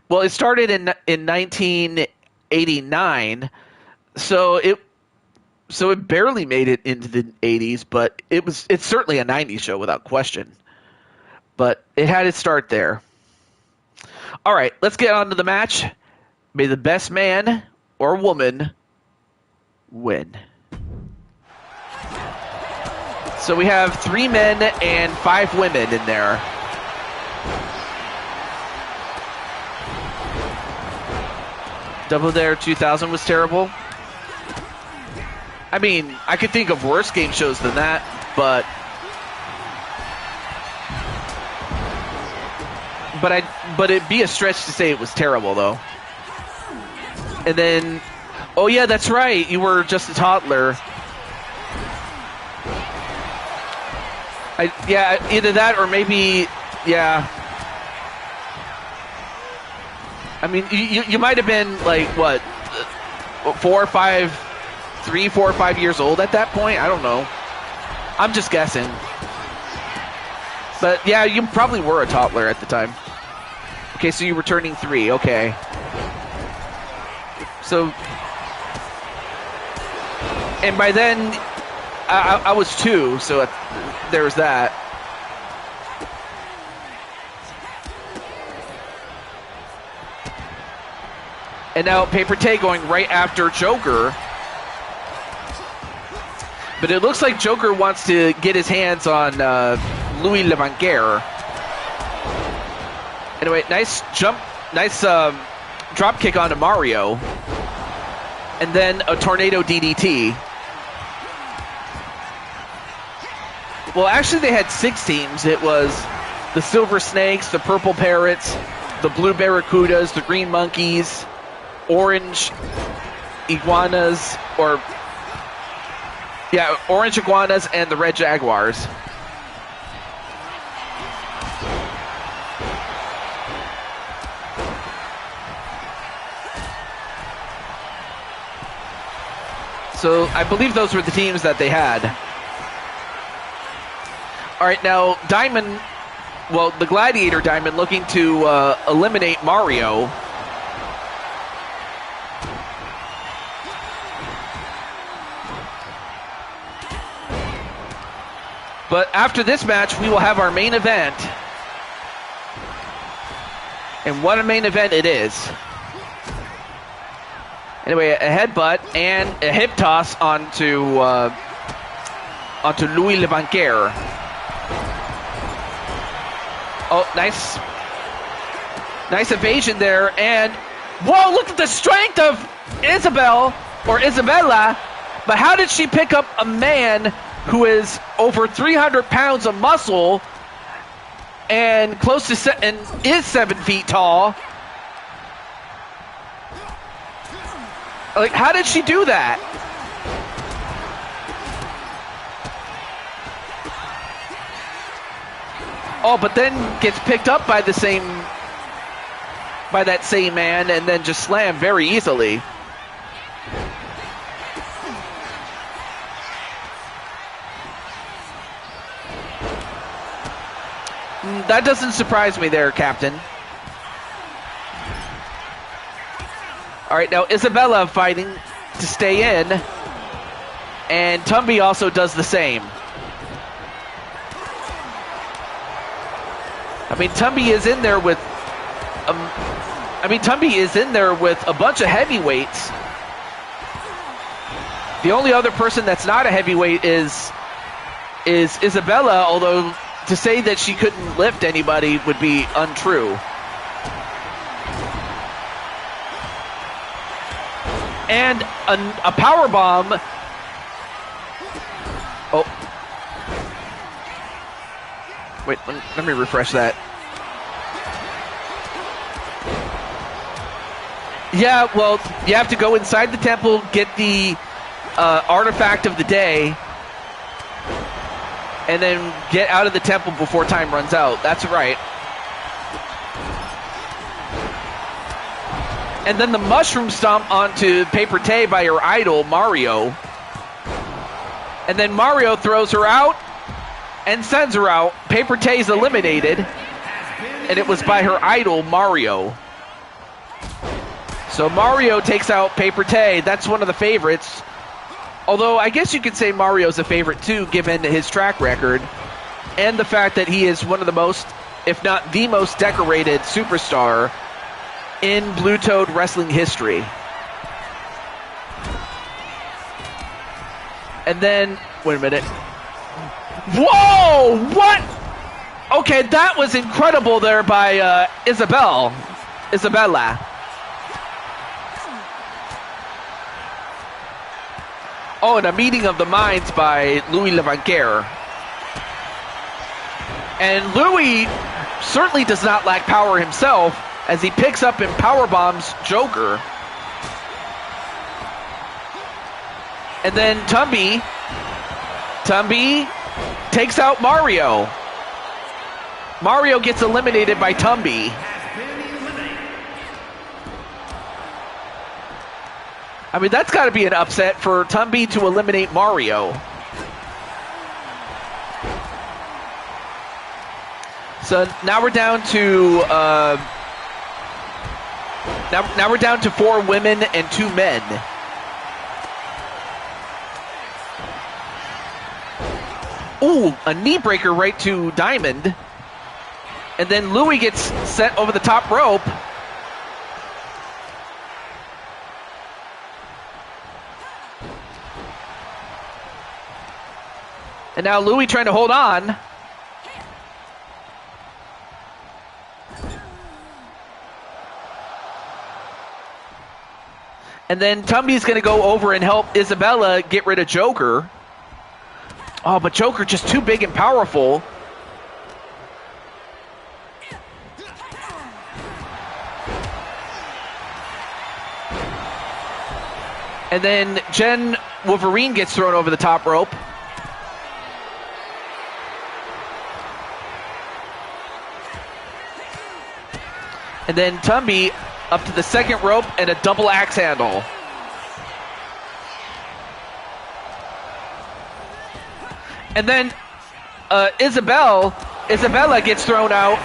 Well, it started in 1989, so it barely made it into the 80s, but it's certainly a 90s show without question. But it had its start there. All right, let's get on to the match. May the best man or woman win. So we have 3 men and 5 women in there. Double Dare 2000 was terrible. I mean, I could think of worse game shows than that, but it'd be a stretch to say it was terrible, though. And then, oh yeah, that's right, you were just a toddler. Either that or maybe, yeah. I mean, you might have been like what, 4 or 5 years old at that point. I don't know. I'm just guessing. But yeah, you probably were a toddler at the time. Okay, so you were turning 3. Okay. So, and by then, I was 2. So there was that. And now Paper Tay going right after Joker. But it looks like Joker wants to get his hands on Louis Levanguer. Anyway, nice drop kick onto Mario. And then a tornado DDT. Well, actually they had 6 teams. It was the Silver Snakes, the Purple Parrots, the Blue Barracudas, the Green Monkeys, Orange Iguanas, Orange Iguanas and the Red Jaguars. So I believe those were the teams that they had. All right, now Diamond, the Gladiator Diamond looking to eliminate Mario. But after this match, we will have our main event. And what a main event it is. Anyway, a headbutt and a hip toss onto Louis Levanguer. Oh, nice Nice evasion there, and whoa, look at the strength of Isabella. But how did she pick up a man who is over 300 pounds of muscle and close to and is 7 feet tall? Like, how did she do that? Oh, but then gets picked up by that same man and then just slammed very easily. That doesn't surprise me there, Captain. All right, now Isabella fighting to stay in, and Tumby also does the same. I mean, Tumby is in there with a bunch of heavyweights. The only other person that's not a heavyweight is Isabella, although to say that she couldn't lift anybody would be untrue. And a power bomb. Oh. Wait, let me refresh that. Yeah, well, you have to go inside the temple, get the artifact of the day, and then get out of the temple before time runs out. That's right. And then the mushroom stomp onto Paper Tay by her idol, Mario. And then Mario throws her out and sends her out. Paper Tay's eliminated. And it was by her idol, Mario. So Mario takes out Paper Tay. That's one of the favorites. Although I guess you could say Mario's a favorite too, given his track record. And the fact that he is one of the most, if not the most decorated superstar in Blue Toad wrestling history. And then, wait a minute. Whoa! What? Okay, that was incredible there by Isabella. Oh, and a meeting of the minds by Louis Levanquer. And Louis certainly does not lack power himself, as he picks up and powerbombs Joker. And then Tumby takes out Mario. Mario gets eliminated by Tumby. I mean, that's got to be an upset for Tumby to eliminate Mario. So now we're down to now we're down to 4 women and 2 men. Ooh, a knee breaker right to Diamond. And then Louis gets sent over the top rope. And now Louis trying to hold on. And then Tumby's going to go over and help Isabella get rid of Joker. Oh, but Joker just too big and powerful. And then Jen Wolverine gets thrown over the top rope. And then Tumby up to the second rope and a double axe handle. And then Isabella gets thrown out.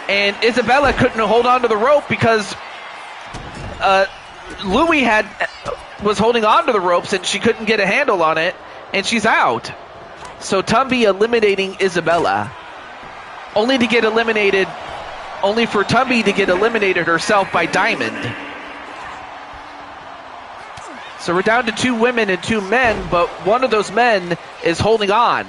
And Isabella couldn't hold on to the rope because Louis was holding on to the ropes and she couldn't get a handle on it, and she's out. So Tumby eliminating Isabella. Only for Tumby to get eliminated herself by Diamond. So we're down to 2 women and 2 men, but one of those men is holding on.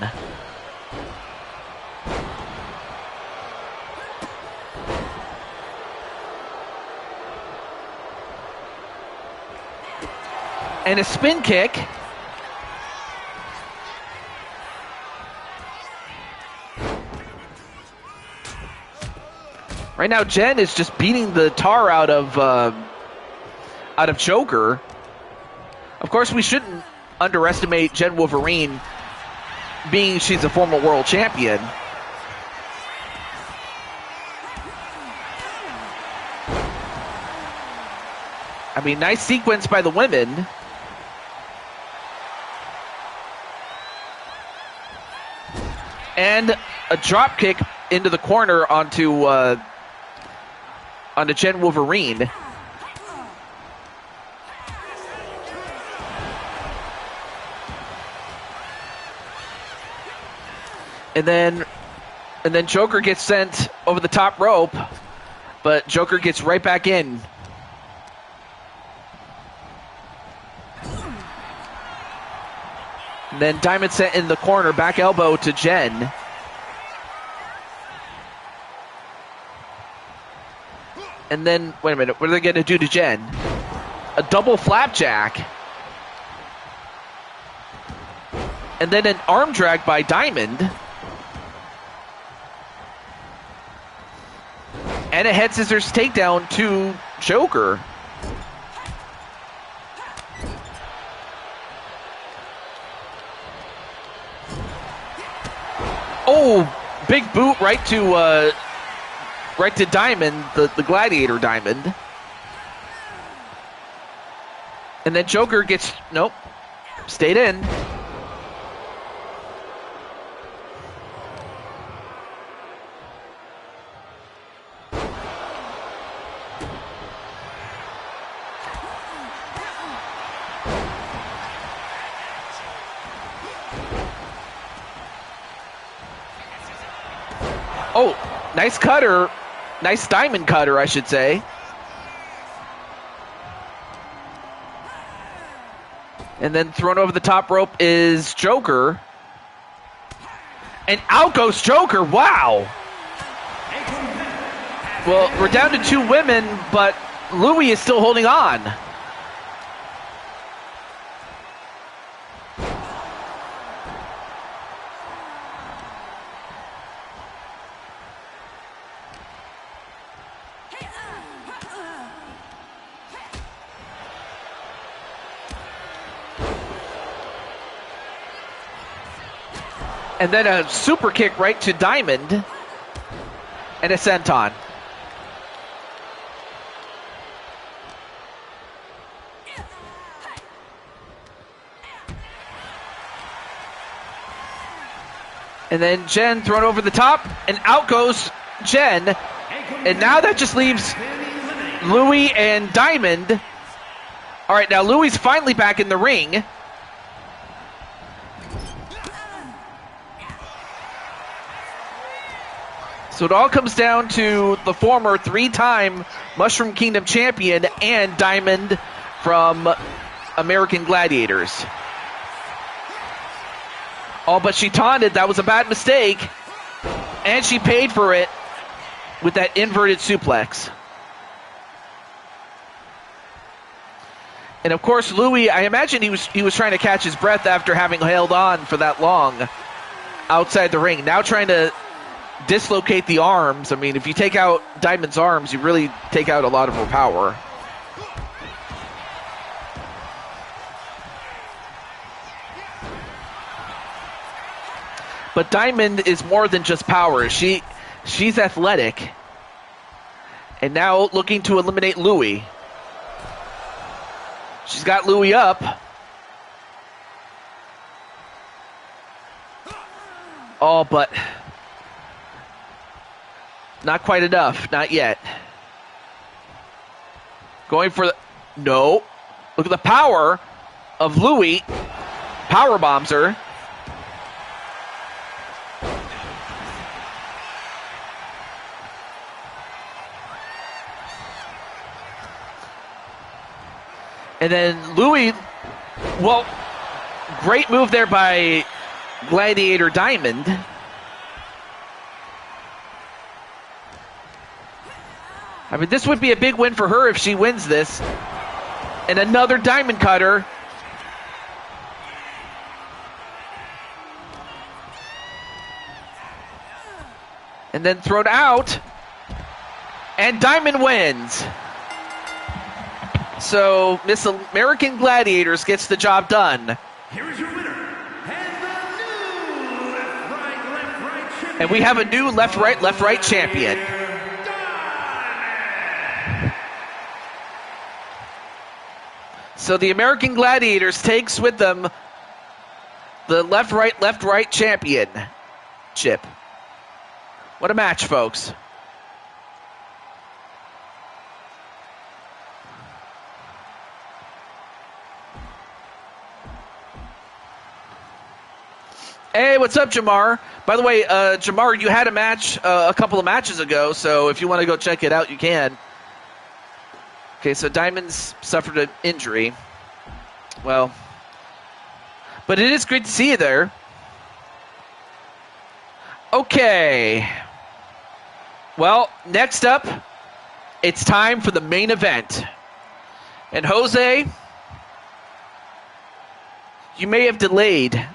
And a spin kick. Right now, Jen is just beating the tar out of Joker. Of course, we shouldn't underestimate Jen Wolverine, being she's a former world champion. I mean, nice sequence by the women. And a drop kick into the corner onto Jen Wolverine. And then Joker gets sent over the top rope, but Joker gets right back in. And then Diamond sent in the corner, back elbow to Jen. And then, wait a minute, what are they going to do to Jen? A double flapjack. And then an arm drag by Diamond. And a head scissors takedown to Joker. Oh, big boot right to Diamond, the Gladiator Diamond. And then Joker gets, nope, stayed in. Oh, nice cutter. Nice diamond cutter, I should say. And then thrown over the top rope is Joker. And out goes Joker. Wow. Well, we're down to 2 women, but Louie is still holding on. And then a super kick right to Diamond. And a senton. And then Jen thrown over the top. And out goes Jen. And now that just leaves Louie and Diamond. All right, now Louie's finally back in the ring. So it all comes down to the former 3-time Mushroom Kingdom champion and Diamond from American Gladiators. Oh, but she taunted. That was a bad mistake. And she paid for it with that inverted suplex. And of course, Louie, I imagine he was trying to catch his breath after having held on for that long outside the ring. Now trying to dislocate the arms. I mean, if you take out Diamond's arms, you really take out a lot of her power. But Diamond is more than just power. She's athletic. And now looking to eliminate Louie. She's got Louie up. Oh, but not quite enough. Not yet. Going for the... No. Look at the power of Louie. Power bombs her. And then Louie, well, great move there by Gladiator Diamond. I mean, this would be a big win for her if she wins this. And another diamond cutter And then thrown out. And Diamond wins. So Miss American Gladiators gets the job done. Here is your winner, and the new left-right champion. And we have a new left-right champion. So the American Gladiators takes with them the left-right championship. What a match, folks. Hey, what's up, Jamar? By the way, Jamar, you had a match a couple of matches ago, so if you want to go check it out, you can. Okay, so Diamond's suffered an injury. Well, but it is great to see you there. Okay. Well, next up, it's time for the main event. And Jose, you may have delayed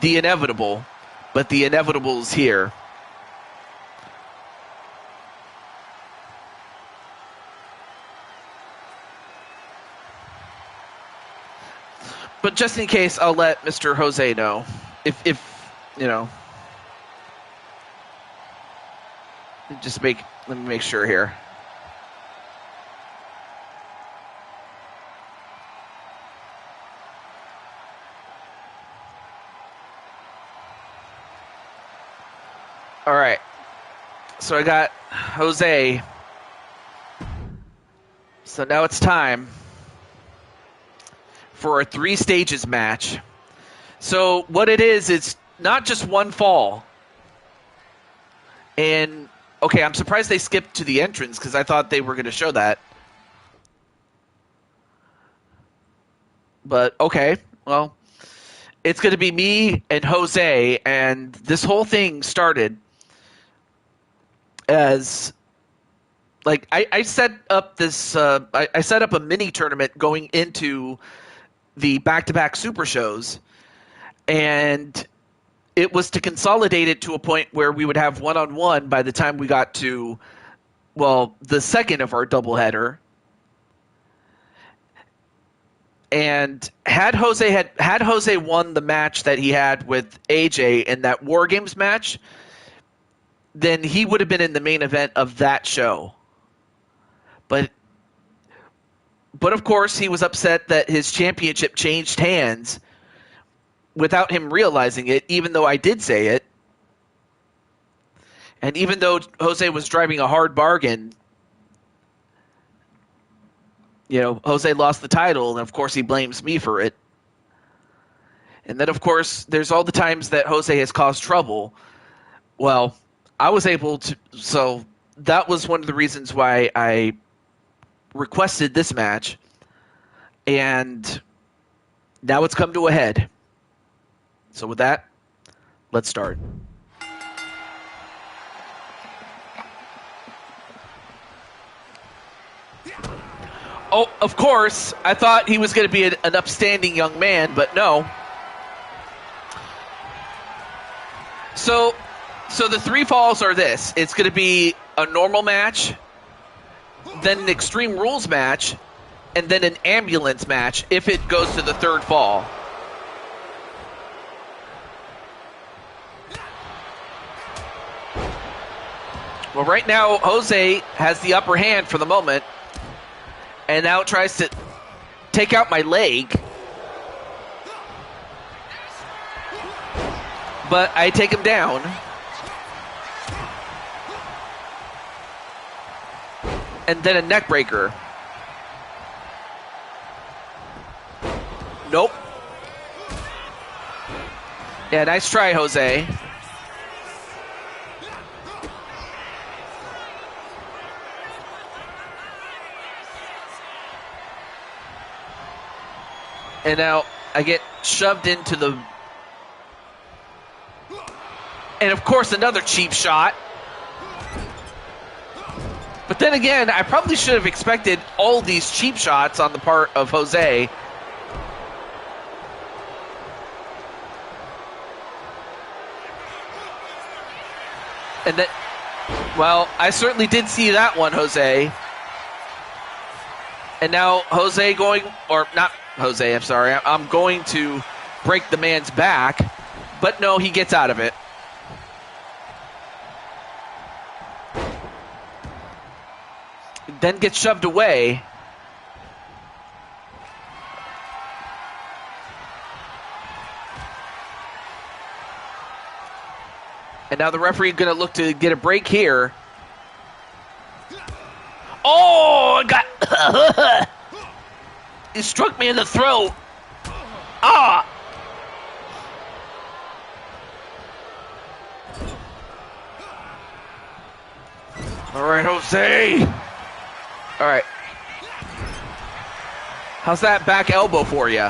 the inevitable, but the inevitable is here. But just in case, I'll let Mr. Jose know. If you know. Let me make sure here. All right. So I got Jose. So now it's time for a 3 stages match. So what it is, it's not just one fall. And, okay, I'm surprised they skipped to the entrance because I thought they were going to show that. But, okay, well, it's going to be me and Jose, and this whole thing started as, like, I set up this, I set up a mini tournament going into the back-to-back super shows, and it was to consolidate it to a point where we would have one-on-one by the time we got to, well, the second of our doubleheader. And had Jose won the match that he had with AJ in that War Games match, then he would have been in the main event of that show. But of course, he was upset that his championship changed hands without him realizing it, even though I did say it. And even though Jose was driving a hard bargain, you know, Jose lost the title, and of course he blames me for it. And then, of course, there's all the times that Jose has caused trouble. Well, I was able to, so that was one of the reasons why I requested this match, and now it's come to a head. So with that, let's start. Oh, of course, I thought he was going to be an upstanding young man, but no. So the 3 falls are this. It's going to be a normal match, then an Extreme Rules match, and then an ambulance match if it goes to the 3rd fall. Well, right now, Jose has the upper hand for the moment, and now tries to take out my leg. But I take him down. And then a neck breaker. Nope. Yeah, nice try, Jose. And now I get shoved into the... And of course another cheap shot. But then again, I probably should have expected all these cheap shots on the part of Jose. And then, well, I certainly did see that one, Jose. And now Jose going, or not Jose, I'm sorry. I'm going to break the man's back. But no, he gets out of it. Then gets shoved away. And now the referee going to look to get a break here. Oh, got he struck me in the throat. Ah. All right, Jose. All right. How's that back elbow for you?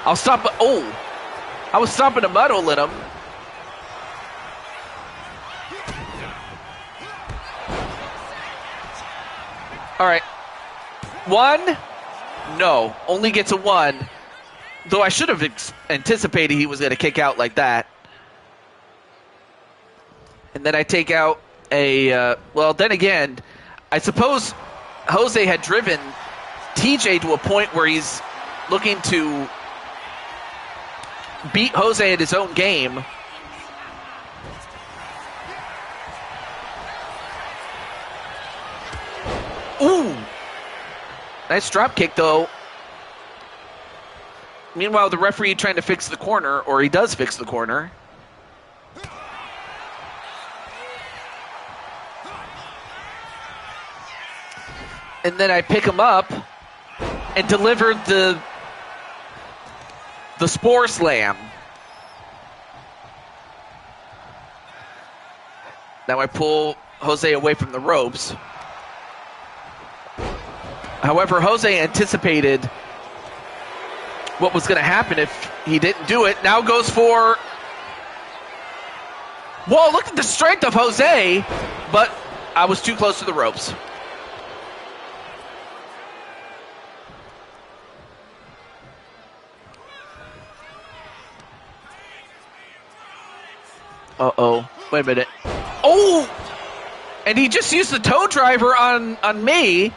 I'll stop. Oh, I was stomping a muddle in him. All right. One. No, only gets a one. Though I should have anticipated he was going to kick out like that. And then I take out a, well, then again, I suppose Jose had driven TJ to a point where he's looking to beat Jose at his own game. Ooh! Nice drop kick, though. Meanwhile, the referee trying to fix the corner, or he does fix the corner. And then I pick him up and deliver the Spore Slam. Now I pull Jose away from the ropes. However, Jose anticipated what was going to happen if he didn't do it. Now goes for... Whoa, look at the strength of Jose, but I was too close to the ropes. Uh-oh. Wait a minute. Oh! And he just used the toe driver on me.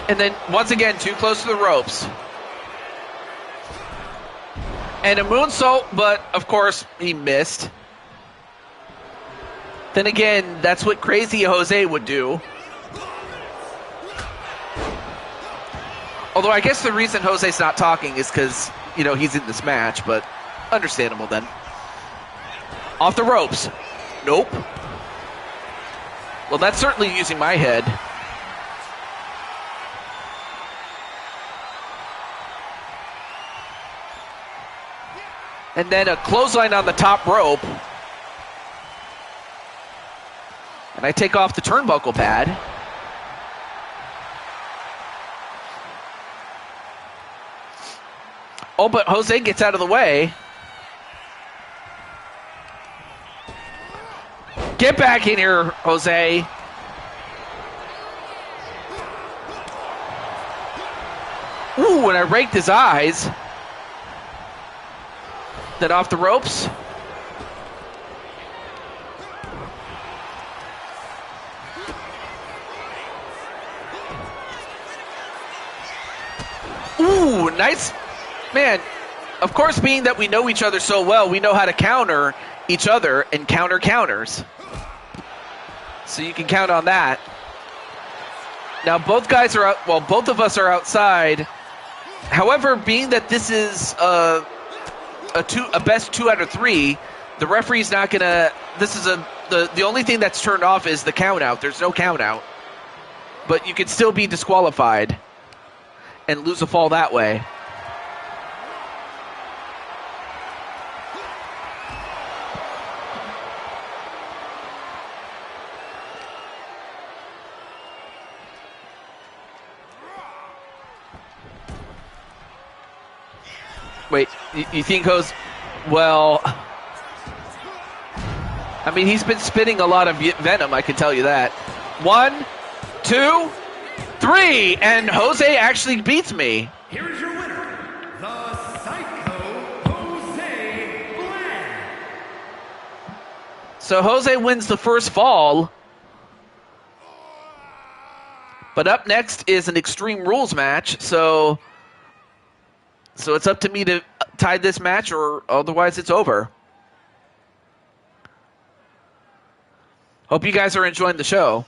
And then, once again, too close to the ropes. And a moonsault, but, of course, he missed. Then again, that's what crazy Jose would do. Although I guess the reason Jose's not talking is because, you know, he's in this match, but understandable then. Off the ropes. Nope. Well, that's certainly using my head. And then a clothesline on the top rope. And I take off the turnbuckle pad. Oh, but Jose gets out of the way. Get back in here, Jose. Ooh, and I raked his eyes. Then off the ropes. Ooh, nice. Man, of course, being that we know each other so well, we know how to counter each other and counter counters. So you can count on that. Now both guys are out, well, both of us are outside. However, being that this is a best 2 out of 3, the referee's not gonna. This is the only thing that's turned off is the count out. There's no count out, but you can still be disqualified and lose a fall that way. Wait, you think Jose... Well... I mean, he's been spitting a lot of venom, I can tell you that. 1, 2, 3, and Jose actually beats me. Here is your winner, the Psycho Jose Bland. So Jose wins the first fall. But up next is an Extreme Rules match, so it's up to me to tie this match, or otherwise it's over. Hope you guys are enjoying the show.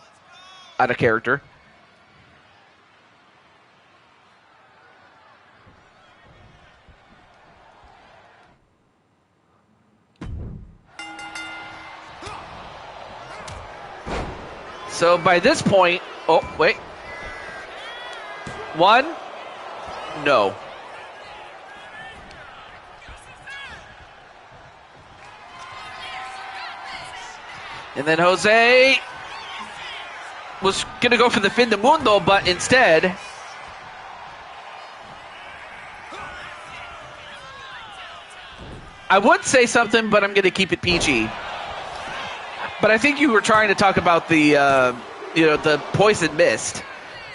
Out of character. So by this point, oh, wait. 1, no. And then Jose was going to go for the fin de mundo, but instead I would say something, but I'm going to keep it PG. But I think you were trying to talk about the, the poison mist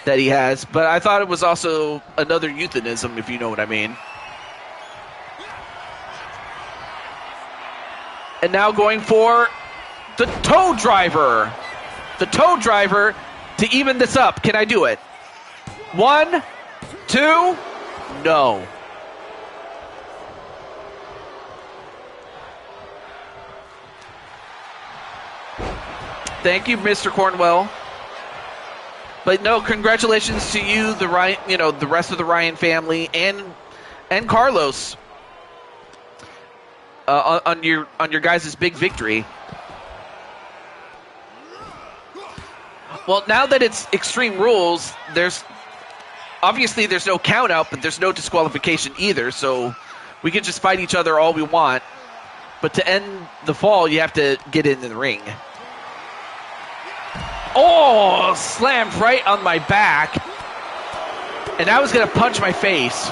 that he has. But I thought it was also another euphemism, if you know what I mean. And now going for the toe driver. The toe driver to even this up. Can I do it? 1, 2, no. Thank you, Mr. Cornwell. But no, congratulations to you, the Ryan, the rest of the Ryan family, and Carlos on your guys' big victory. Well, now that it's Extreme Rules, there's no count out, but there's no disqualification either, so we can just fight each other all we want. But to end the fall, you have to get into the ring. Oh, slammed right on my back. And I was going to punch my face.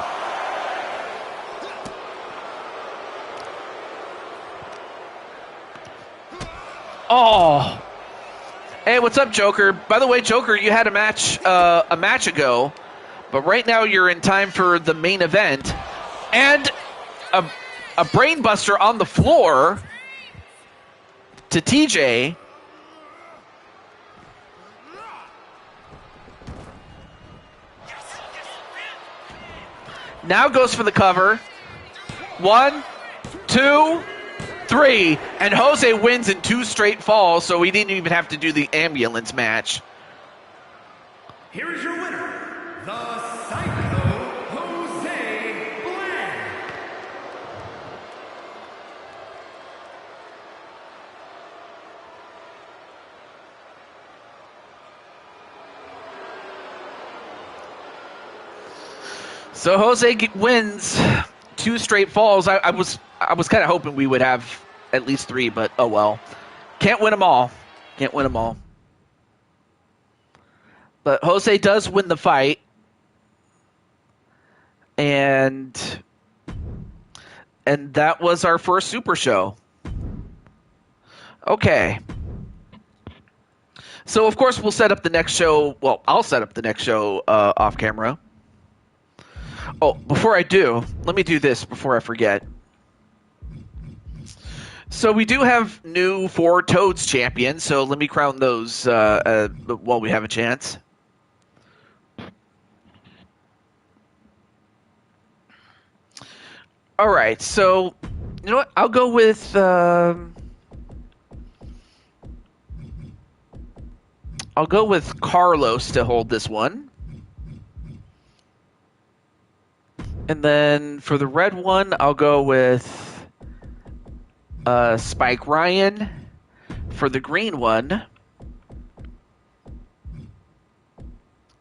Oh. Hey, what's up, Joker? By the way, Joker, you had a match ago, but right now you're in time for the main event. And a brain buster on the floor to TJ. Now goes for the cover. 1, 2, 3. And Jose wins in 2 straight falls, so he didn't even have to do the ambulance match. Here is your winner, the Psycho Jose Bland. So Jose wins 2 straight falls. I was kind of hoping we would have at least 3, but oh well. Can't win them all. Can't win them all. But Jose does win the fight. And that was our first Super Show. Okay. So of course we'll set up the next show. Well, I'll set up the next show off camera. Oh, before I do, let me do this before I forget. So we do have new 4 Toads champions, so let me crown those while we have a chance. All right, so you know what? I'll go with Carlos to hold this one. And then for the red one, I'll go with Spike Ryan. For the green one,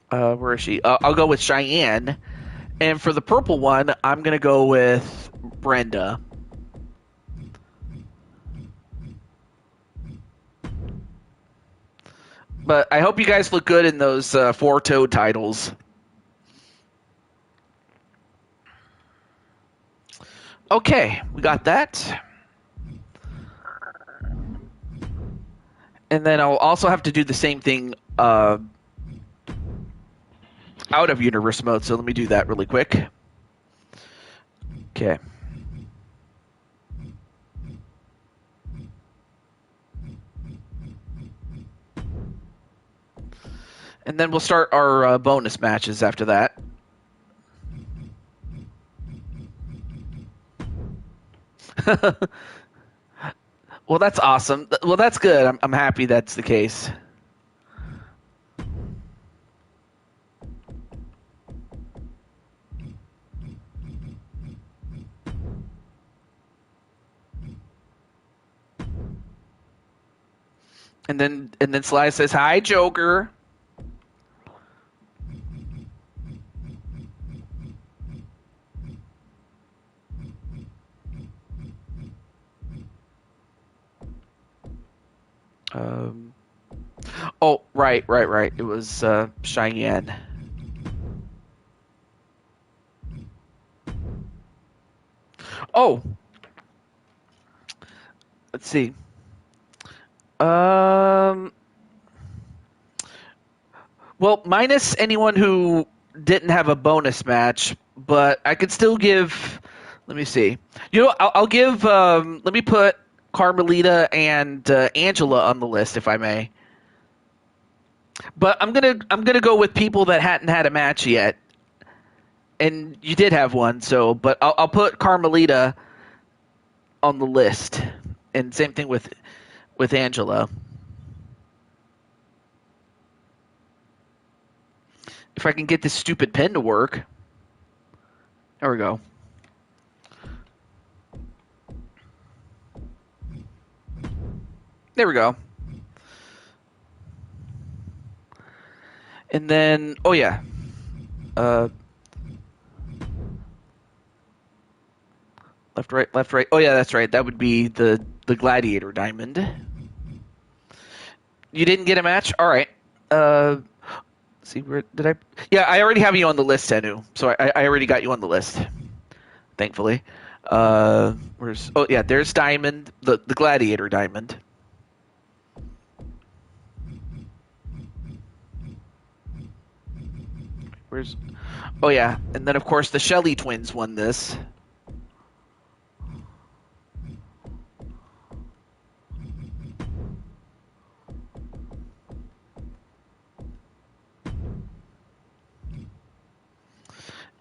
where is she? I'll go with Cheyenne. And for the purple one, I'm going to go with Brenda. But I hope you guys look good in those 4 Toad titles. Okay, we got that. And then I'll also have to do the same thing out of universe mode, so let me do that really quick. Okay. And then we'll start our bonus matches after that. Well, that's awesome. Well, that's good. I'm happy that's the case. And then Sly says, "Hi, Joker." Um, oh, right. It was Cheyenne. Oh, let's see. Um, well, minus anyone who didn't have a bonus match, but I could still give. Let me see. You know, I'll give. Let me put Carmelita and Angela on the list, if I may. But I'm gonna go with people that hadn't had a match yet, and you did have one. So, but I'll put Carmelita on the list, and same thing with Angela. If I can get this stupid pen to work. There we go. There we go. And then, oh yeah, left, right. Oh yeah, that's right. That would be the Gladiator Diamond. You didn't get a match. All right. Let's see, where did I? Yeah, I already have you on the list, Tenu. So I already got you on the list. Thankfully. Where's? Oh yeah, there's Diamond, the Gladiator Diamond. Where's? Oh yeah, and then of course the Shelley twins won this.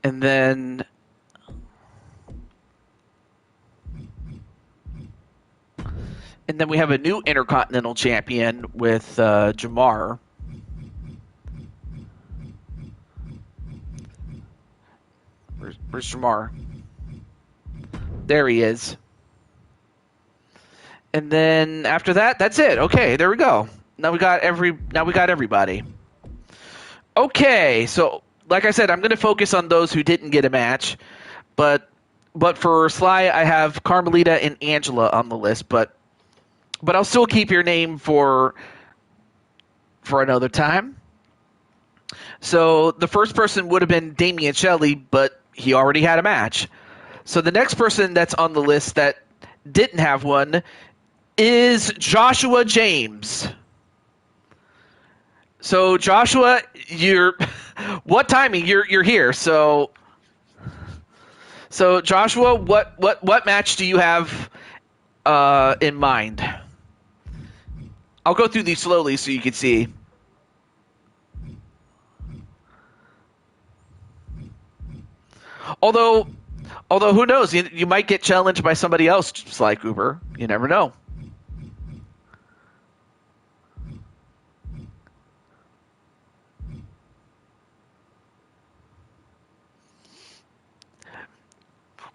And then we have a new Intercontinental Champion with Jamar. Where's Jamar? There he is. And then after that, that's it. Okay, there we go. Now we got everybody. Okay, so like I said, I'm going to focus on those who didn't get a match, but for Sly, I have Carmelita and Angela on the list, but I'll still keep your name for another time. So the first person would have been Damian Shelley, but he already had a match. So the next person that's on the list that didn't have one is Joshua James. So Joshua, you're what timing? You're here. So Joshua, what match do you have in mind? I'll go through these slowly so you can see. Although who knows? You might get challenged by somebody else, Sly Cooper. You never know.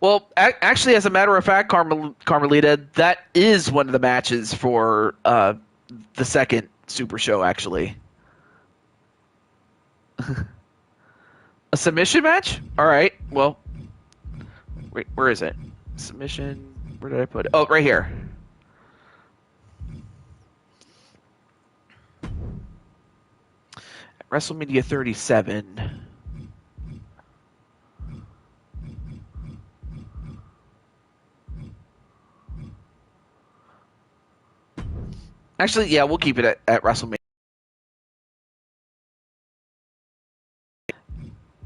Well, actually, as a matter of fact, Carmelita, that is one of the matches for the second Super Show, actually. A submission match? All right. Well, wait, where is it? Submission. Where did I put it? Oh, right here. WrestleMania 37. Actually, yeah, we'll keep it at WrestleMania.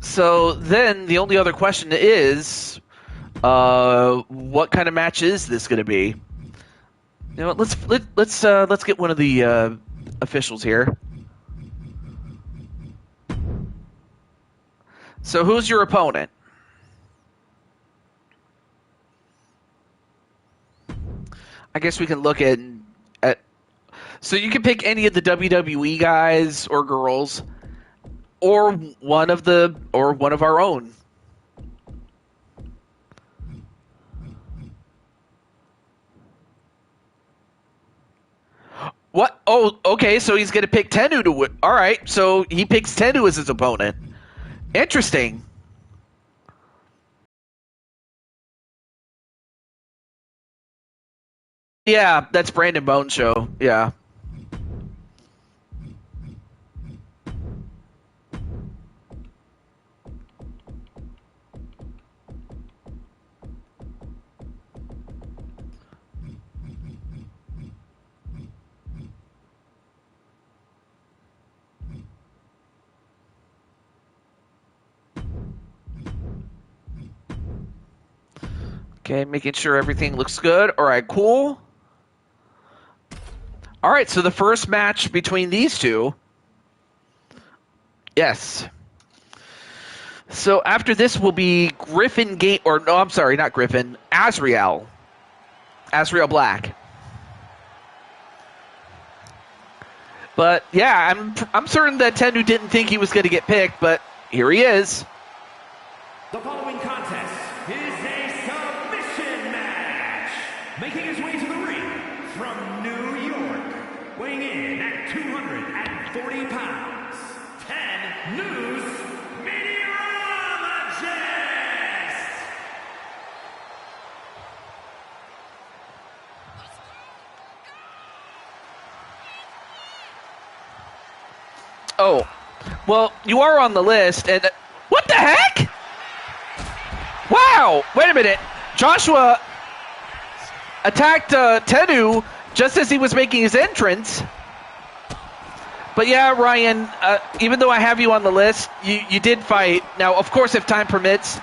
So then the only other question is, what kind of match is this going to be? You know what, let's get one of the officials here. So who's your opponent? I guess we can look at so you can pick any of the WWE guys or girls, or one of our own. What? Oh, okay. So he's gonna pick Tenu to win. All right. So he picks Tenu as his opponent. Interesting. Yeah, that's Brandon Bone's show. Yeah. Okay, making sure everything looks good. All right, cool. All right, so the first match between these two. Yes. So after this will be Griffin Game, or no, I'm sorry, not Griffin. Azrael. Azrael Black. But yeah, I'm certain that Tendu didn't think he was going to get picked, but here he is. The following contest is a submission match. Making his way to the ring from New York, weighing in at 240 pounds, 10 News Meteorologist. Oh, well, you are on the list, and what the heck? Wow, wait a minute. Joshua attacked Tendu just as he was making his entrance. But yeah, Ryan, even though I have you on the list, you did fight. Now, of course, if time permits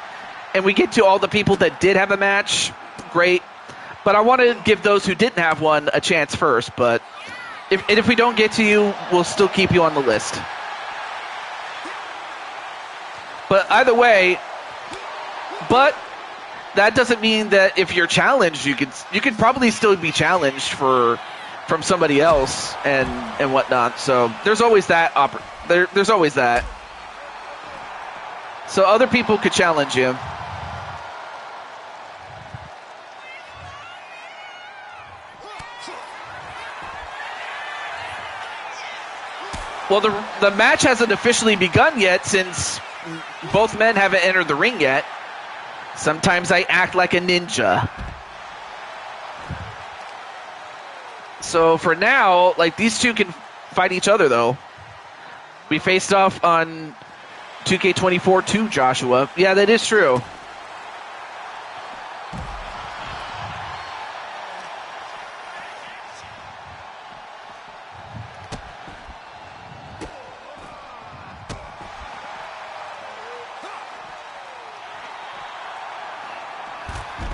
and we get to all the people that did have a match, great. But I want to give those who didn't have one a chance first. But if we don't get to you, we'll still keep you on the list. But either way, but that doesn't mean that if you're challenged, you could probably still be challenged from somebody else and whatnot. So there's always that there's always that. So other people could challenge you. Well, the match hasn't officially begun yet since both men haven't entered the ring yet. Sometimes I act like a ninja. So for now, like, these two can fight each other, though. We faced off on 2K24 2, Joshua. Yeah, that is true.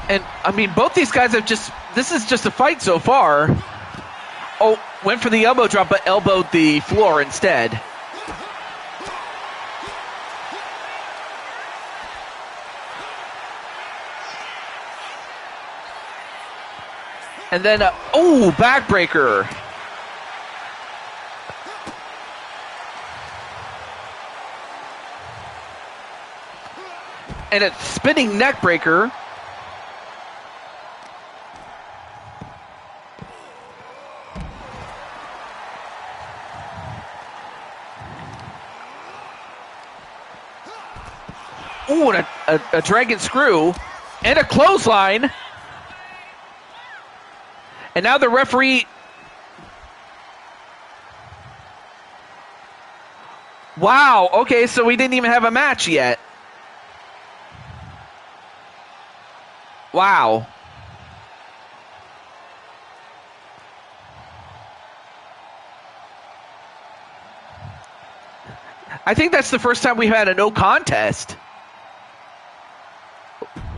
And, I mean, both these guys have this is just a fight so far. Oh, went for the elbow drop, but elbowed the floor instead. And then, backbreaker. And a spinning neck breaker. Ooh, and a dragon screw. And a clothesline. And now the referee... Wow, okay, so we didn't even have a match yet. Wow. I think that's the first time we've had a no contest.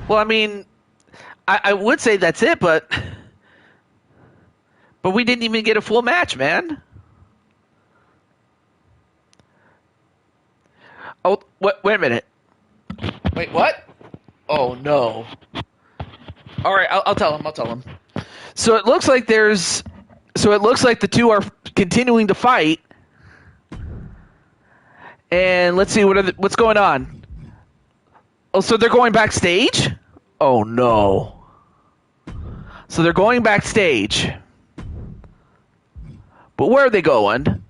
Well, I mean, I would say that's it, but we didn't even get a full match, man. Oh, wait a minute. Wait, what? Oh, no. All right, I'll tell him. I'll tell him. So it looks like the two are continuing to fight. And let's see what's going on. Oh, so they're going backstage? Oh no. So they're going backstage. But where are they going?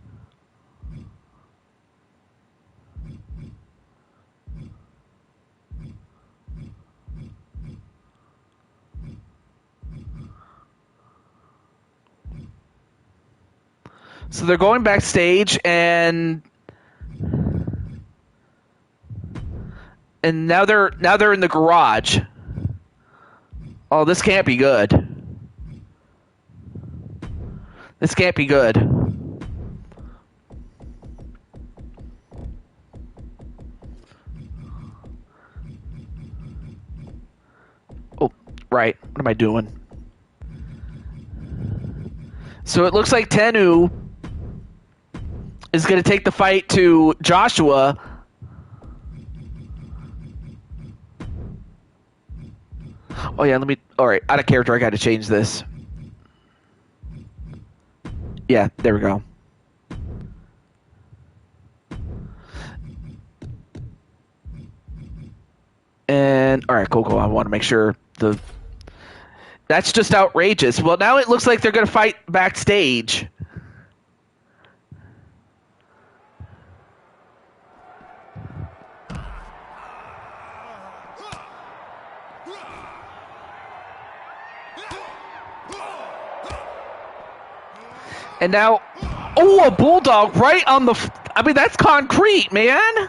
So they're going backstage and now they're in the garage. Oh, this can't be good. This can't be good. Oh, right. What am I doing? So it looks like Tennu is going to take the fight to Joshua. Oh yeah, alright, out of character, I gotta change this. Yeah, there we go. And, alright, cool. I want to make sure that's just outrageous. Well, now it looks like they're gonna fight backstage. And now, oh, a bulldog right on the... I mean, that's concrete, man.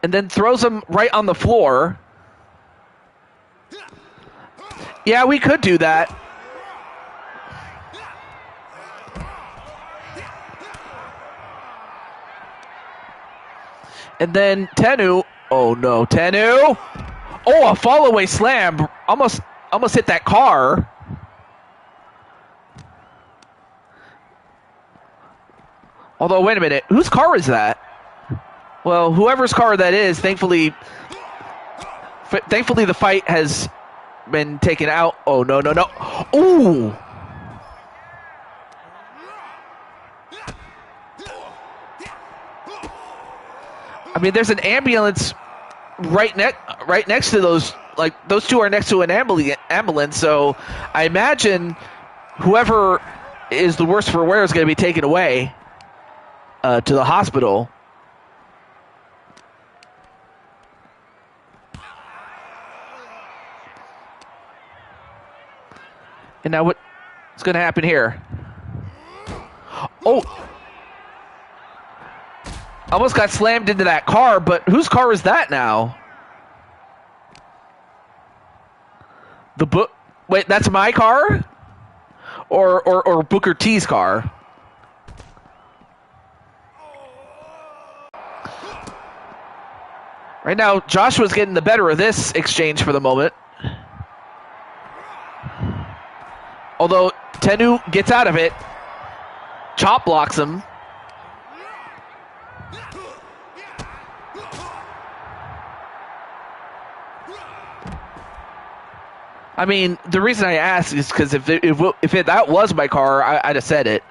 And then throws him right on the floor. Yeah, we could do that. And then Tennu... Oh, no, Tennu! Oh, a fall-away slam. Almost hit that car. Although, wait a minute. Whose car is that? Well, whoever's car that is, thankfully the fight has been taken out. Oh, no. Ooh! I mean, there's an ambulance right next to those. Like, those two are next to an ambulance, so I imagine whoever is the worst for wear is going to be taken away to the hospital. And now what's going to happen here? Oh! Almost got slammed into that car, but whose car is that now? Wait, that's my car? Or Booker T's car? Right now, Joshua's getting the better of this exchange for the moment. Although Tennu gets out of it. Chop blocks him. I mean, the reason I ask is because if that was my car, I'd have said it.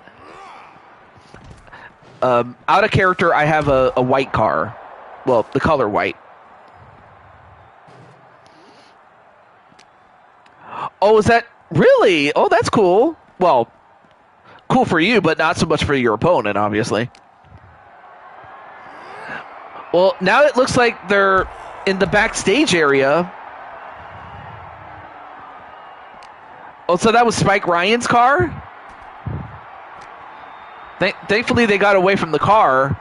Out of character, I have a white car. Well, the color white. Oh, is that really? Oh, that's cool. Well, cool for you, but not so much for your opponent, obviously. Well, now it looks like they're in the backstage area. Oh, so that was Spike Ryan's car? Thankfully, they got away from the car.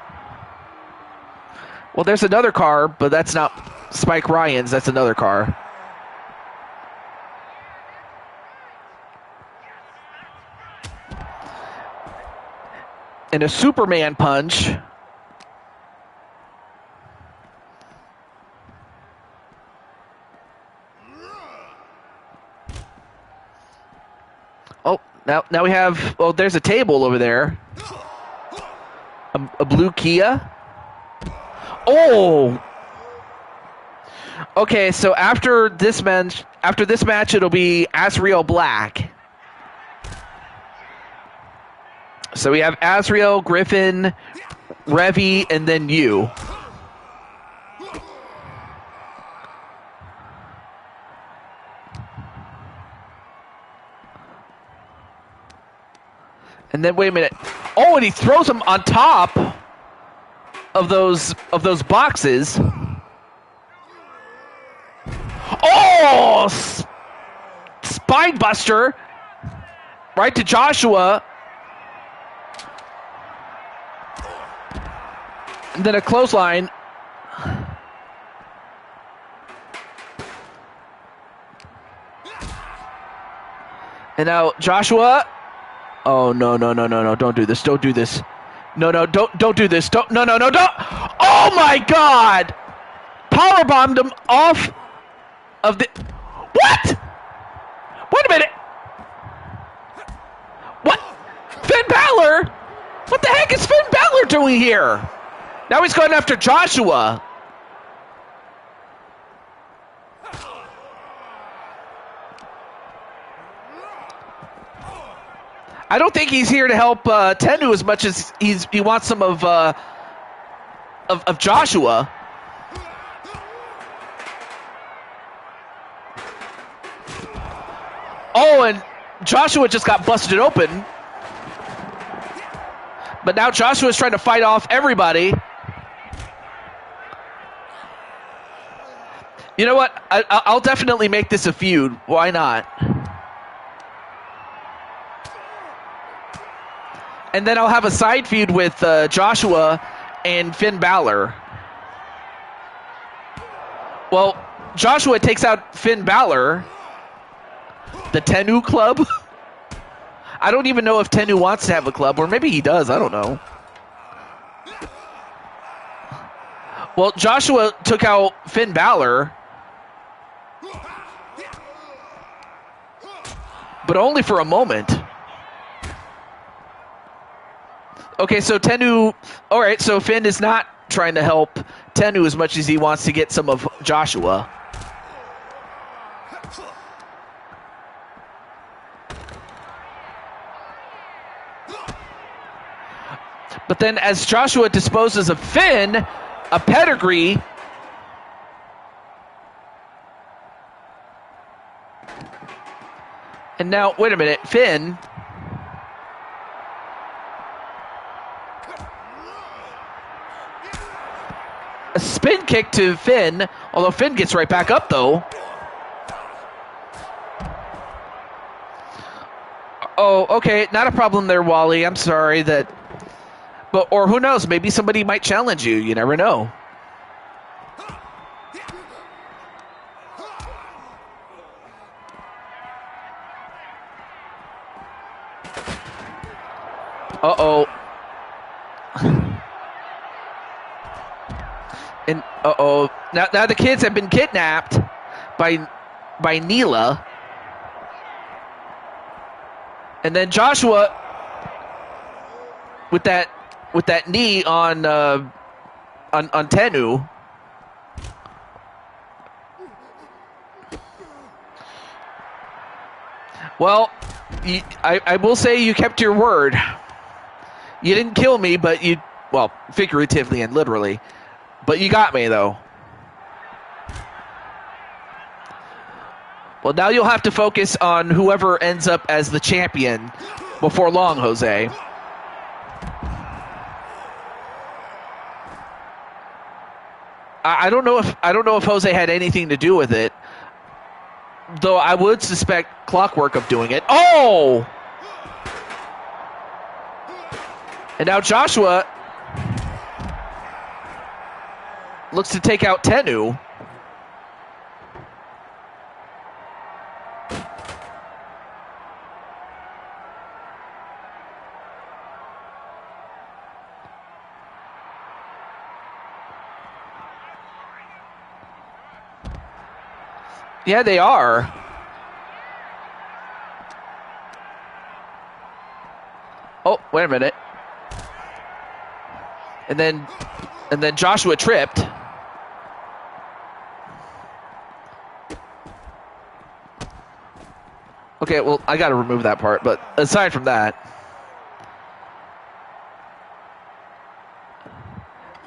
Well, there's another car, but that's not Spike Ryan's. That's another car. And a Superman punch. Oh, now we have... Oh, there's a table over there. A blue Kia. Oh! Okay, so after this match, it'll be Azrael Black. So we have Azrael, Griffin, Revy, and then you. And then wait a minute. Oh, and he throws him on top of those boxes. Oh! Spine buster right to Joshua. And then a clothesline. And now Joshua. Oh, no. Don't do this. Don't do this. No, don't do this. Don't. No, don't. Oh, my God. Powerbombed him off of the... What? Wait a minute. What? Finn Balor? What the heck is Finn Balor doing here? Now he's going after Joshua. I don't think he's here to help Tennu as much as he wants some of Joshua. Oh, and Joshua just got busted open. But now Joshua's trying to fight off everybody. You know what? I'll definitely make this a feud. Why not? And then I'll have a side feud with Joshua and Finn Balor. Well, Joshua takes out Finn Balor. The Tennu Club? I don't even know if Tennu wants to have a club, or maybe he does. I don't know. Well, Joshua took out Finn Balor. But only for a moment. Okay, so Tennu... Alright, so Finn is not trying to help Tennu as much as he wants to get some of Joshua. But then as Joshua disposes of Finn, a pedigree... And now, wait a minute, Finn... A spin kick to Finn, although Finn gets right back up, though. Oh, okay, not a problem there, Wally. I'm sorry that... But, or who knows, maybe somebody might challenge you. You never know. Uh-oh. And uh-oh. Now the kids have been kidnapped by Neela. And then Joshua with that knee on Tennu. Well, I will say you kept your word. You didn't kill me, but you, well, figuratively and literally. But you got me, though. Well, now you'll have to focus on whoever ends up as the champion before long, Jose. I don't know if Jose had anything to do with it, though I would suspect Clockwork of doing it. Oh! And now Joshua looks to take out Tennu. Yeah, they are. Oh, wait a minute. And then Joshua tripped. Okay, well, I got to remove that part, but aside from that.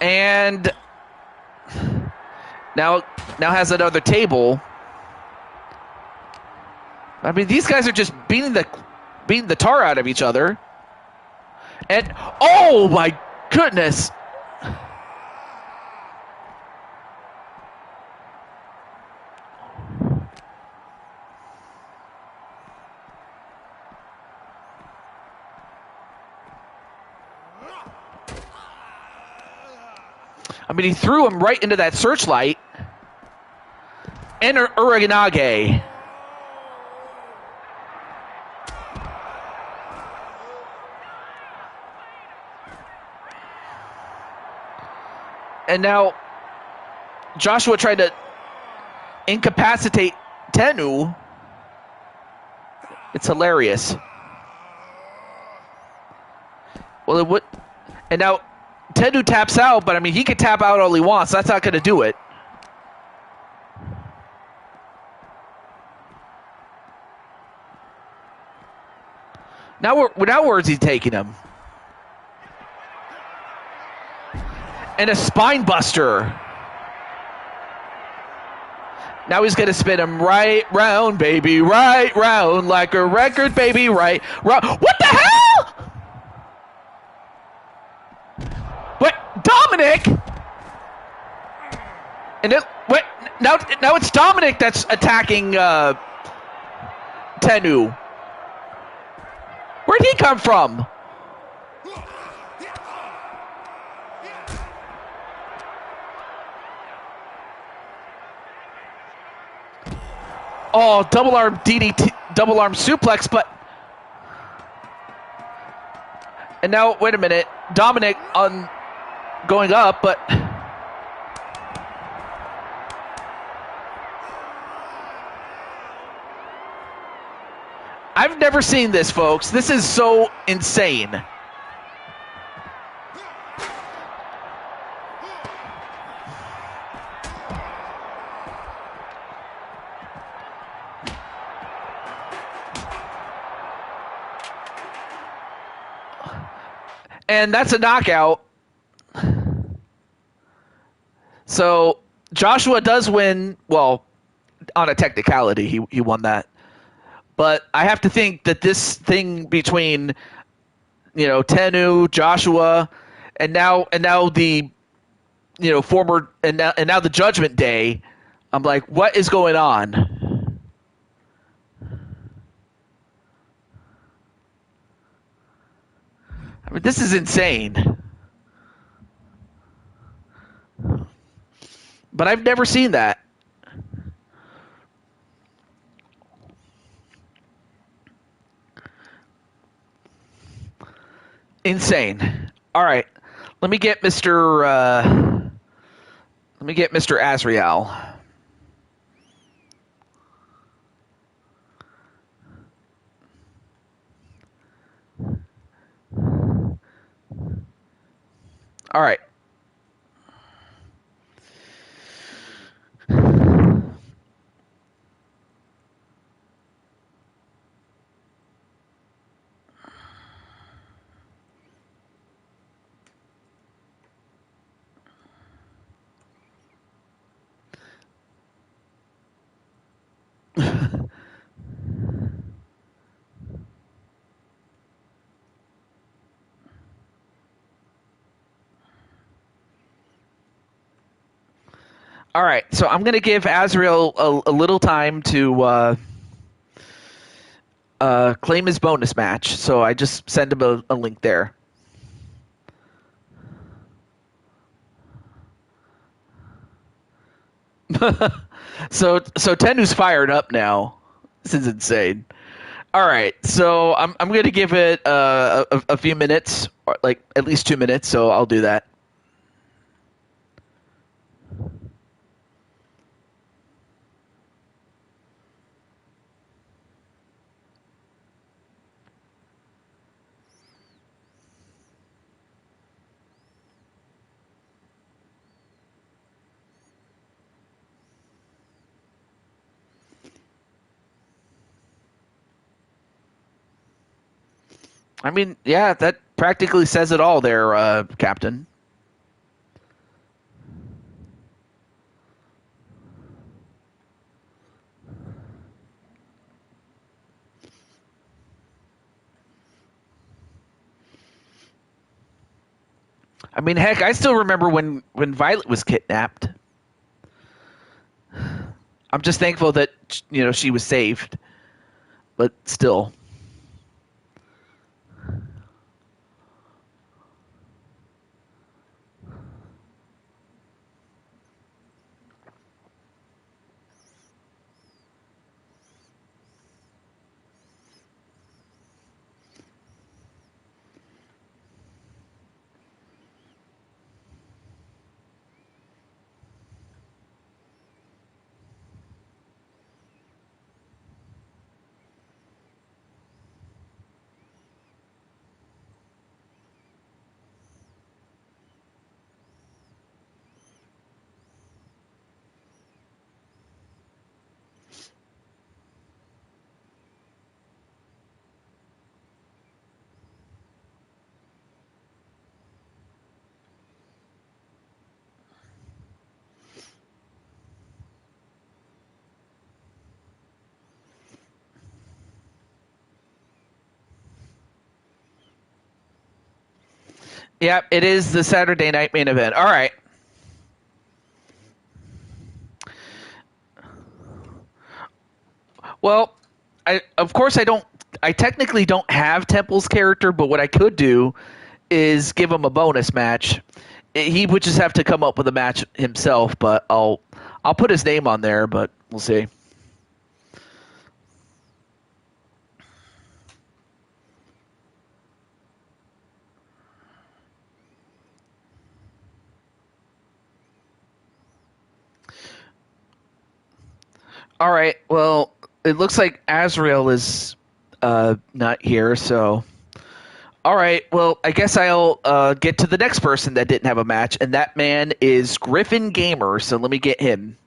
And now has another table. I mean, these guys are just beating the tar out of each other. And oh my goodness. I mean, he threw him right into that searchlight. And Uraganage. And now Joshua tried to incapacitate Tenu. It's hilarious. Well, it would. And now Tenu taps out, but I mean, he can tap out all he wants. That's not going to do it. Now where's he taking him? And a spine buster. Now he's going to spin him right round, baby, right round, like a record, baby, right round. What the hell? What? Dominic? And now it's Dominic that's attacking Tenu. Where'd he come from? Oh, double arm DDT, double arm suplex, but... And now, wait a minute. Dominic on going up, but... I've never seen this, folks. This is so insane. And that's a knockout. So Joshua does win. Well, on a technicality, he won that. But I have to think that this thing between, Tenu, Joshua, and now the, former and now the Judgment Day. I'm like, what is going on? I mean, this is insane. But I've never seen that. Insane. All right, let me get Mr. Azrael. All right. All right, so I'm going to give Azrael a little time to claim his bonus match. So I just send him a link there. So Tenu's fired up now. This is insane. All right, so I'm going to give it a few minutes, or like at least 2 minutes. So I'll do that. I mean, yeah, that practically says it all there, Captain. I mean, heck, I still remember when Violet was kidnapped. I'm just thankful that she was saved, but still. Yep, it is the Saturday night main event. All right. Well, of course I don't. I technically don't have Temple's character, but what I could do is give him a bonus match. He would just have to come up with a match himself, but I'll put his name on there, but we'll see. All right. Well, it looks like Azrael is not here, so all right. Well, I guess I'll get to the next person that didn't have a match, and that man is Griffin Gamer. So let me get him.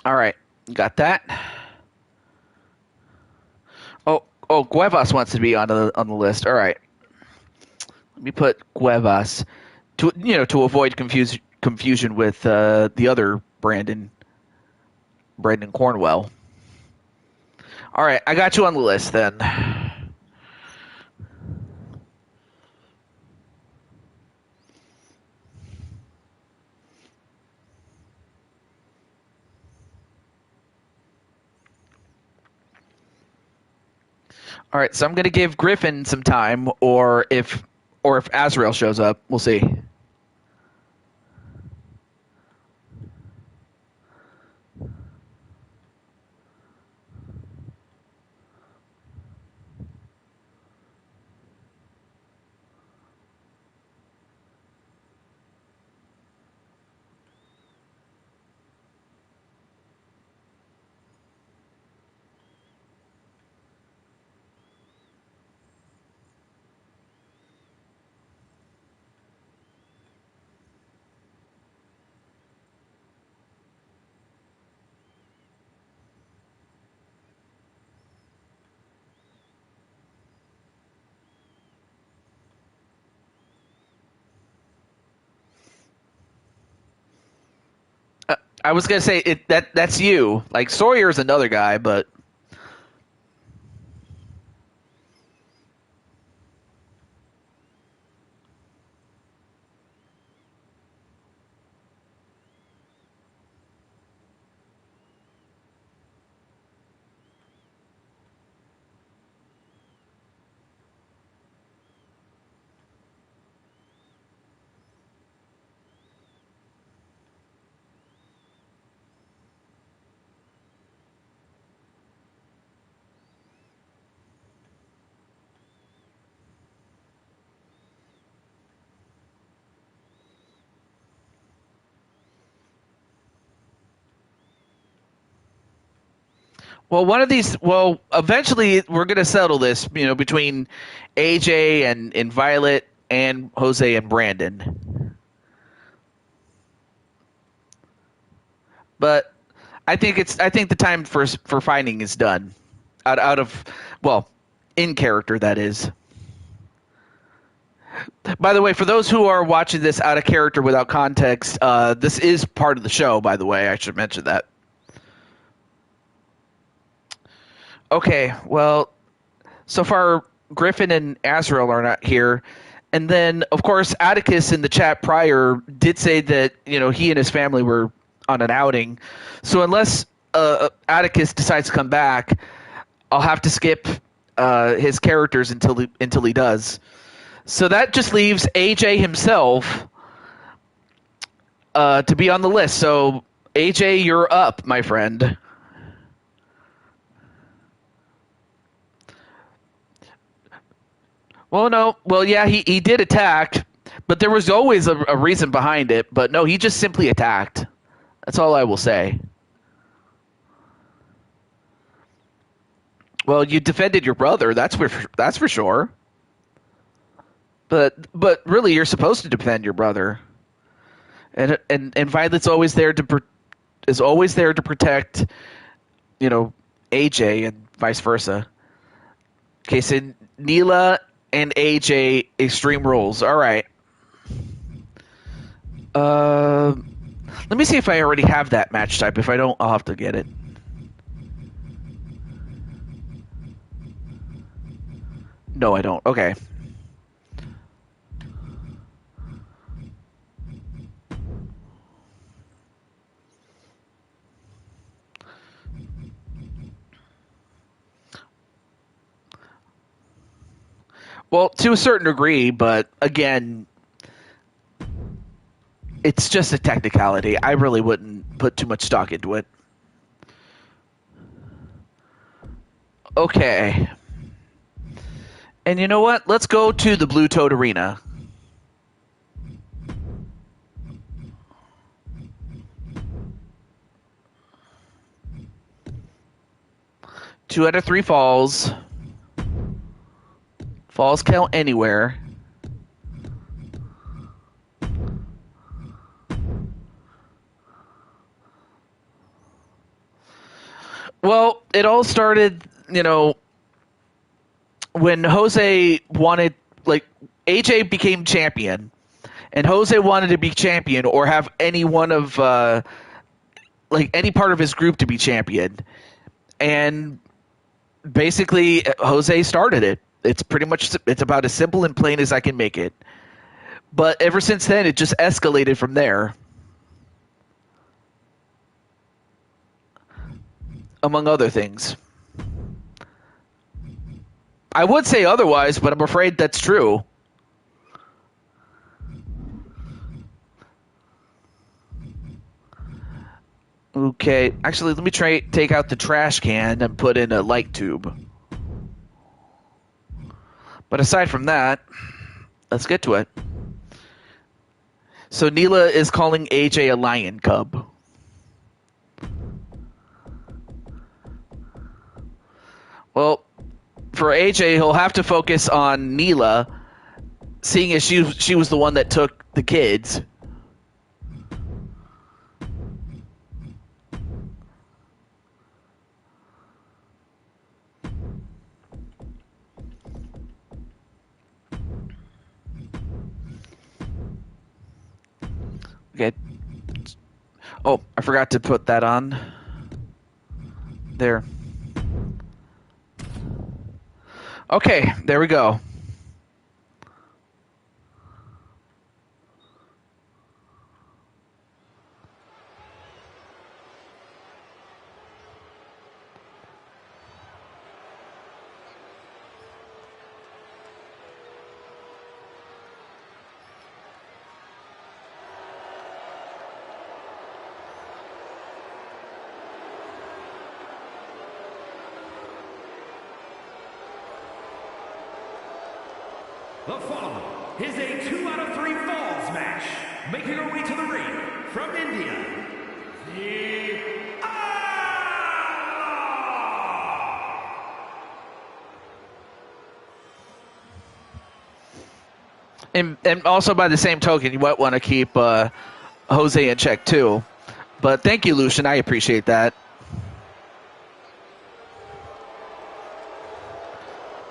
All right, got that. Oh, Guevas wants to be on the list. All right, let me put Guevas to avoid confusion with the other Brandon Cornwell. All right, I got you on the list then. All right, so I'm gonna give Griffin some time, or if Azrael shows up, we'll see. I was gonna say that's you. Like Sawyer's another guy, but Well, one of these. Well, eventually we're going to settle this. Between AJ and Violet and Jose and Brandon. But I think the time for finding is done. Out of well, in character that is. By the way, for those who are watching this out of character without context, this is part of the show. By the way, I should mention that. Okay, well, so far Griffin and Azrael are not here. And then, of course, Atticus in the chat prior did say that he and his family were on an outing. So unless Atticus decides to come back, I'll have to skip his characters until he does. So that just leaves AJ himself to be on the list. So AJ, you're up, my friend. Well, no. Well, yeah, he did attack, but there was always a reason behind it. But no, he just simply attacked. That's all I will say. Well, you defended your brother. That's for sure. But really, you're supposed to defend your brother. And Violet's always there is always there to protect, AJ and vice versa. Okay, so Neela and AJ Extreme Rules. All right. Let me see if I already have that match type. If I don't, I'll have to get it. No, I don't. Okay. Well, to a certain degree, but again, it's just a technicality. I really wouldn't put too much stock into it. Okay. And you know what? Let's go to the Blue Toad Arena. Two out of three falls. Falls count anywhere. Well, it all started, when Jose wanted, AJ became champion, and Jose wanted to be champion or have any one of, any part of his group to be champion. And basically, Jose started it. It's about as simple and plain as I can make it. But ever since then, it just escalated from there. Among other things. I would say otherwise, but I'm afraid that's true. Okay, actually, let me take out the trash can and put in a light tube. But aside from that, let's get to it. So Neela is calling AJ a lion cub. Well, for AJ, he'll have to focus on Neela, seeing as she was the one that took the kids. Okay. Oh, I forgot to put that on. There. Okay, there we go. The following is a 2 out of 3 falls match. Making her way to the ring from India, the Outlaws! And also by the same token, you might want to keep Jose in check too. But thank you, Lucian. I appreciate that.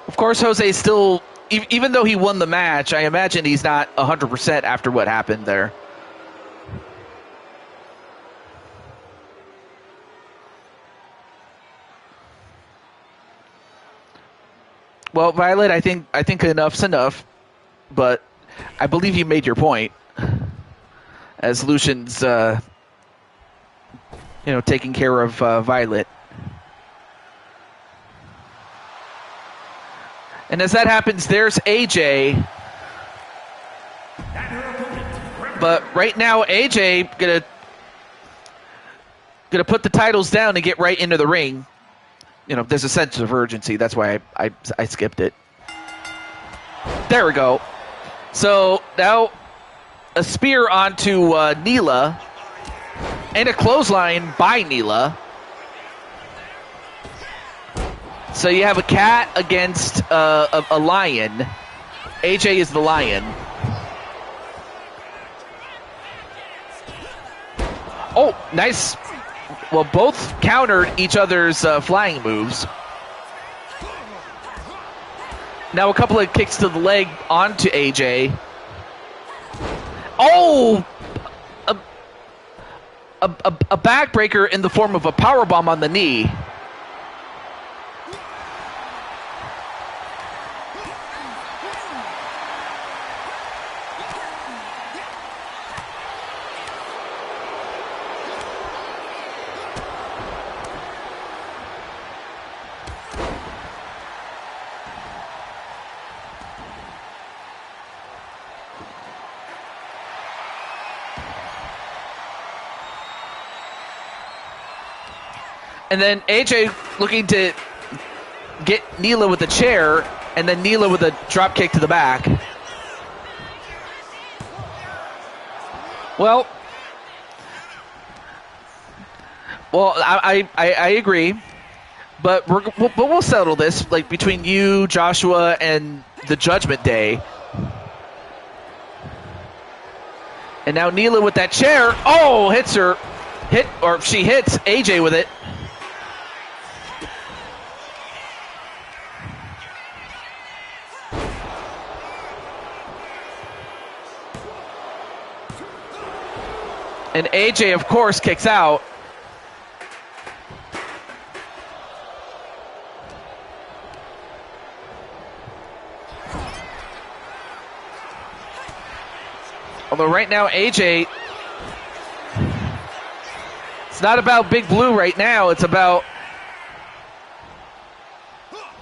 Of course, Jose still, even though he won the match, I imagine he's not 100% after what happened there. Well, Violet, I think enough's enough, but I believe you made your point. As Lucian's, taking care of Violet. And as that happens, there's AJ. But right now, AJ gonna put the titles down and get right into the ring. There's a sense of urgency. That's why I skipped it. There we go. So now a spear onto Neela and a clothesline by Neela. So you have a cat against a lion. AJ is the lion. Oh, nice. Well, both countered each other's flying moves. Now a couple of kicks to the leg onto AJ. Oh! A backbreaker in the form of a powerbomb on the knee. And then AJ looking to get Neela with a chair, and then Neela with a drop kick to the back. Well, I agree, but we'll settle this like between you, Joshua, and the Judgment Day. And now Neela with that chair. Oh, she hits AJ with it. And AJ, of course, kicks out. Although right now, AJ, it's not about Big Blue right now. It's about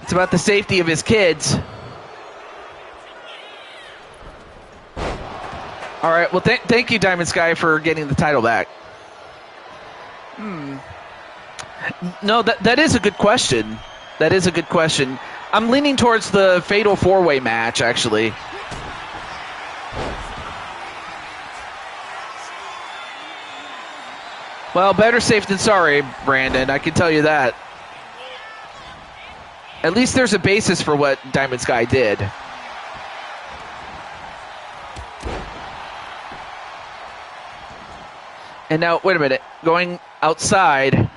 the safety of his kids. All right, well, thank you, Diamond Sky, for getting the title back. No, that is a good question. That is a good question. I'm leaning towards the Fatal 4-Way match, actually. Well, better safe than sorry, Brandon. I can tell you that. At least there's a basis for what Diamond Sky did. And now, wait a minute. Going outside.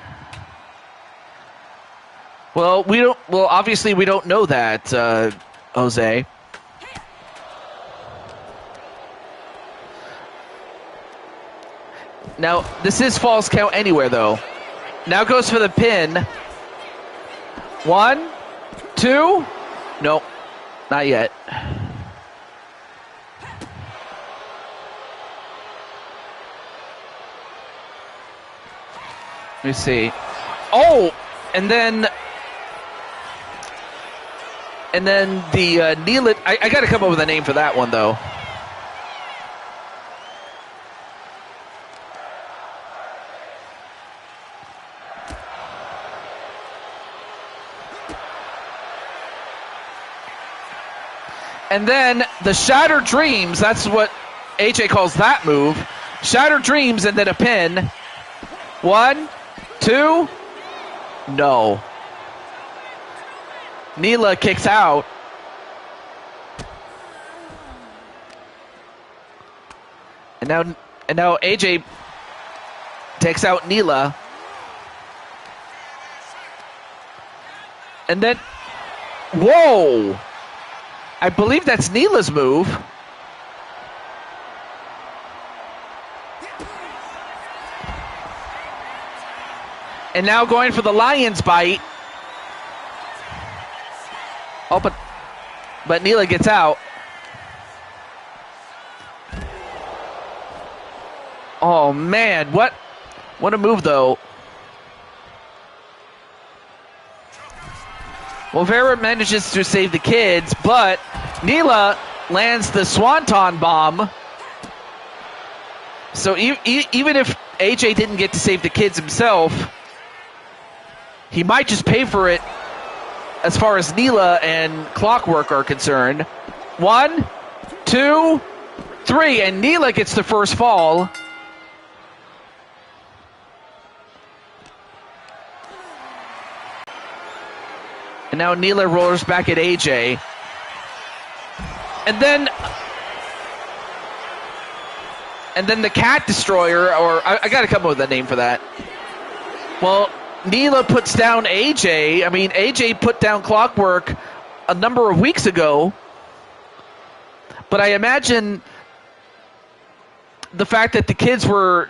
Well, obviously we don't know that, Jose. Now, this is false count anywhere, though. Now goes for the pin. 1, 2. Nope, not yet. Let me see. Oh, and then the Neela. I got to come up with a name for that one, though. And then the Shattered Dreams, that's what AJ calls that move. Shattered Dreams and then a pin. 1, 2. No. Neela kicks out. And now AJ takes out Neela. And then, whoa! I believe that's Neela's move. And now going for the lion's bite. Oh, but Neela gets out. Oh man, what a move though. Well, Vera manages to save the kids, but Neela lands the Swanton bomb. So even if AJ didn't get to save the kids himself, he might just pay for it as far as Neela and Clockwork are concerned. 1, 2, 3, and Neela gets the first fall. And now Neela rollers back at AJ. And then the Cat Destroyer, or I got to come up with a name for that. Well, Neela puts down AJ. I mean, AJ put down Clockwork a number of weeks ago. But I imagine the fact that the kids were,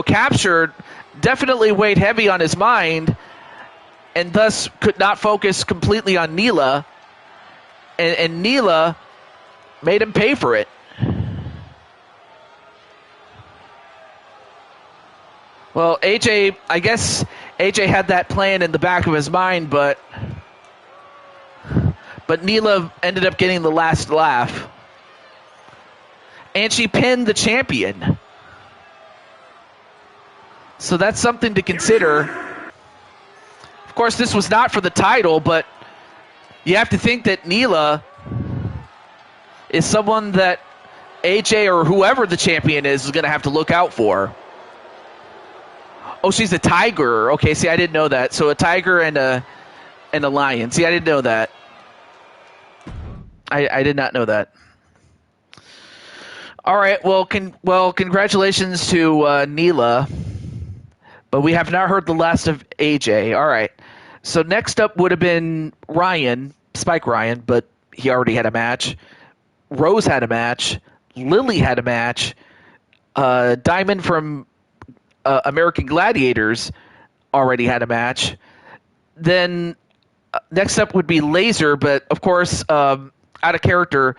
captured definitely weighed heavy on his mind, and thus could not focus completely on Neela. And Neela made him pay for it. Well, I guess AJ had that plan in the back of his mind, but Neela ended up getting the last laugh. And she pinned the champion. So that's something to consider. Of course, this was not for the title, but you have to think that Neela is someone that AJ or whoever the champion is going to have to look out for. Oh, she's a tiger. Okay, see, I didn't know that. So a tiger and a lion. See, I didn't know that. I did not know that. All right, well, congratulations to Neela. But we have not heard the last of AJ. All right. So next up would have been Spike Ryan, but he already had a match. Rose had a match. Lily had a match. Diamond from American Gladiators already had a match. Then next up would be Laser, but of course, out of character,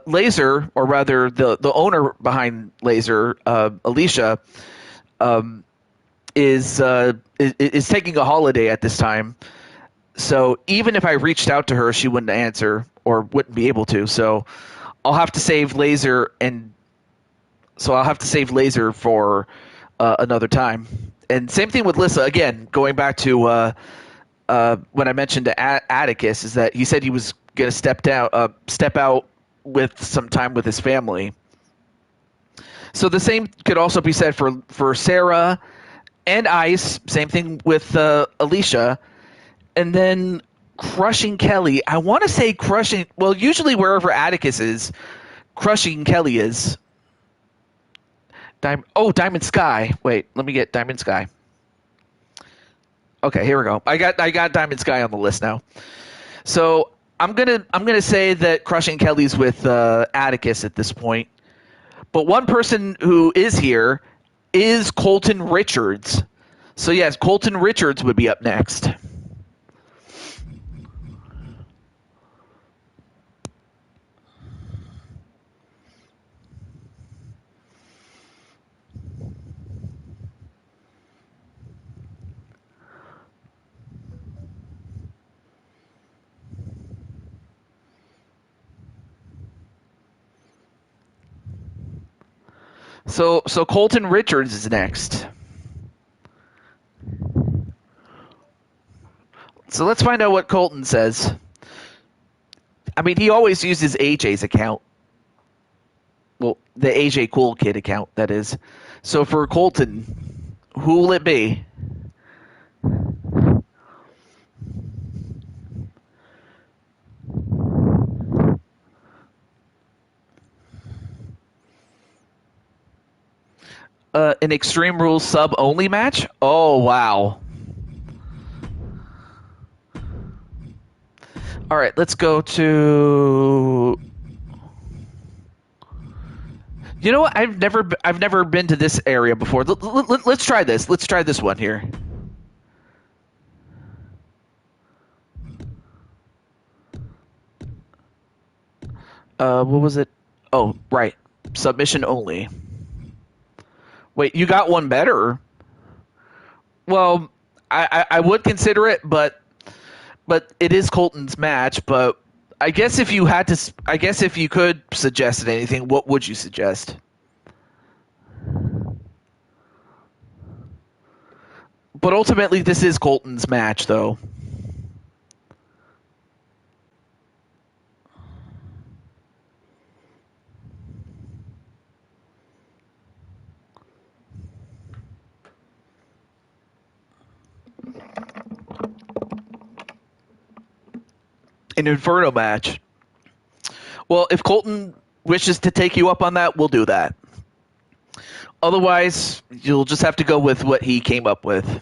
Laser, or rather the owner behind Laser, Alicia, is taking a holiday at this time. So even if I reached out to her, she wouldn't answer or wouldn't be able to. So I'll have to save Laser for another time. And same thing with Lissa. Again, going back to when I mentioned to Atticus, is that he said he was going to step out with some time with his family. So the same could also be said for Sarah and Ice. Same thing with Alicia. And then Crushing Kelly. I want to say Crushing... Well, usually wherever Atticus is, Crushing Kelly is. Diamond Sky. Wait, let me get Diamond Sky. Okay, here we go. I got Diamond Sky on the list now. So I'm gonna say that Crushing Kelly's with Atticus at this point. But one person who is here is Colton Richards. So yes, Colton Richards would be up next. So Colton Richards is next. So let's find out what Colton says. I mean, he always uses AJ's account. Well, the AJ Cool Kid account, that is. So for Colton, who will it be? An Extreme Rules sub only match? Oh, wow. All right, let's go to. You know what? I've never been to this area before. Let's try this. Let's try this one here. What was it? Oh, right. Submission only. Wait, you got one better? Well, I would consider it, but it is Colton's match. But I guess if you had to, I guess if you could suggest anything, what would you suggest? But ultimately, this is Colton's match, though. An Inferno match. Well, if Colton wishes to take you up on that, we'll do that. Otherwise, you'll just have to go with what he came up with.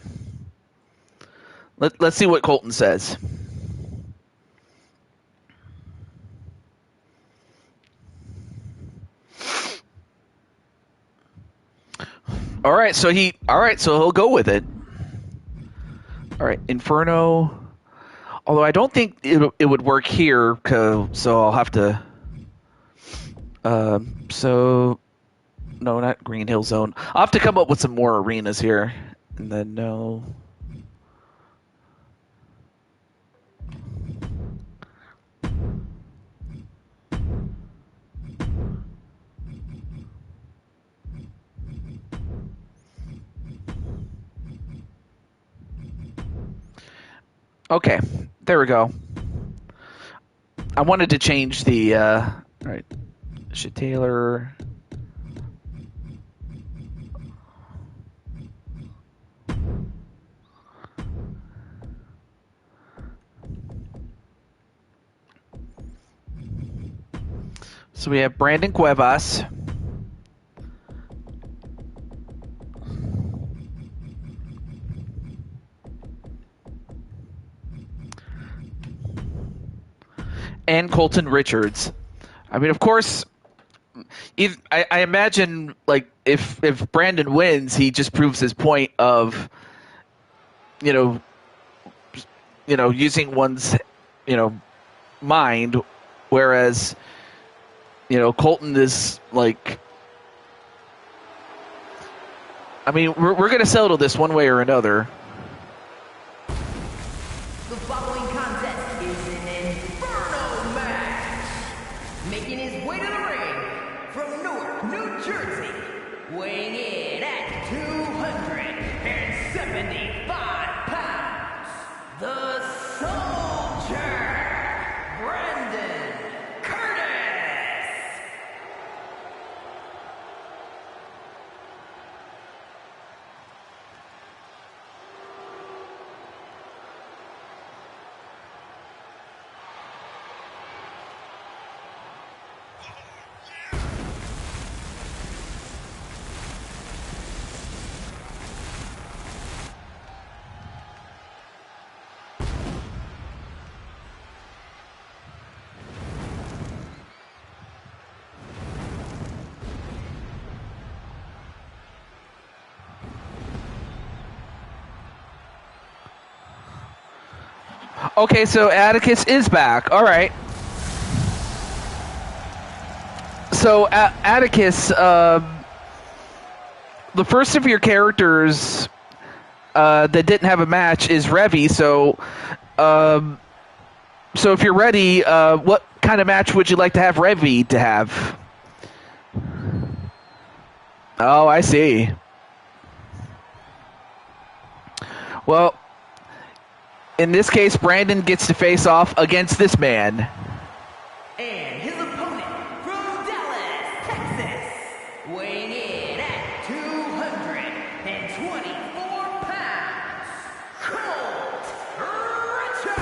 Let's see what Colton says. All right, so he'll go with it. All right, Inferno. Although I don't think it would work here, so I'll have to. So no, not Green Hill Zone. I'll have to come up with some more arenas here, and then no. Okay, there we go. I wanted to change the. All right, Shit Taylor. So we have Brandon Cuevas. And Colton Richards. I mean, of course, I imagine like if Brandon wins, he just proves his point of, you know, using one's, mind, whereas, Colton is like. I mean, we're gonna settle this one way or another. The following contest is an Inferno match. Making his way to the ring from Newark, New Jersey, weighing in at 275 pounds, the Soldier, Brandon Curtis. Okay, so Atticus is back. All right. So Atticus, the first of your characters that didn't have a match is Revy. So if you're ready, what kind of match would you like to have Revy to have? Oh, I see. Well, in this case, Brandon gets to face off against this man. And his opponent from Dallas, Texas, weighing in at 224 pounds, Colt Richards.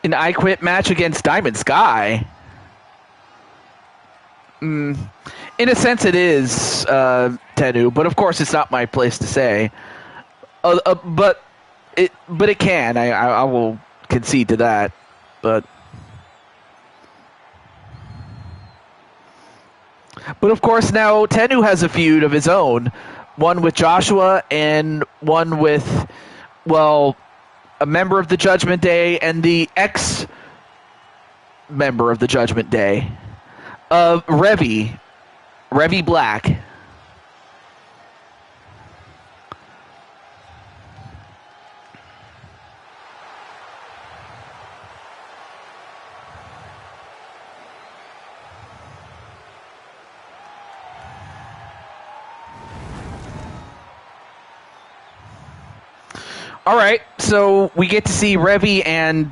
An I Quit match against Diamond Sky. In a sense, it is, Tenu, but of course, it's not my place to say. But it can. I will concede to that. But of course, now Tenu has a feud of his own, one with Joshua and one with, well, a member of the Judgment Day and the ex-member of the Judgment Day, Revy Black. All right, so we get to see Revy and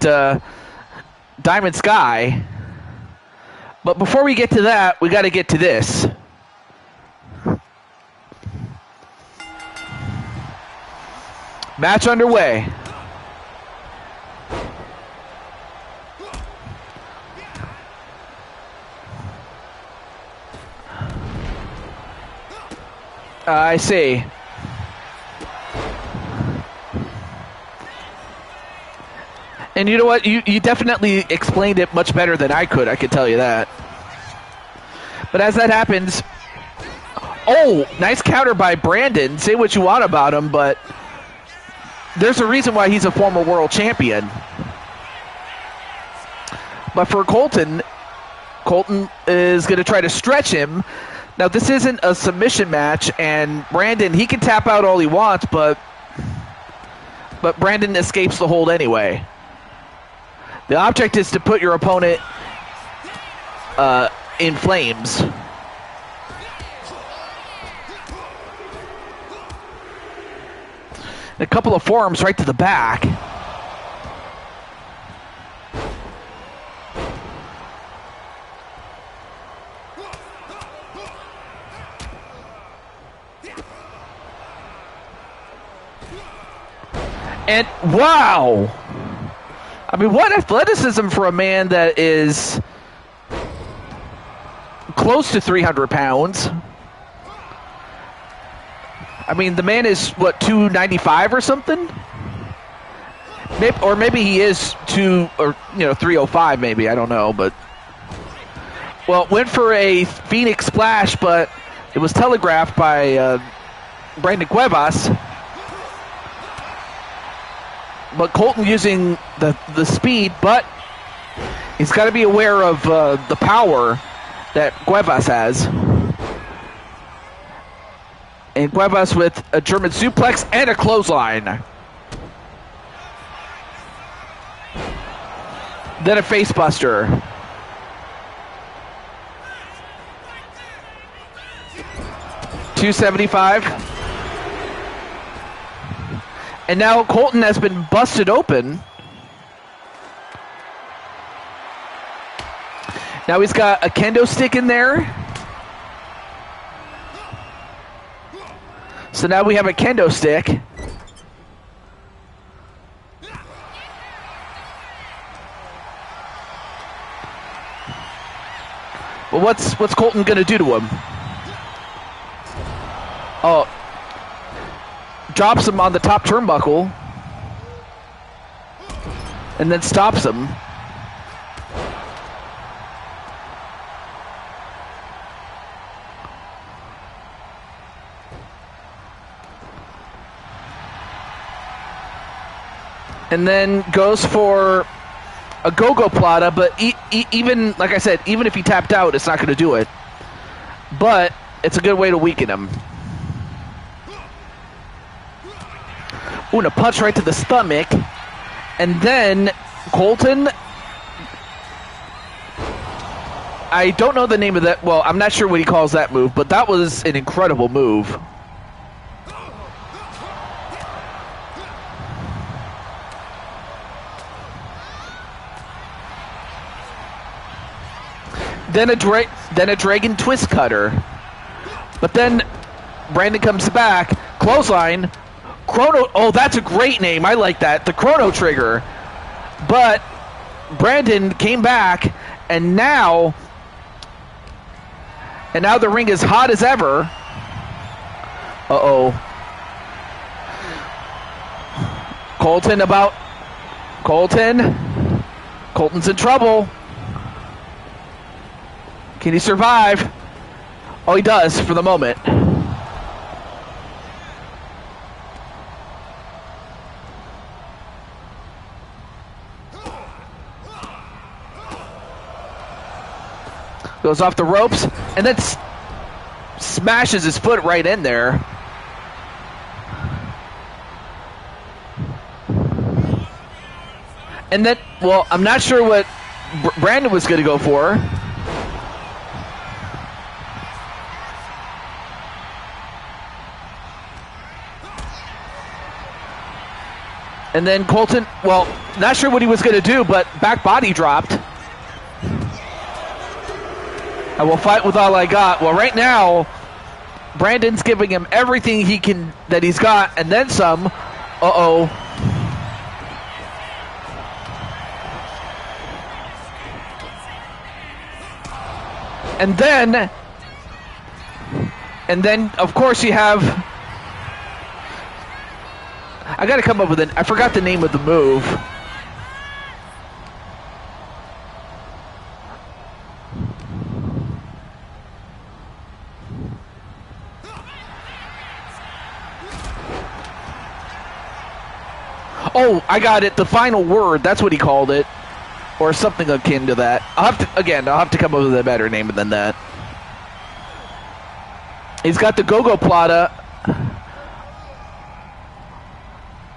Diamond Sky. But before we get to that, we got to get to this. Match underway. I see. And you know what? You definitely explained it much better than I could tell you that. But as that happens... Oh, nice counter by Brandon. Say what you want about him, but there's a reason why he's a former world champion. But for Colton is going to try to stretch him. Now, this isn't a submission match, and Brandon, he can tap out all he wants, but Brandon escapes the hold anyway. The object is to put your opponent in flames. A couple of forearms right to the back. And wow! I mean, what athleticism for a man that is close to 300 pounds. I mean, the man is, what, 295 or something? Maybe he is 305 maybe, I don't know, but... Well, went for a Phoenix Splash, but it was telegraphed by Brandon Cuevas. But Colton using the speed, but he's got to be aware of the power that Cuevas has. And Cuevas with a German suplex and a clothesline. Then a facebuster. $275. And now Colton has been busted open. Now he's got a kendo stick in there. So now we have a kendo stick. Well, what's Colton gonna do to him? Oh, drops him on the top turnbuckle, and then stops him. And then goes for a go-go plata, but even, like I said, even if he tapped out, it's not going to do it. But it's a good way to weaken him. Ooh, and a punch right to the stomach. And then Colton, I don't know the name of that. Well, I'm not sure what he calls that move, but that was an incredible move. Then a dragon twist cutter. But then Brandon comes back, clothesline, Chrono. Oh, that's a great name. I like that. The Chrono Trigger. But Brandon came back, and now the ring is hot as ever. Uh-oh. Colton's in trouble. Can he survive? Oh, he does for the moment. Goes off the ropes and then smashes his foot right in there. And then, well, I'm not sure what Brandon was going to go for. And then Colton, well, not sure what he was going to do, but back body dropped. I will fight with all I got. Well, right now, Brandon's giving him everything that he's got, and then some. Uh-oh. And then, of course, you have... I got to come up with I forgot the name of the move. Oh, I got it. The final word. That's what he called it. Or something akin to that. I'll have to come up with a better name than that. He's got the Go-Go Plata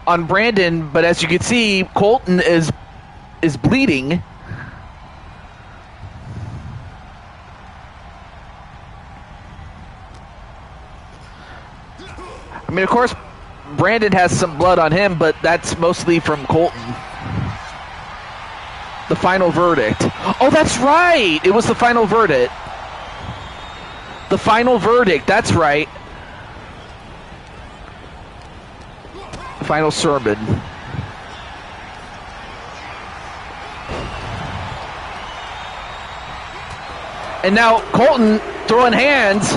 on Brandon, but as you can see, Colton is bleeding. I mean, of course, Brandon has some blood on him, but that's mostly from Colton. The final verdict. Oh, that's right! It was the final verdict. The final verdict, that's right. The final sermon. And now Colton throwing hands.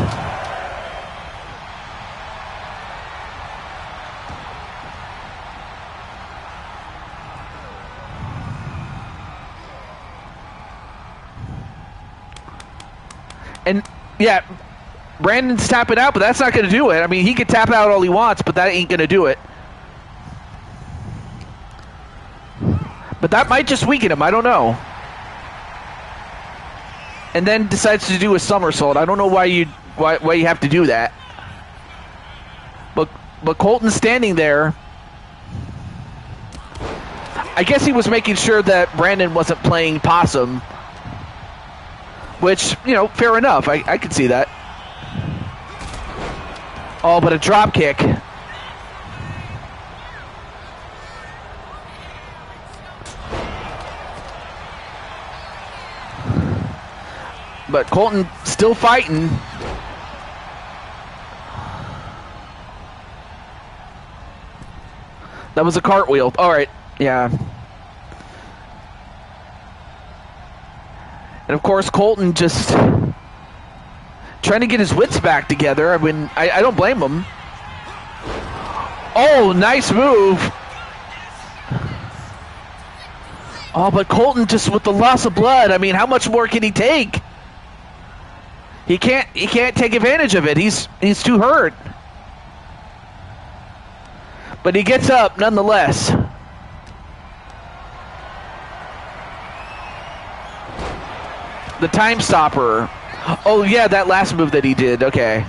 And, yeah, Brandon's tapping out, but that's not going to do it. I mean, he can tap out all he wants, but that ain't going to do it. But that might just weaken him. I don't know. And then decides to do a somersault. I don't know why you have to do that. But Colton's standing there. I guess he was making sure that Brandon wasn't playing possum. Which, you know, fair enough. I could see that. Oh, but a drop kick. But Colton still fighting. That was a cartwheel. All right, yeah. And of course, Colton just trying to get his wits back together. I mean, I don't blame him. Oh, nice move. Oh, but Colton just with the loss of blood. I mean, how much more can he take? He can't take advantage of it. He's too hurt. But he gets up nonetheless. The time stopper. Oh yeah, that last move that he did. Okay.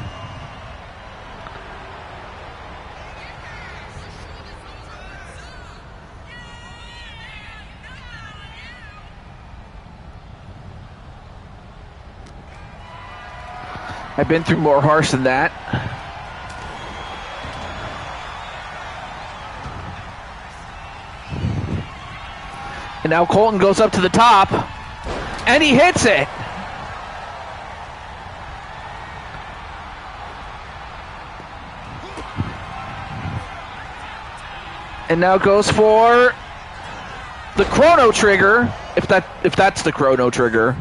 I've been through more harsh than that. And now Colton goes up to the top, and he hits it. And now goes for the chrono trigger. if that's the Chrono Trigger.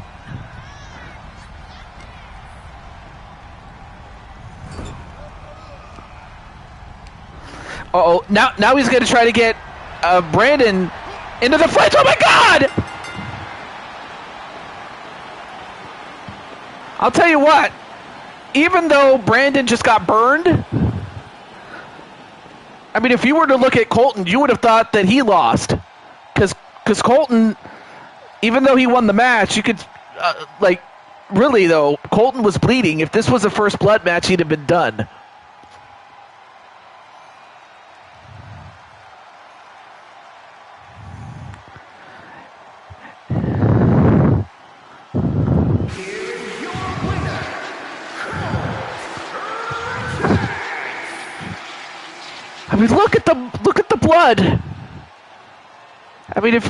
Uh-oh, now he's going to try to get Brandon into the flinch. Oh my God! I'll tell you what, even though Brandon just got burned, I mean, if you were to look at Colton, you would have thought that he lost. Because Colton, even though he won the match, you could, really though, Colton was bleeding. If this was a first blood match, he'd have been done. I mean, look at the blood. I mean,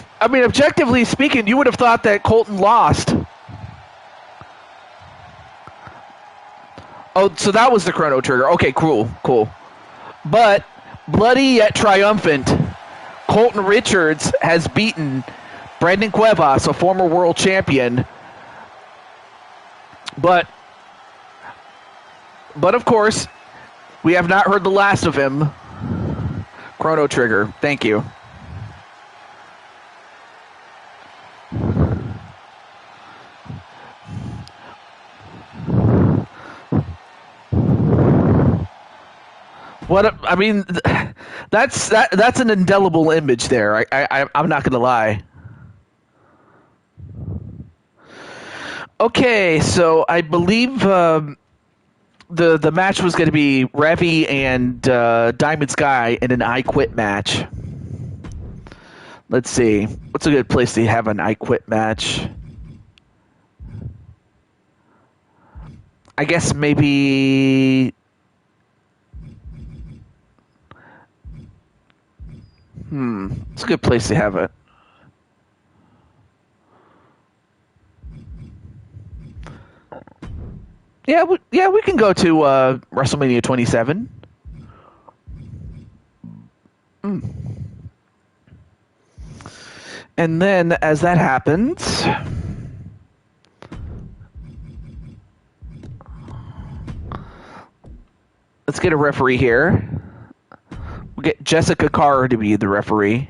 objectively speaking, you would have thought that Colton lost. Oh, so that was the Chrono Trigger. Okay, cool. But bloody yet triumphant, Colton Richards has beaten Brandon Cuevas, a former world champion. But of course, we have not heard the last of him. Chrono Trigger, thank you. I mean, that's an indelible image there. I'm not gonna lie. Okay, so I believe the match was going to be Revy and Diamond Sky in an I Quit match. Let's see. What's a good place to have an I Quit match? I guess maybe... It's a good place to have it. Yeah, we can go to WrestleMania 27. And then, as that happens, let's get a referee here. We'll get Jessica Carr to be the referee.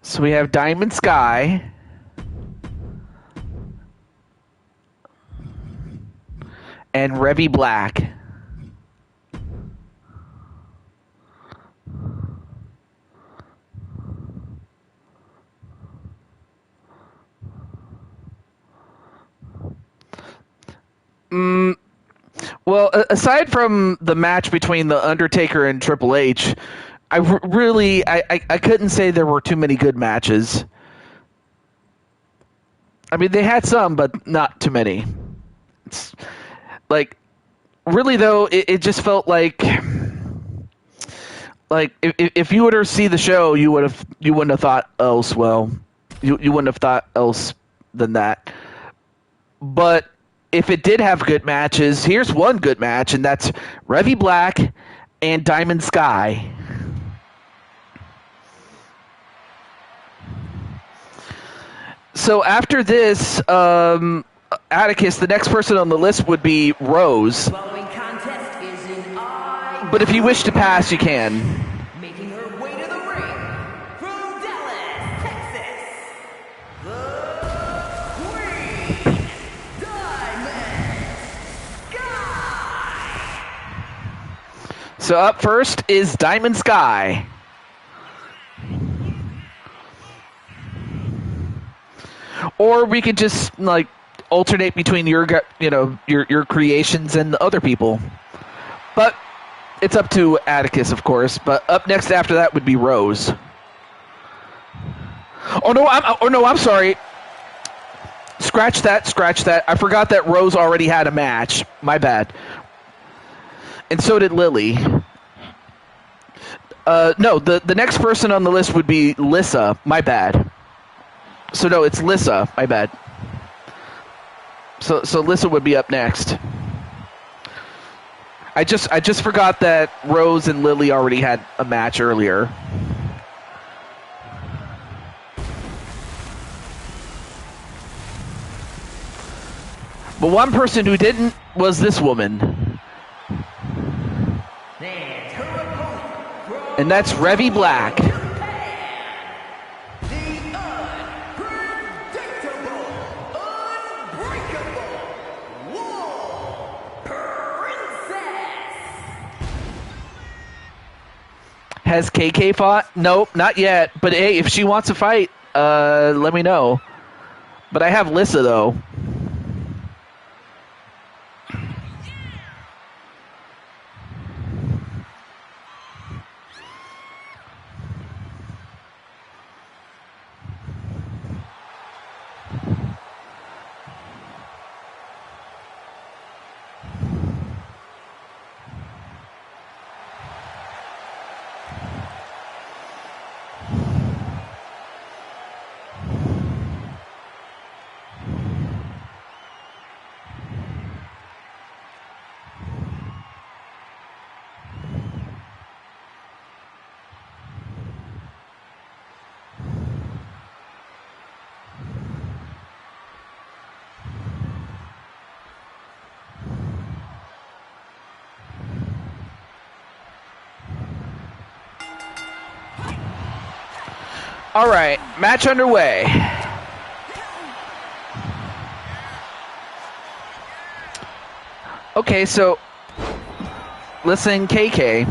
So we have Diamond Sky. And Revy Black. Well, aside from the match between The Undertaker and Triple H, I couldn't say there were too many good matches. I mean, they had some, but not too many. It's, like, really though, it just felt like if you were to see the show, you wouldn't have thought else. Well, you wouldn't have thought else than that. But if it did have good matches, here's one good match, and that's Revy Black and Diamond Sky. So after this, Atticus, the next person on the list would be Rose. But if you wish to pass, you can. Making her way to the ring from Dallas, Texas, the Queen, Diamond Sky. So up first is Diamond Sky. Or we could just alternate between your creations and the other people. But it's up to Atticus, of course. But up next after that would be Rose. Oh no, I'm sorry. Scratch that. I forgot that Rose already had a match. My bad. And so did Lily. No, the next person on the list would be Lissa. My bad. So no, it's Lissa. My bad. So Lissa would be up next. I just forgot that Rose and Lily already had a match earlier. But one person who didn't was this woman. And that's Revy Black. Has KK fought? Nope, not yet. But hey, if she wants to fight, let me know. But I have Lissa though. All right, match underway. Okay, so listen, KK,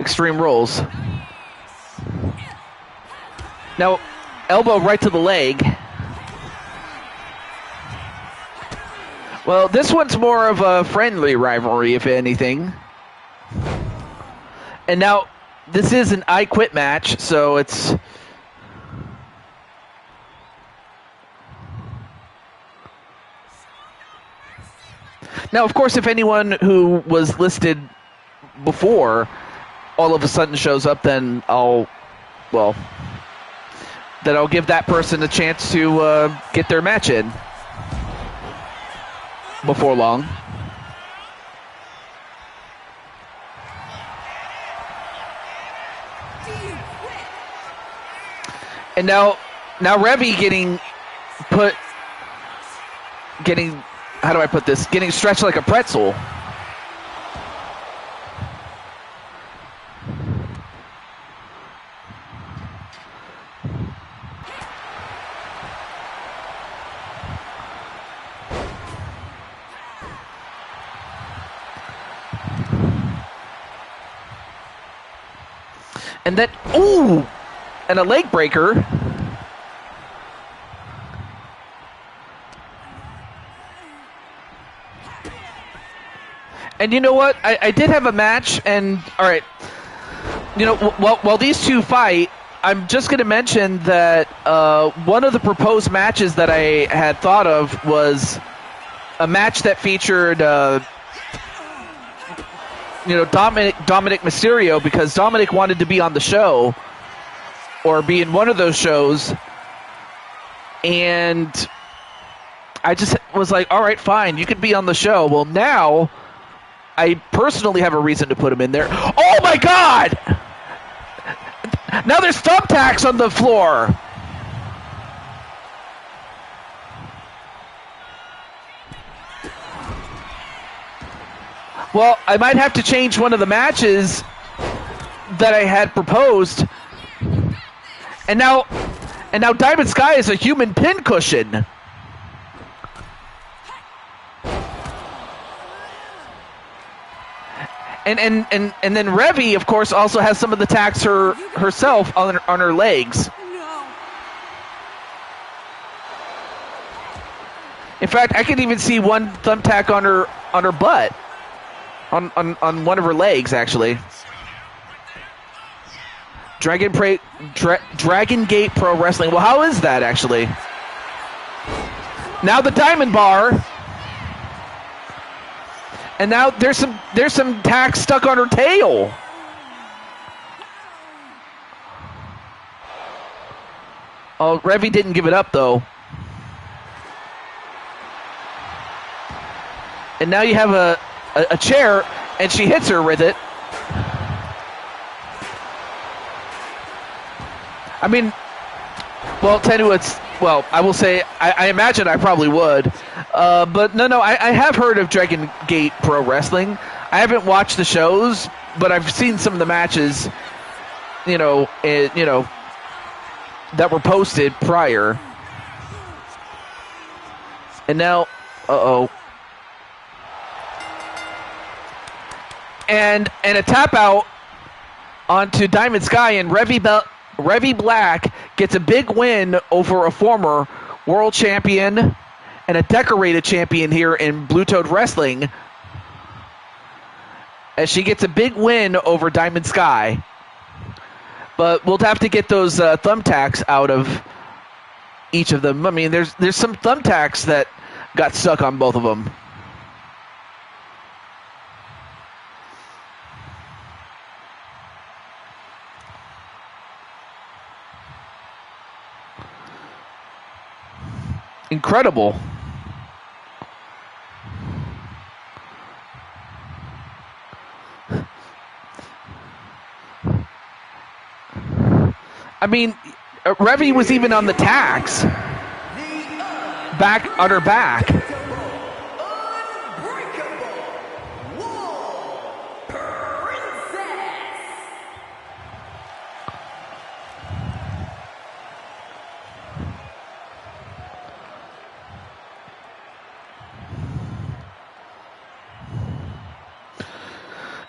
Extreme Rules. Now, elbow right to the leg. Well, this one's more of a friendly rivalry, if anything. And now, this is an I Quit match, so it's... Now, of course, if anyone who was listed before all of a sudden shows up, then I'll give that person a chance to get their match in before long. And now Revy getting, how do I put this? Getting stretched like a pretzel. And then, ooh! And a leg breaker. And you know what? I did have a match, and all right. You know, while these two fight, I'm just going to mention that one of the proposed matches that I had thought of was a match that featured, Dominic Mysterio, because Dominic wanted to be on the show or be in one of those shows, and I just was like, all right, fine, you can be on the show. Well, now I personally have a reason to put him in there. Oh my God! Now there's thumbtacks on the floor. Well, I might have to change one of the matches that I had proposed. And now Diamond Sky is a human pincushion. And then Revy, of course, also has some of the tacks herself on her legs. In fact, I can even see one thumbtack on her butt, on one of her legs, actually. Dragon Gate Pro Wrestling. Well, how is that, actually? Now the Diamond Bar. And now there's some tack stuck on her tail. Oh, Revy didn't give it up, though. And now you have a chair, and she hits her with it. I mean, well, Tenu, well, I will say, I imagine I probably would. But no, I have heard of Dragon Gate Pro Wrestling. I haven't watched the shows, but I've seen some of the matches, that were posted prior. And now, And a tap out onto Diamond Sky, and Revy Black gets a big win over a former world champion and a decorated champion here in Blue Toad Wrestling, as she gets a big win over Diamond Sky. But we'll have to get those thumbtacks out of each of them. I mean, there's some thumbtacks that got stuck on both of them. Incredible. I mean, Revy was even on the tacks. Back on her back.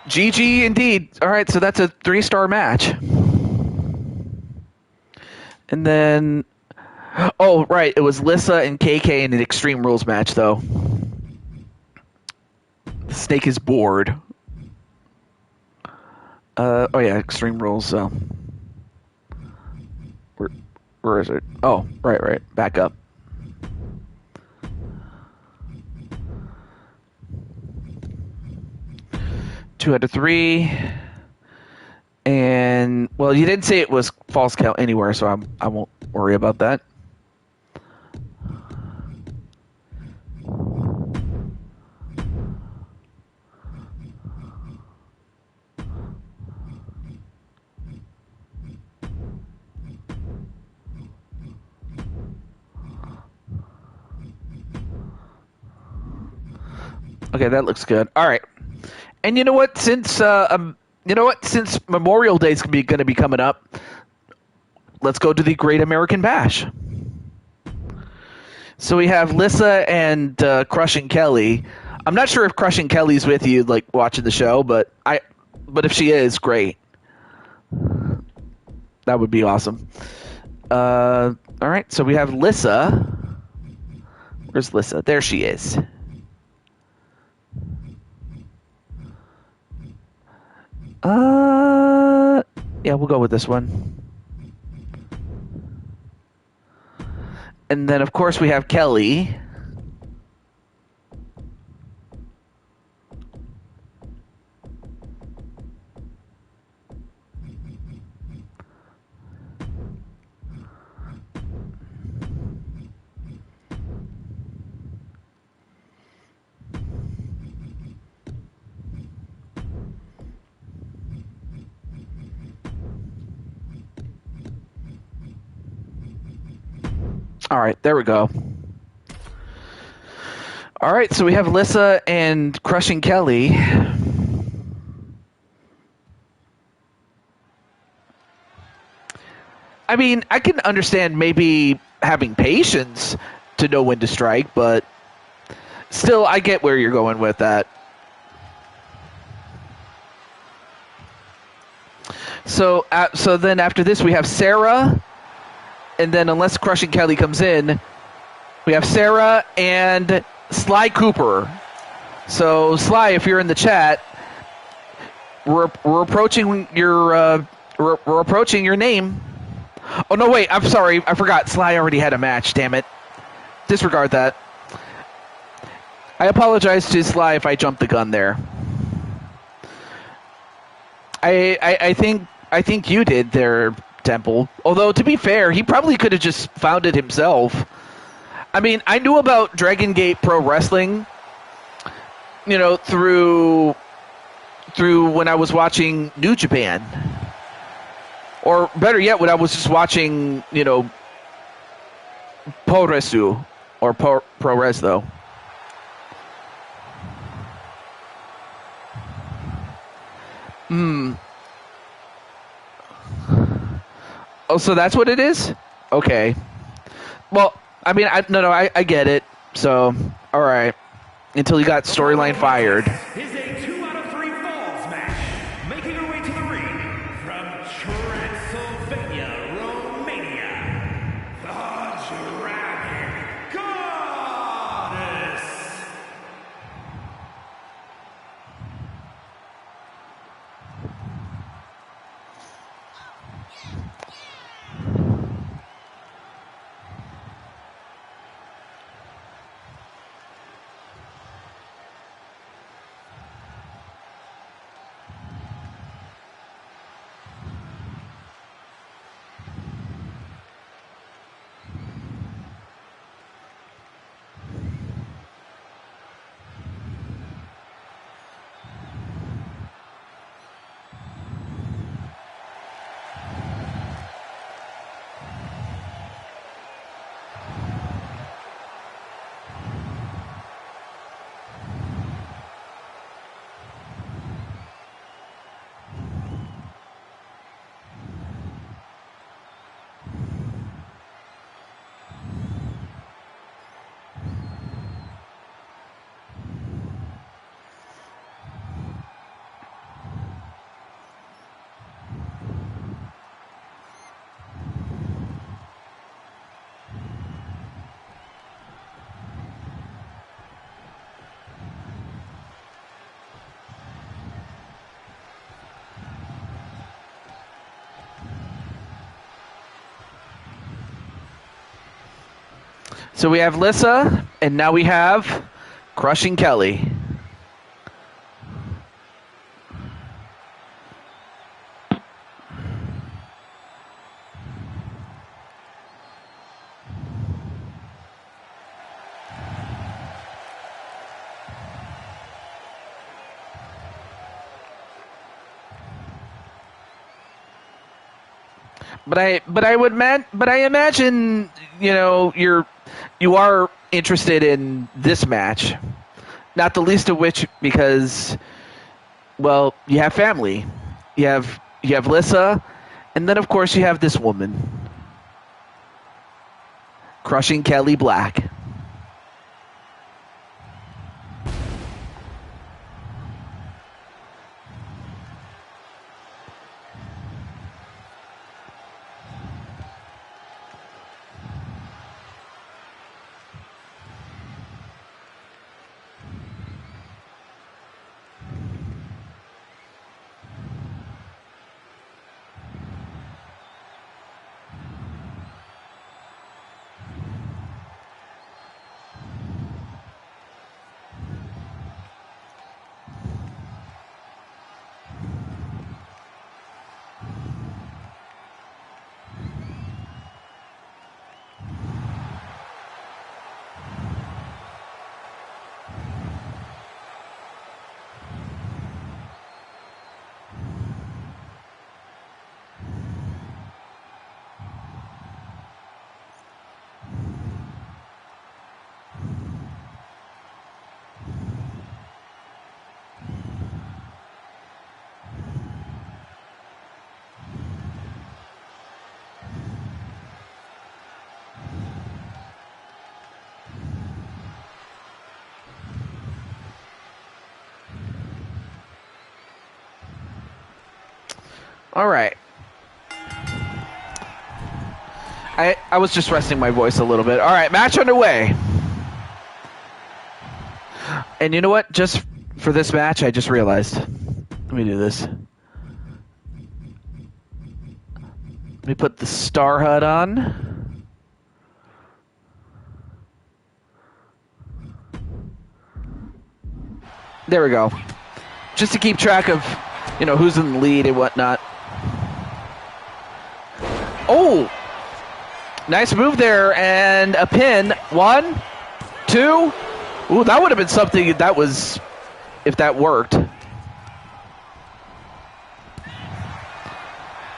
GG indeed. All right, so that's a 3-star match. And then, oh, right, it was Lissa and KK in an Extreme Rules match, though. The Snake is bored. Oh, yeah, Extreme Rules, so. Where is it? Oh, right, back up. Two out of 3. And, well, you didn't say it was false count anywhere, so I won't worry about that. Okay, that looks good. All right. And you know what? Since Memorial Day is going to be coming up, let's go to the Great American Bash. So we have Lissa and Crushing Kelly. I'm not sure if Crushing Kelly's with you, like watching the show, but if she is, great. That would be awesome. All right, so we have Lissa. Where's Lissa? There she is. Yeah, we'll go with this one. And then, of course, we have Kelly. All right, there we go. All right, so we have Lissa and Crushing Kelly. I mean, I can understand maybe having patience to know when to strike, but still, I get where you're going with that. So then after this, we have Sarah. And then unless Crushing Kelly comes in, we have Sarah and Sly Cooper. So Sly, if you're in the chat, we're approaching your we're approaching your name. Oh no, wait, I'm sorry, I forgot. Sly already had a match. Damn it, disregard that. I apologize to Sly if I jumped the gun there. I think you did there, Temple. Although, to be fair, he probably could have just found it himself. I mean, I knew about Dragon Gate Pro Wrestling through when I was watching New Japan. Or better yet, when I was just watching, Pro-Resu or Pro-Res, though. Oh, so that's what it is? Okay. Well, I mean, I get it. So, all right. Until you got storyline fired. Is a 2 out of 3 falls match. Making her way to the ring from Transylvania, Romania, the Dragon Goddess. So we have Lissa, and now we have Crushing Kelly. But I imagine you are interested in this match, not the least of which because, well, you have family, you have Lissa, and then of course you have this woman, Crushing Kelly Black. All right. I was just resting my voice a little bit. All right, match underway. And you know what? Just for this match, I just realized. Let me do this. Let me put the Star HUD on. There we go. Just to keep track of, who's in the lead and whatnot. Oh! Nice move there, and a pin. 1, 2. Ooh, that would have been something that was if that worked.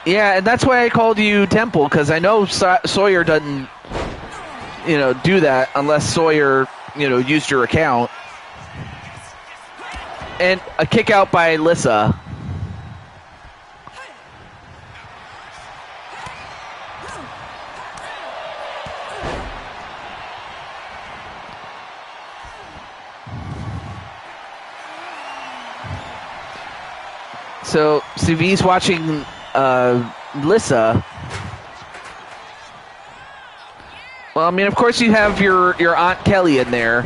Yeah, and that's why I called you Temple, because I know Sawyer doesn't, do that unless Sawyer, used your account. And a kick out by Lissa. So, CV's watching Lissa. Well, I mean, of course you have your Aunt Kelly in there.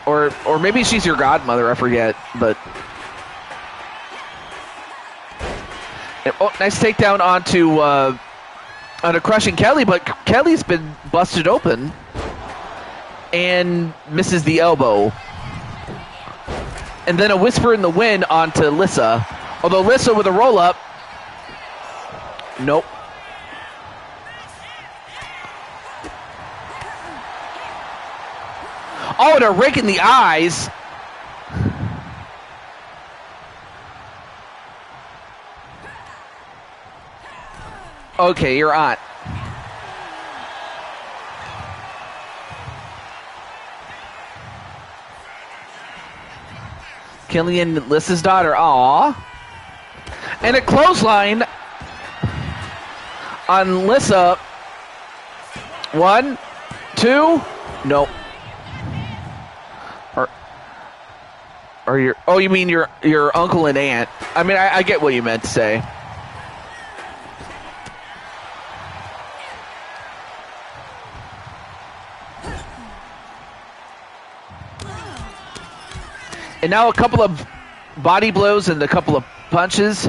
Or maybe she's your godmother, I forget. But nice takedown onto Crushing Kelly, but Kelly's been busted open and misses the elbow. And then a Whisper in the Wind onto Lissa. Although Lissa with a roll-up. Nope. Oh, and a rake in the eyes. Okay, you're on. Killian Lissa's daughter. Aw. And a clothesline on Lissa. 1, 2. Nope. Or your, oh, you mean your uncle and aunt. I mean, I get what you meant to say. And now a couple of body blows and a couple of punches.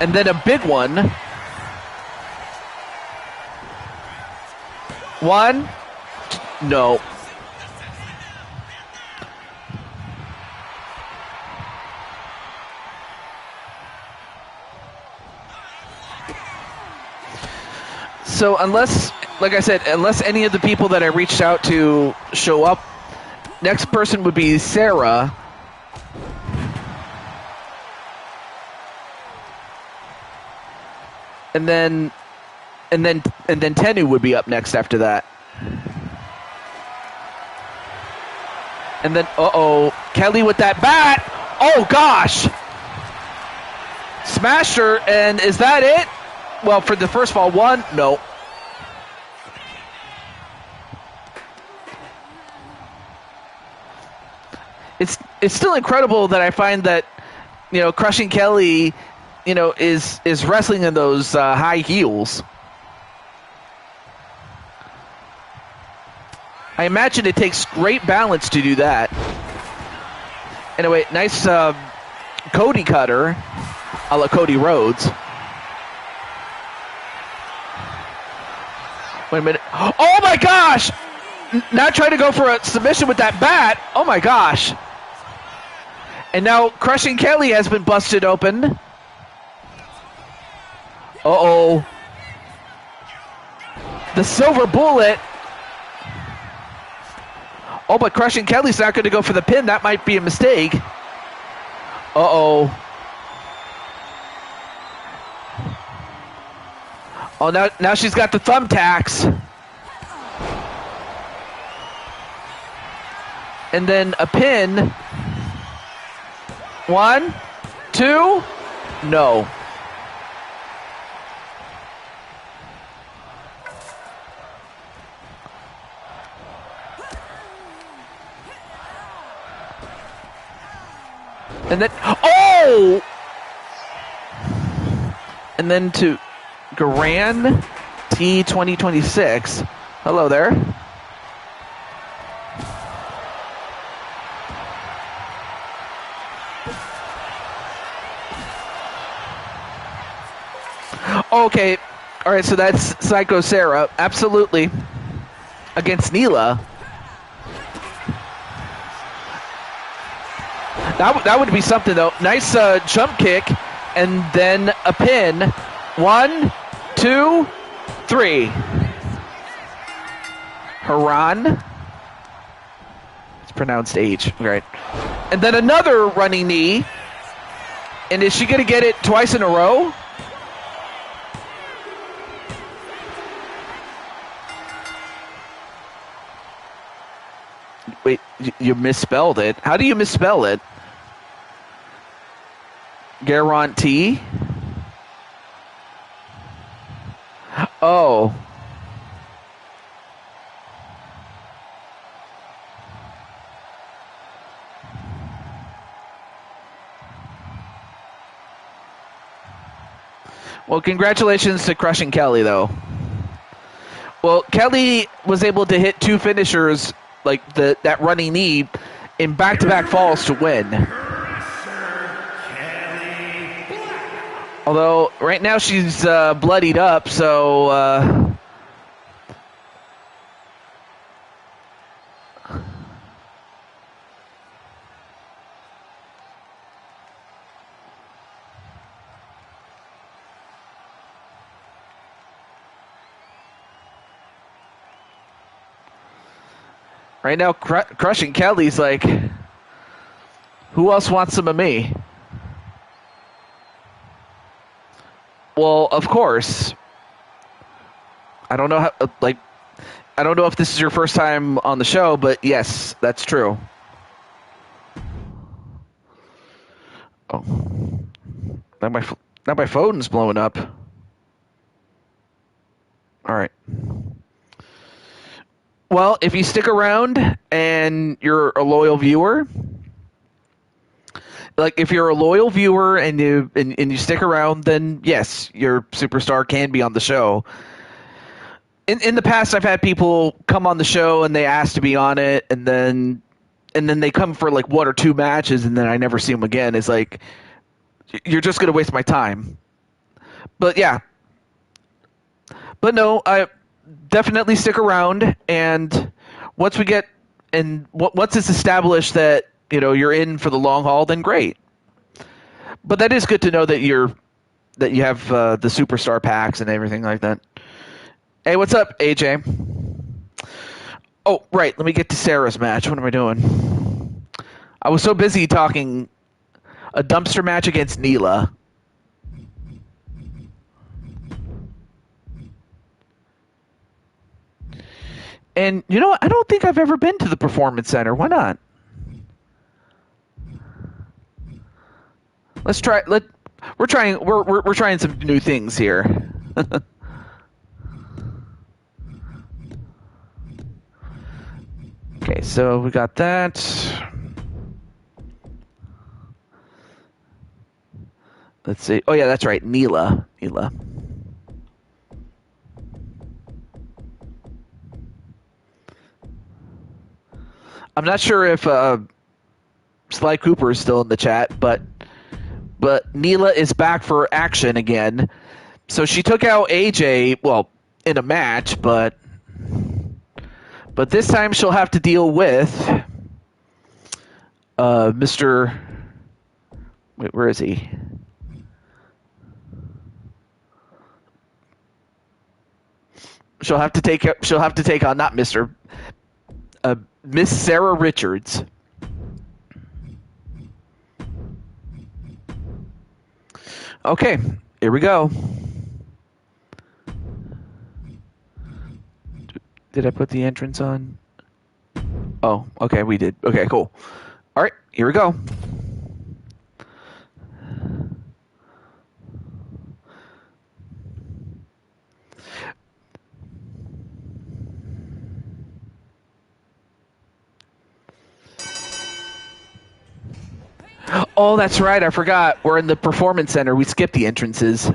And then a big one. 1. No. So unless, like I said, unless any of the people that I reached out to show up, next person would be Sarah. And then Tenu would be up next after that. And then Kelly with that bat. Oh gosh. Smashed her, and is that it? Well, for the first fall, 1, no. It's still incredible that I find that, Crushing Kelly, is wrestling in those high heels. I imagine it takes great balance to do that. Anyway, nice Cody cutter, a la Cody Rhodes. Wait a minute. Oh my gosh! Now trying to go for a submission with that bat. Oh my gosh. And now Crushing Kelly has been busted open. Uh-oh. The silver bullet. Oh, but Crushing Kelly's not going to go for the pin. That might be a mistake. Uh-oh. Oh, now she's got the thumbtacks. And then a pin. 1, 2, no. And then, oh! And then to Garan T 2026. Hello there. Okay, all right, so that's Psycho Sarah, absolutely, against Neela. That would be something, though. Nice jump kick, and then a pin. 1, 2, 3. Haran. mispronounced age. Right. And then another running knee. And is she going to get it twice in a row? Wait, you misspelled it. How do you misspell it? Guarantee? Oh. Well, congratulations to Crushing Kelly, though. Well, Kelly was able to hit 2 finishers, like that running knee, in back-to-back falls to win. Although, right now she's bloodied up, so... Right now, Crushing Kelly's like, who else wants some of me? Well, of course. I don't know how, I don't know if this is your first time on the show, but yes, that's true. Oh. Now my phone's blowing up. All right. Well, if you stick around and you're a loyal viewer, like if you're a loyal viewer and you stick around, then yes, your superstar can be on the show. In the past, I've had people come on the show and they ask to be on it, and then they come for like 1 or 2 matches, and then I never see them again. It's like, you're just gonna waste my time. But yeah, but no, I definitely stick around, and once it's established that you're in for the long haul, then great. But that is good to know that you have the superstar packs and everything like that. Hey, what's up, AJ? Oh, right. Let me get to Sarah's match. What am I doing? I was so busy talking a dumpster match against Neela. And you know what? I don't think I've ever been to the Performance Center. Why not? Let's try. We're trying some new things here. Okay, so we got that. Let's see. Oh yeah, that's right. Neela. I'm not sure if Sly Cooper is still in the chat, but Neela is back for action again. So she took out AJ, well, in a match, but this time she'll have to deal with Mr. Wait, where is he? She'll have to take on not Mr. Miss Sarah Richards. Okay, here we go. Did I put the entrance on? Oh, okay, we did. Okay, cool. All right, here we go. Oh, that's right. I forgot. We're in the Performance Center. We skipped the entrances.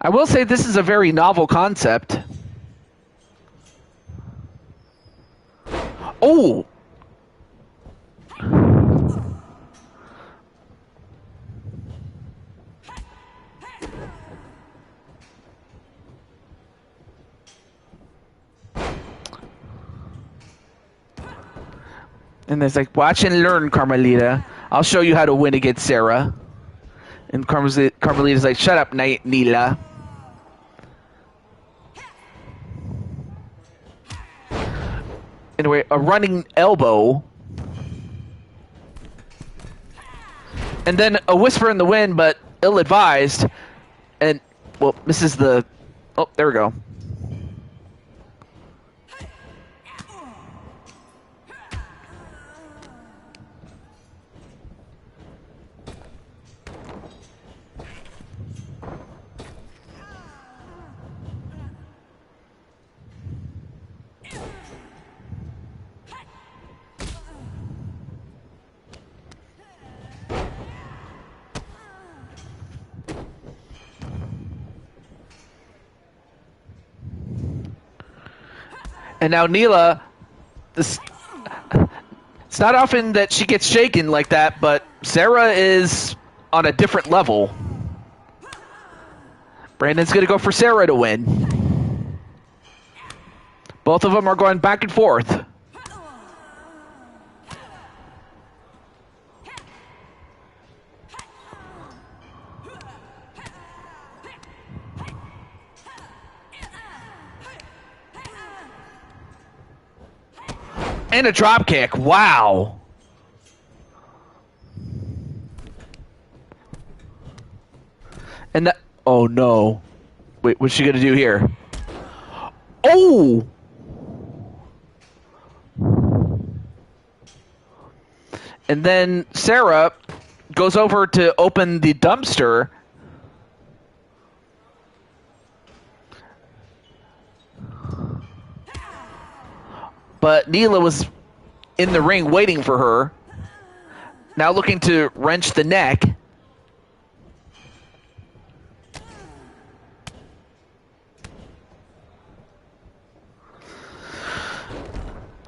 I will say this is a very novel concept. Oh! And there's like, watch and learn, Carmelita. I'll show you how to win against Sarah. And Carmelita's like, shut up, Neela. Anyway, a running elbow. And then a whisper in the wind, but ill-advised. And, well, misses the... Oh, there we go. And now Neela, it's not often that she gets shaken like that, but Sarah is on a different level. Brandon's going to go for Sarah to win. Both of them are going back and forth. And a drop kick. Wow. And that... Oh, no. Wait, what's she going to do here? Oh! And then Sarah goes over to open the dumpster. But Neela was in the ring waiting for her. Now looking to wrench the neck.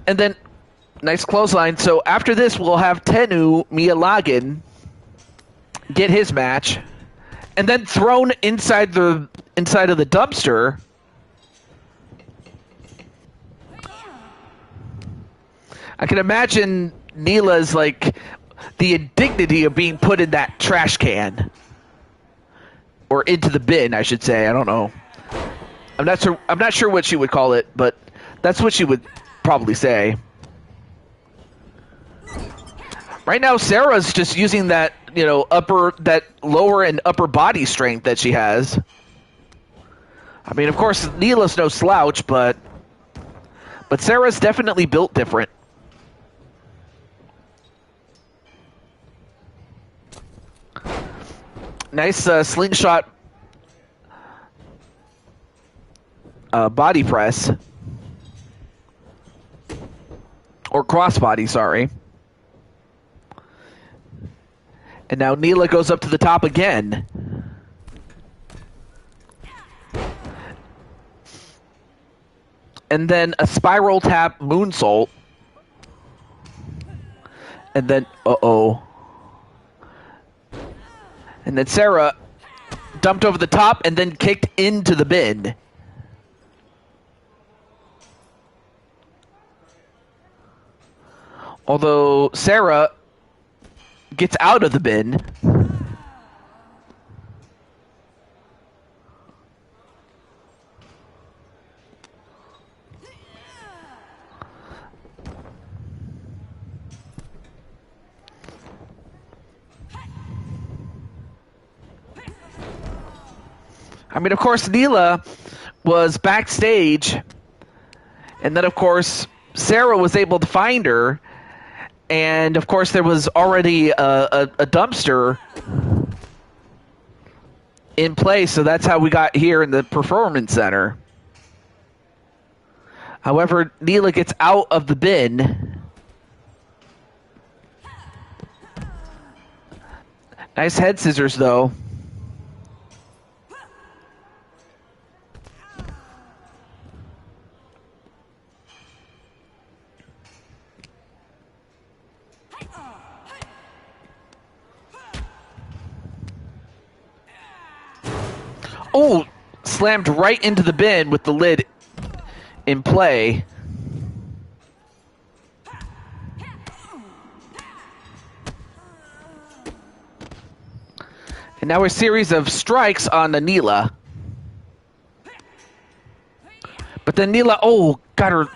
And then, nice clothesline. So after this, we'll have Tenu Miyalagan get his match. And then thrown inside of the dumpster. I can imagine Neela's like the indignity of being put in that trash can. Or into the bin, I should say. I don't know. I'm not sure what she would call it, but that's what she would probably say. Right now Sarah's just using that, that lower and upper body strength that she has. I mean, of course, Neela's no slouch, but Sarah's definitely built different. Nice slingshot body press. Or crossbody, sorry. And now Neela goes up to the top again. And then a spiral tap moonsault. And then, uh-oh. And then Sarah dumped over the top and then kicked into the bin. Although Sarah gets out of the bin. I mean, of course, Neela was backstage, and then, of course, Sarah was able to find her, and, of course, there was already a dumpster in place, so that's how we got here in the Performance Center. However, Neela gets out of the bin. Nice head scissors, though. Oh, slammed right into the bin with the lid in play. And now a series of strikes on Anila. But then Neela, got her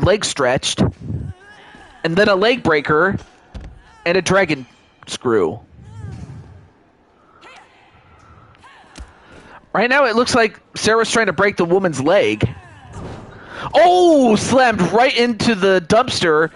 leg stretched. And then a leg breaker and a dragon screw. Right now it looks like Sarah's trying to break the woman's leg. Oh, slammed right into the dumpster.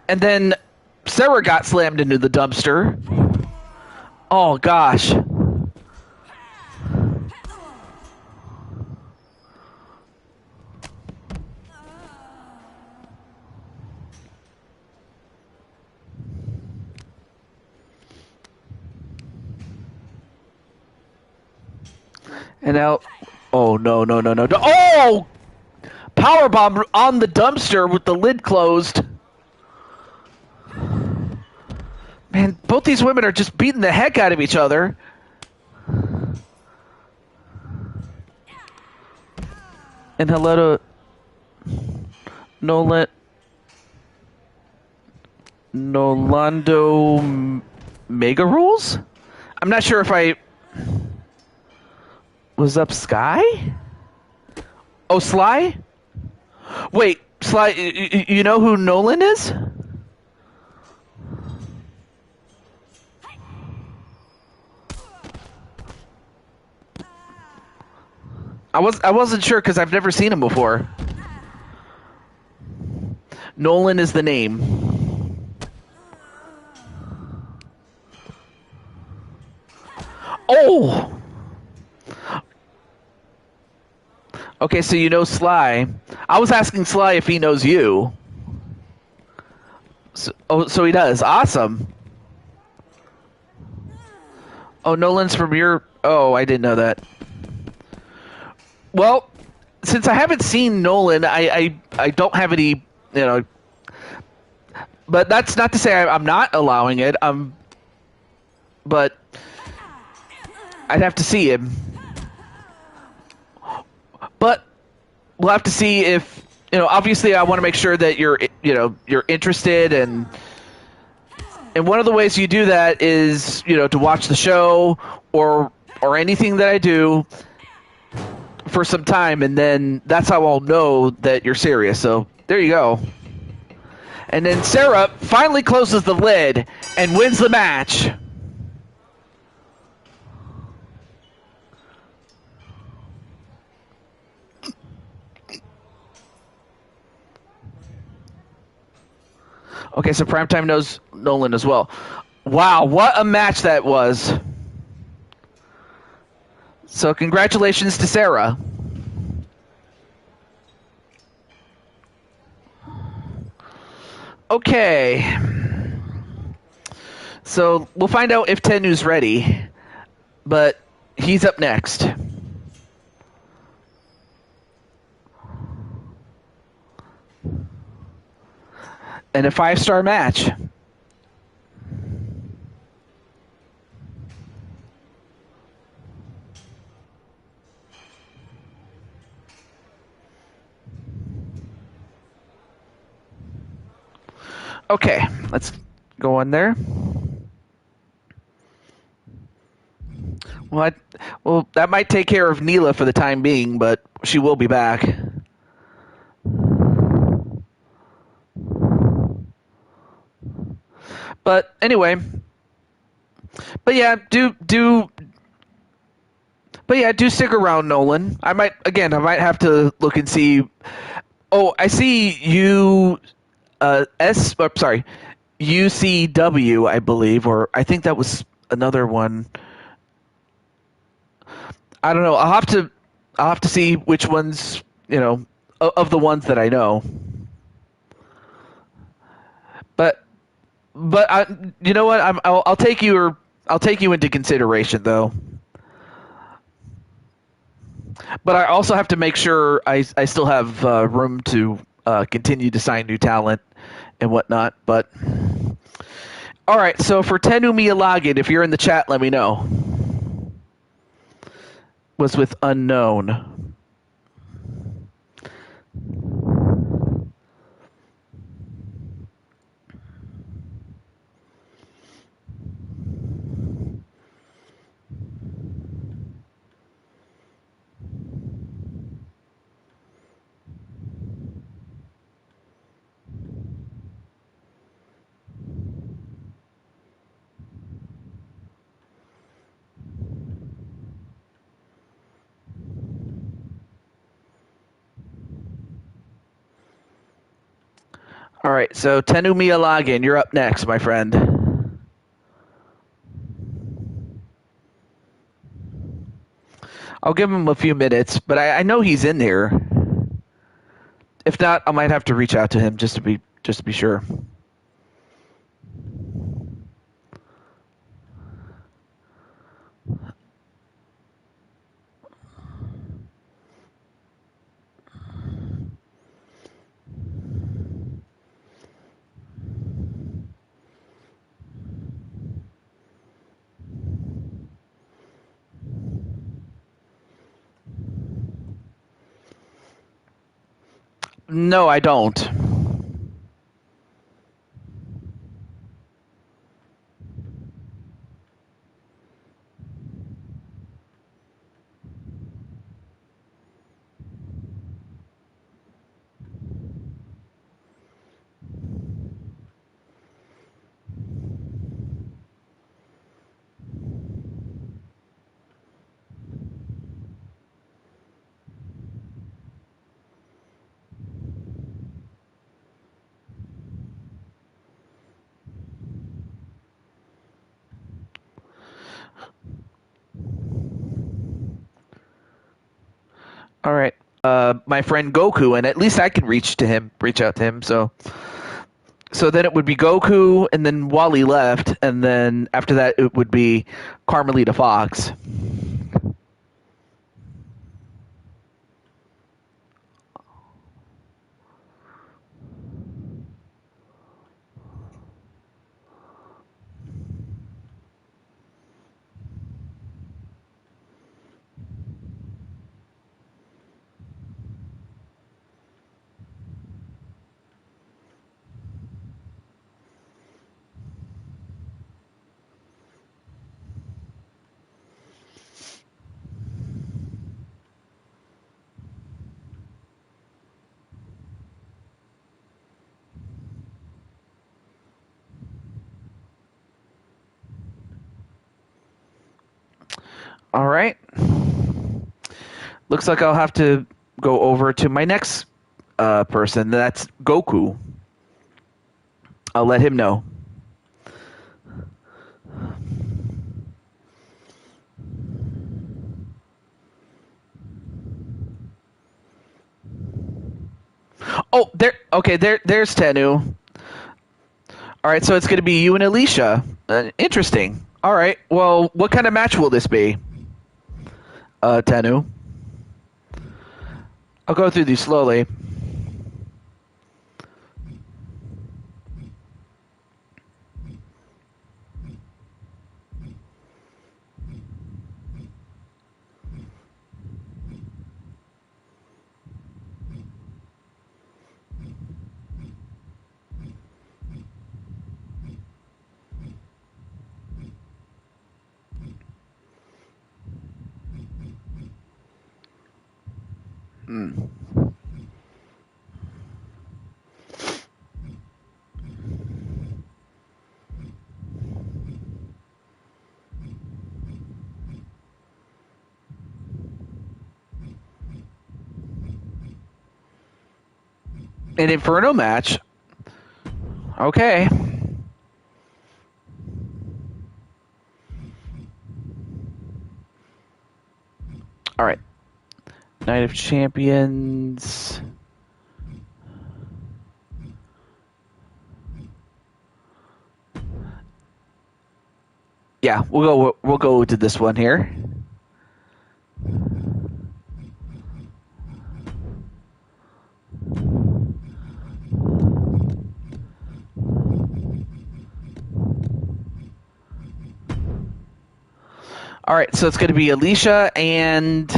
And then Sarah got slammed into the dumpster. Oh, gosh. And now... Oh, no. Oh! Powerbomb on the dumpster with the lid closed. Man, both these women are just beating the heck out of each other. And hello to Nolando Mega Rules? I'm not sure if I was up Sky? Oh, Sly? Wait, Sly, you know who Nolan is? I wasn't sure because I've never seen him before. Nolan is the name. Oh! Okay, so you know Sly. I was asking Sly if he knows you. So he does. Awesome. Oh, Nolan's from your... Oh, I didn't know that. Well, since I haven't seen Nolan, I don't have any, but that's not to say I'm not allowing it. But I'd have to see him. But we'll have to see if, obviously I want to make sure that you're interested, and one of the ways you do that is, to watch the show or anything that I do for some time, and then that's how I'll know that you're serious. So there you go. And then Sarah finally closes the lid and wins the match. Okay, so Primetime knows Nolan as well. Wow, what a match that was. So congratulations to Sarah. Okay. So we'll find out if Tenu's ready, but he's up next. And a 5-star match. Okay, let's go on there. Well, that might take care of Neela for the time being, but she will be back. But anyway, do stick around, Nolan. I might have to look and see. Oh, I see you. UCW, I believe, or I think that was another one. I don't know. I'll have to see which ones, of the ones that I know. But you know what? I'll take you into consideration, though. But I also have to make sure I still have room to continue to sign new talent and whatnot. But all right, so for Tenu Miyalagin, if you're in the chat, let me know. Was with unknown. All right, so Tenu Miyalagin, you're up next, my friend. I'll give him a few minutes, but I know he's in here. If not, I might have to reach out to him just to be sure. No, I don't. All right. My friend Goku, and at least I can reach out to him. So then it would be Goku, and then Wally left, and then after that it would be Carmelita Fox. All right. Looks like I'll have to go over to my next person. That's Goku. I'll let him know. Oh, there. Okay, there's Tenu. All right, so it's going to be you and Alicia. Interesting. All right. Well, what kind of match will this be, Tenu? I'll go through these slowly. An Inferno match. Okay. All right. Night of Champions. Yeah, we'll go to this one here. All right, so it's going to be Alicia and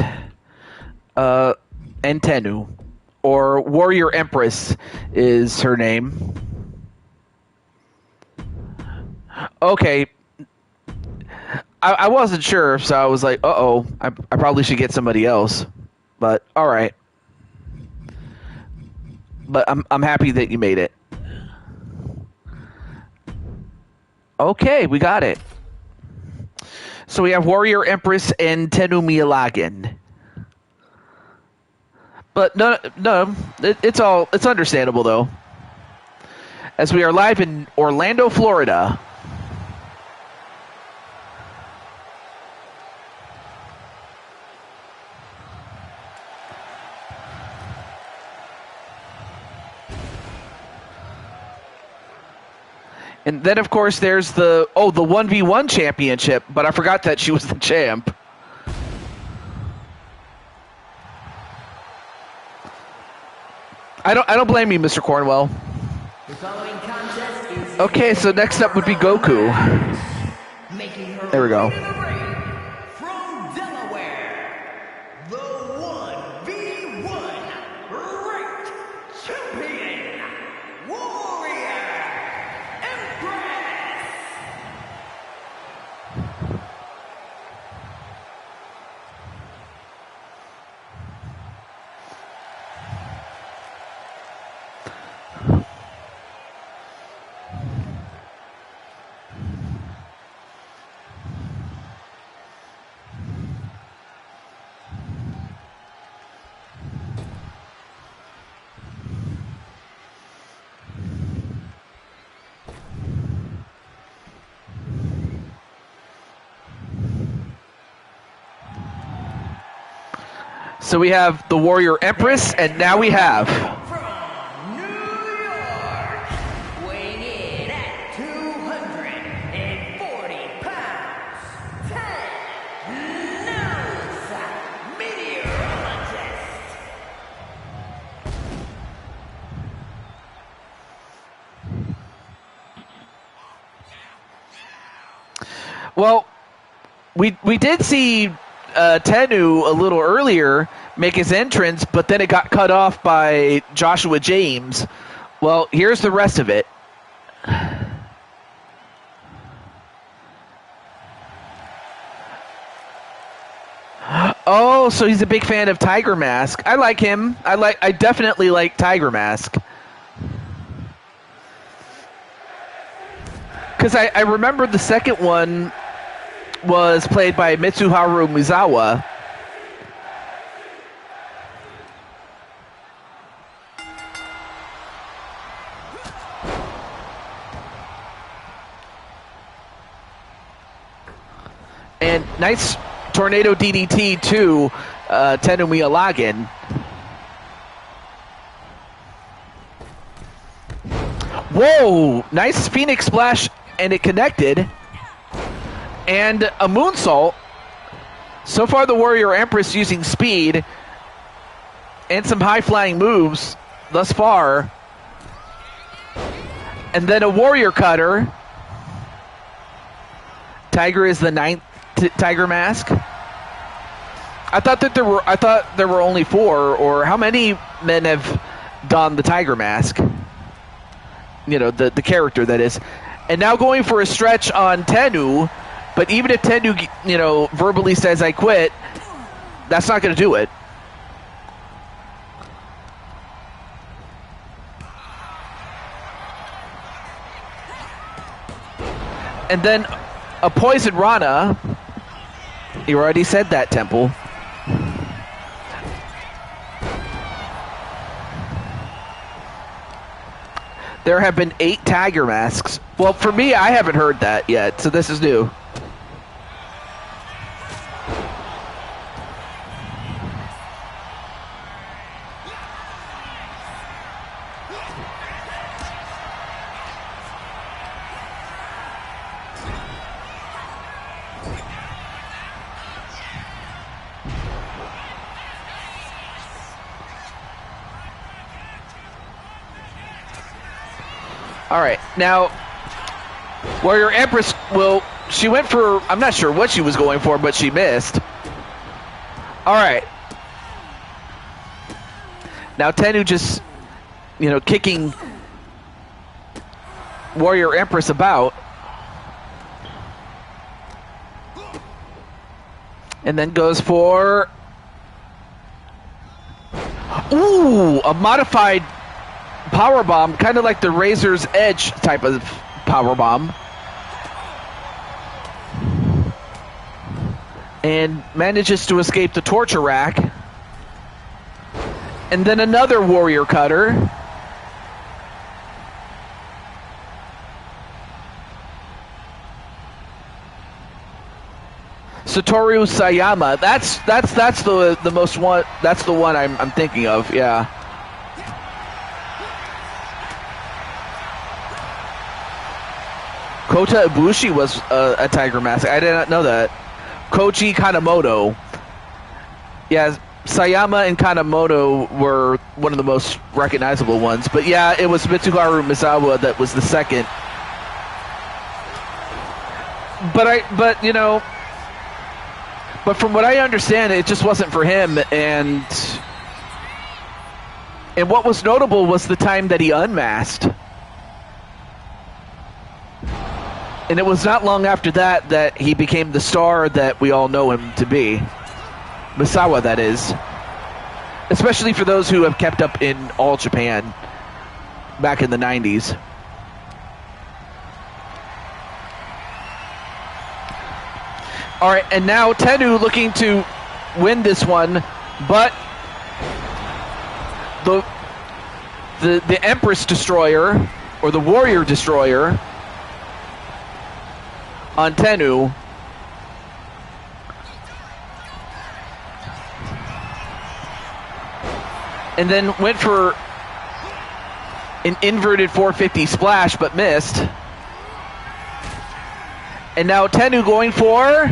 Tenu, or Warrior Empress is her name. Okay, I wasn't sure, so I was like, uh-oh, I probably should get somebody else. But all right. But I'm happy that you made it. Okay, we got it. So we have Warrior Empress and Tenu Miyalagan. But no, it's understandable though. As we are live in Orlando, Florida. And then, of course, there's the 1v1 championship, but I forgot that she was the champ. I don't blame you, Mr. Cornwell. Okay, so next up would be Goku. There we go. From Delaware, the 1v1 ranked champion, Warrior Empress. So we have the Warrior Empress, and now we have... From New York, weighing in at 240 pounds, 10 knows meteorologist. Well, we did see Tenu a little earlier make his entrance, but then it got cut off by Joshua James. Well, here's the rest of it. Oh, so he's a big fan of Tiger Mask. I like him. I definitely like Tiger Mask. Because I remember the second one was played by Mitsuharu Misawa. And nice tornado DDT to Tenu Miyalagan. Whoa! Nice Phoenix Splash, and it connected. And a moonsault. So far, the Warrior Empress using speed and some high-flying moves thus far. And then a Warrior Cutter. Tiger is the 9th Tiger Mask. I thought there were only 4, or how many men have donned the Tiger Mask? You know, the character that is. And now going for a stretch on Tenu. But even if Tenu, you know, verbally says, I quit, that's not going to do it. And then a Poison Rana. You already said that, Temple. There have been 8 Tiger Masks. Well, for me, I haven't heard that yet, so this is new. All right, now Warrior Empress will She went for, I'm not sure what she was going for, but she missed. All right. Now Tennu just, kicking Warrior Empress about. And then goes for, a modified powerbomb, kind of like the Razor's Edge type of powerbomb. And manages to escape the torture rack. And then another Warrior Cutter. Satoru Sayama. That's the most one. That's the one I'm thinking of. Yeah. Kota Ibushi was a Tiger Mask. I did not know that. Koji Kanemoto. Yeah, Sayama and Kanemoto were one of the most recognizable ones. But yeah, it was Mitsuharu Misawa that was the second. But from what I understand, it just wasn't for him. And what was notable was the time that he unmasked. And it was not long after that he became the star that we all know him to be. Misawa, that is. Especially for those who have kept up in All Japan back in the 90s. All right, and now Tennu looking to win this one, but the Empress Destroyer, or the Warrior Destroyer, on Tennu. And then went for an inverted 450 splash, but missed. And now Tennu going for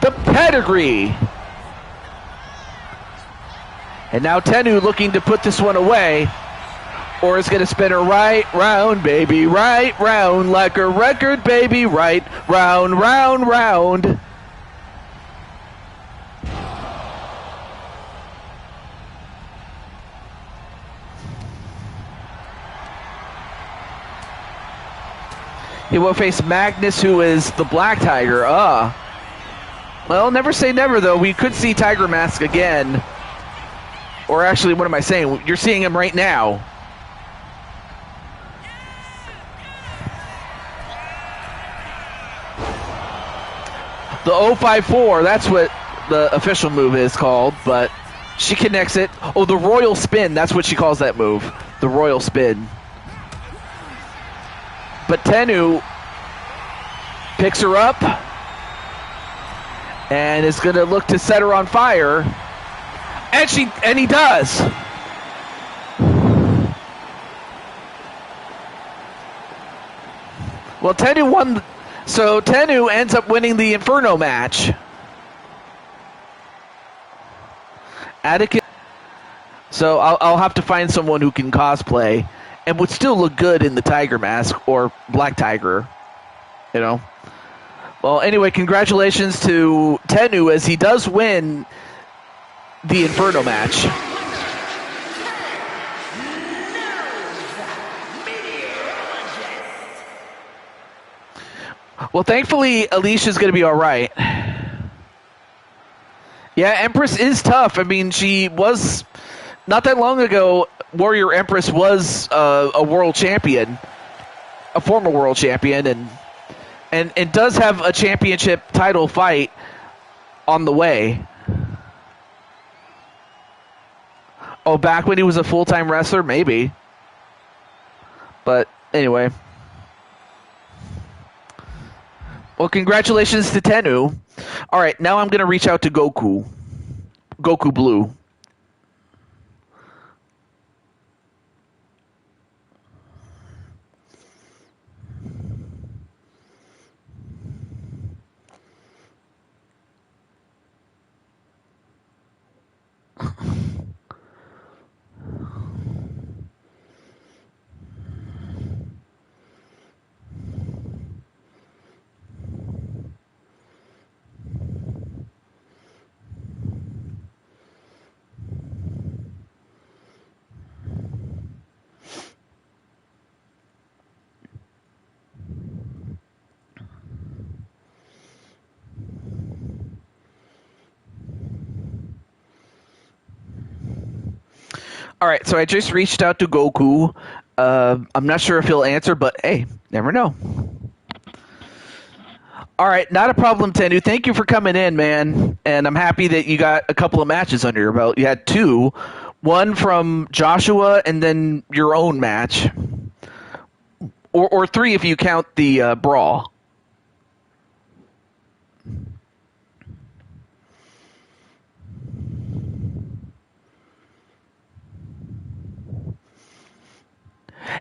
the pedigree. And now Tennu looking to put this one away. Or is going to spin her right round, baby, right round, like a record, baby, right round, round, round. He will face Magnus, who is the Black Tiger. Well, never say never, though. We could see Tiger Mask again. Or actually, what am I saying? You're seeing him right now. The 054, that's what the official move is called, but she connects it. Oh, the Royal Spin, that's what she calls that move. The Royal Spin. But Tennu picks her up and is going to look to set her on fire. And he does. Well, Tennu won. So Tennu ends up winning the Inferno match. Atticus. So I'll have to find someone who can cosplay and would still look good in the Tiger Mask or Black Tiger, Well, anyway, congratulations to Tennu as he does win the Inferno match. Well, thankfully, Alicia's going to be all right. Yeah, Empress is tough. I mean, she was, not that long ago, Warrior Empress was a world champion, a former world champion, and does have a championship title fight on the way. Oh, back when he was a full-time wrestler? Maybe. But anyway. Well, congratulations to Tennu. All right, now I'm going to reach out to Goku. Goku Blue. All right, so I just reached out to Goku. I'm not sure if he'll answer, but hey, never know. All right, not a problem, Tenu. Thank you for coming in, man. And I'm happy that you got a couple of matches under your belt. You had two, one from Joshua, and then your own match, or three if you count the brawl.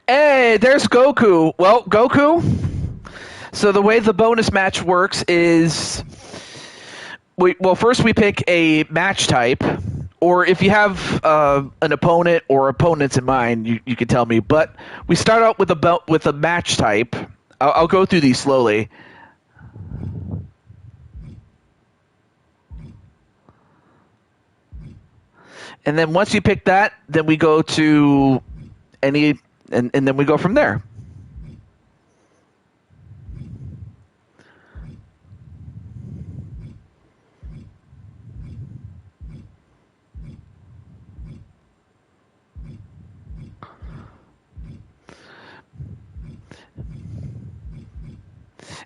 Hey, there's Goku. Well, Goku. So the way the bonus match works is, first we pick a match type, or if you have an opponent or opponents in mind, you can tell me. But we start out with a match type. I'll go through these slowly. And then once you pick that, then we go to any, and then we go from there.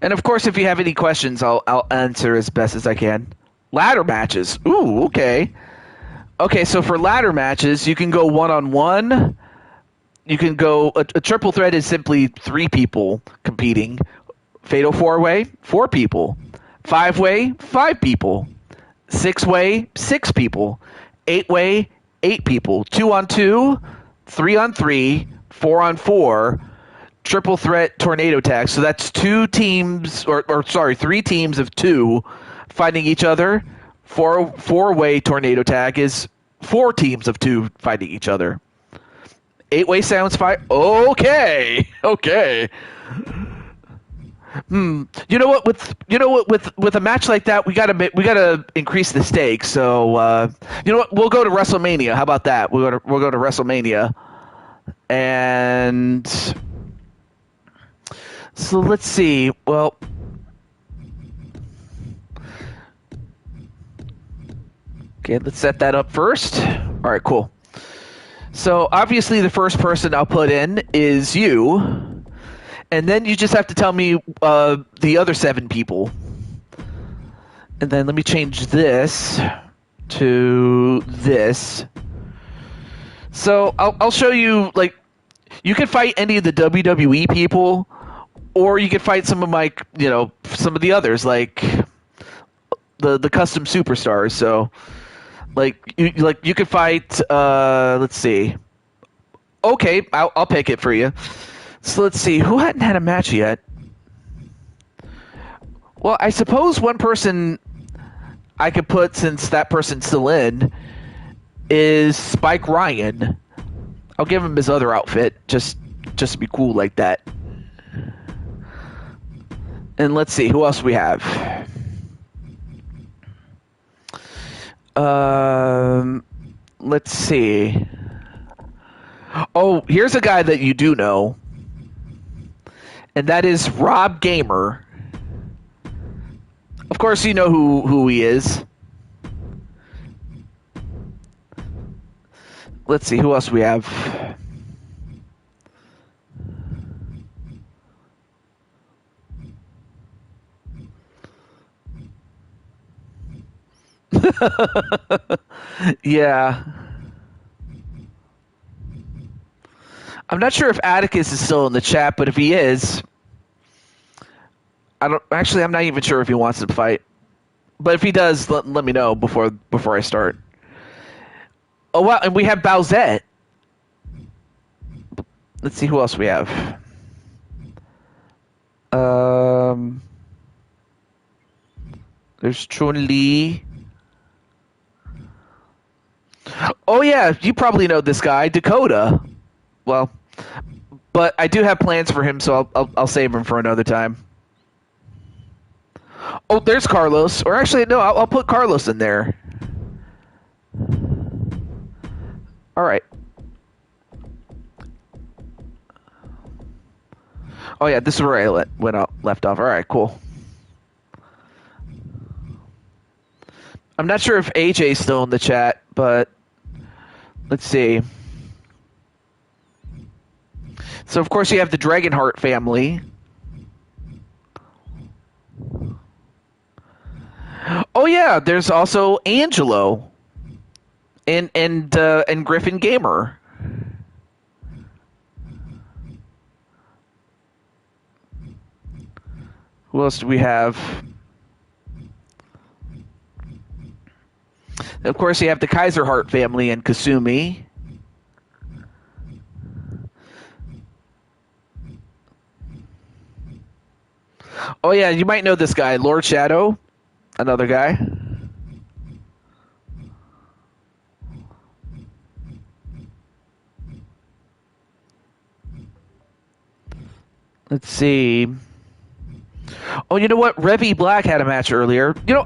And of course, if you have any questions, I'll answer as best as I can. Ladder matches. Ooh, okay. Okay, so for ladder matches, you can go one-on-one. You can go a triple threat is simply 3 people competing. Fatal 4-way, 4 people. 5-way, 5 people. 6-way, 6 people. 8-way, 8 people. 2-on-2, 3-on-3, 4-on-4. Triple threat tornado tag. So that's 2 teams, or sorry, 3 teams of 2 fighting each other. 4-way tornado tag is 4 teams of 2 fighting each other. 8-way sounds fine. Okay. You know what? With a match like that, we gotta increase the stakes. So you know what? We'll go to WrestleMania. How about that? We'll go to WrestleMania, and so let's see. Well, okay, let's set that up first. All right, cool. So obviously the first person I'll put in is you, and then you just have to tell me the other 7 people. And then let me change this to this. So I'll show you, like, you can fight any of the WWE people, or you can fight some of my, some of the others, like the custom superstars. So you could fight. Let's see. Okay, I'll pick it for you. So let's see. Who hadn't had a match yet? Well, I suppose one person I could put, since that person's still in, is Spike Ryan. I'll give him his other outfit, just to be cool like that. And let's see, who else we have? Let's see. Oh, here's a guy that you do know, and that is Rob Gamer. Of course, you know who he is. Let's see, who else we have? Yeah. I'm not sure if Atticus is still in the chat, but if he is, I'm not even sure if he wants to fight. But if he does, let me know before I start. Oh wow, and we have Bowsette. Let's see who else we have. There's Chun-Li. Oh yeah, you probably know this guy, Dakota. Well, but I do have plans for him, so I'll save him for another time. Oh, there's Carlos. Or actually, no, I'll put Carlos in there. All right. Oh yeah, this is where I left off. All right, cool. I'm not sure if AJ's still in the chat, but let's see. So, of course, you have the Dragonheart family. Oh, yeah, there's also Angelo and Griffin Gamer. Who else do we have? Of course, you have the Kaiserheart family and Kasumi. Oh, yeah, you might know this guy, Lord Shadow, another guy. Let's see. Oh, you know what? Revy Black had a match earlier. You know,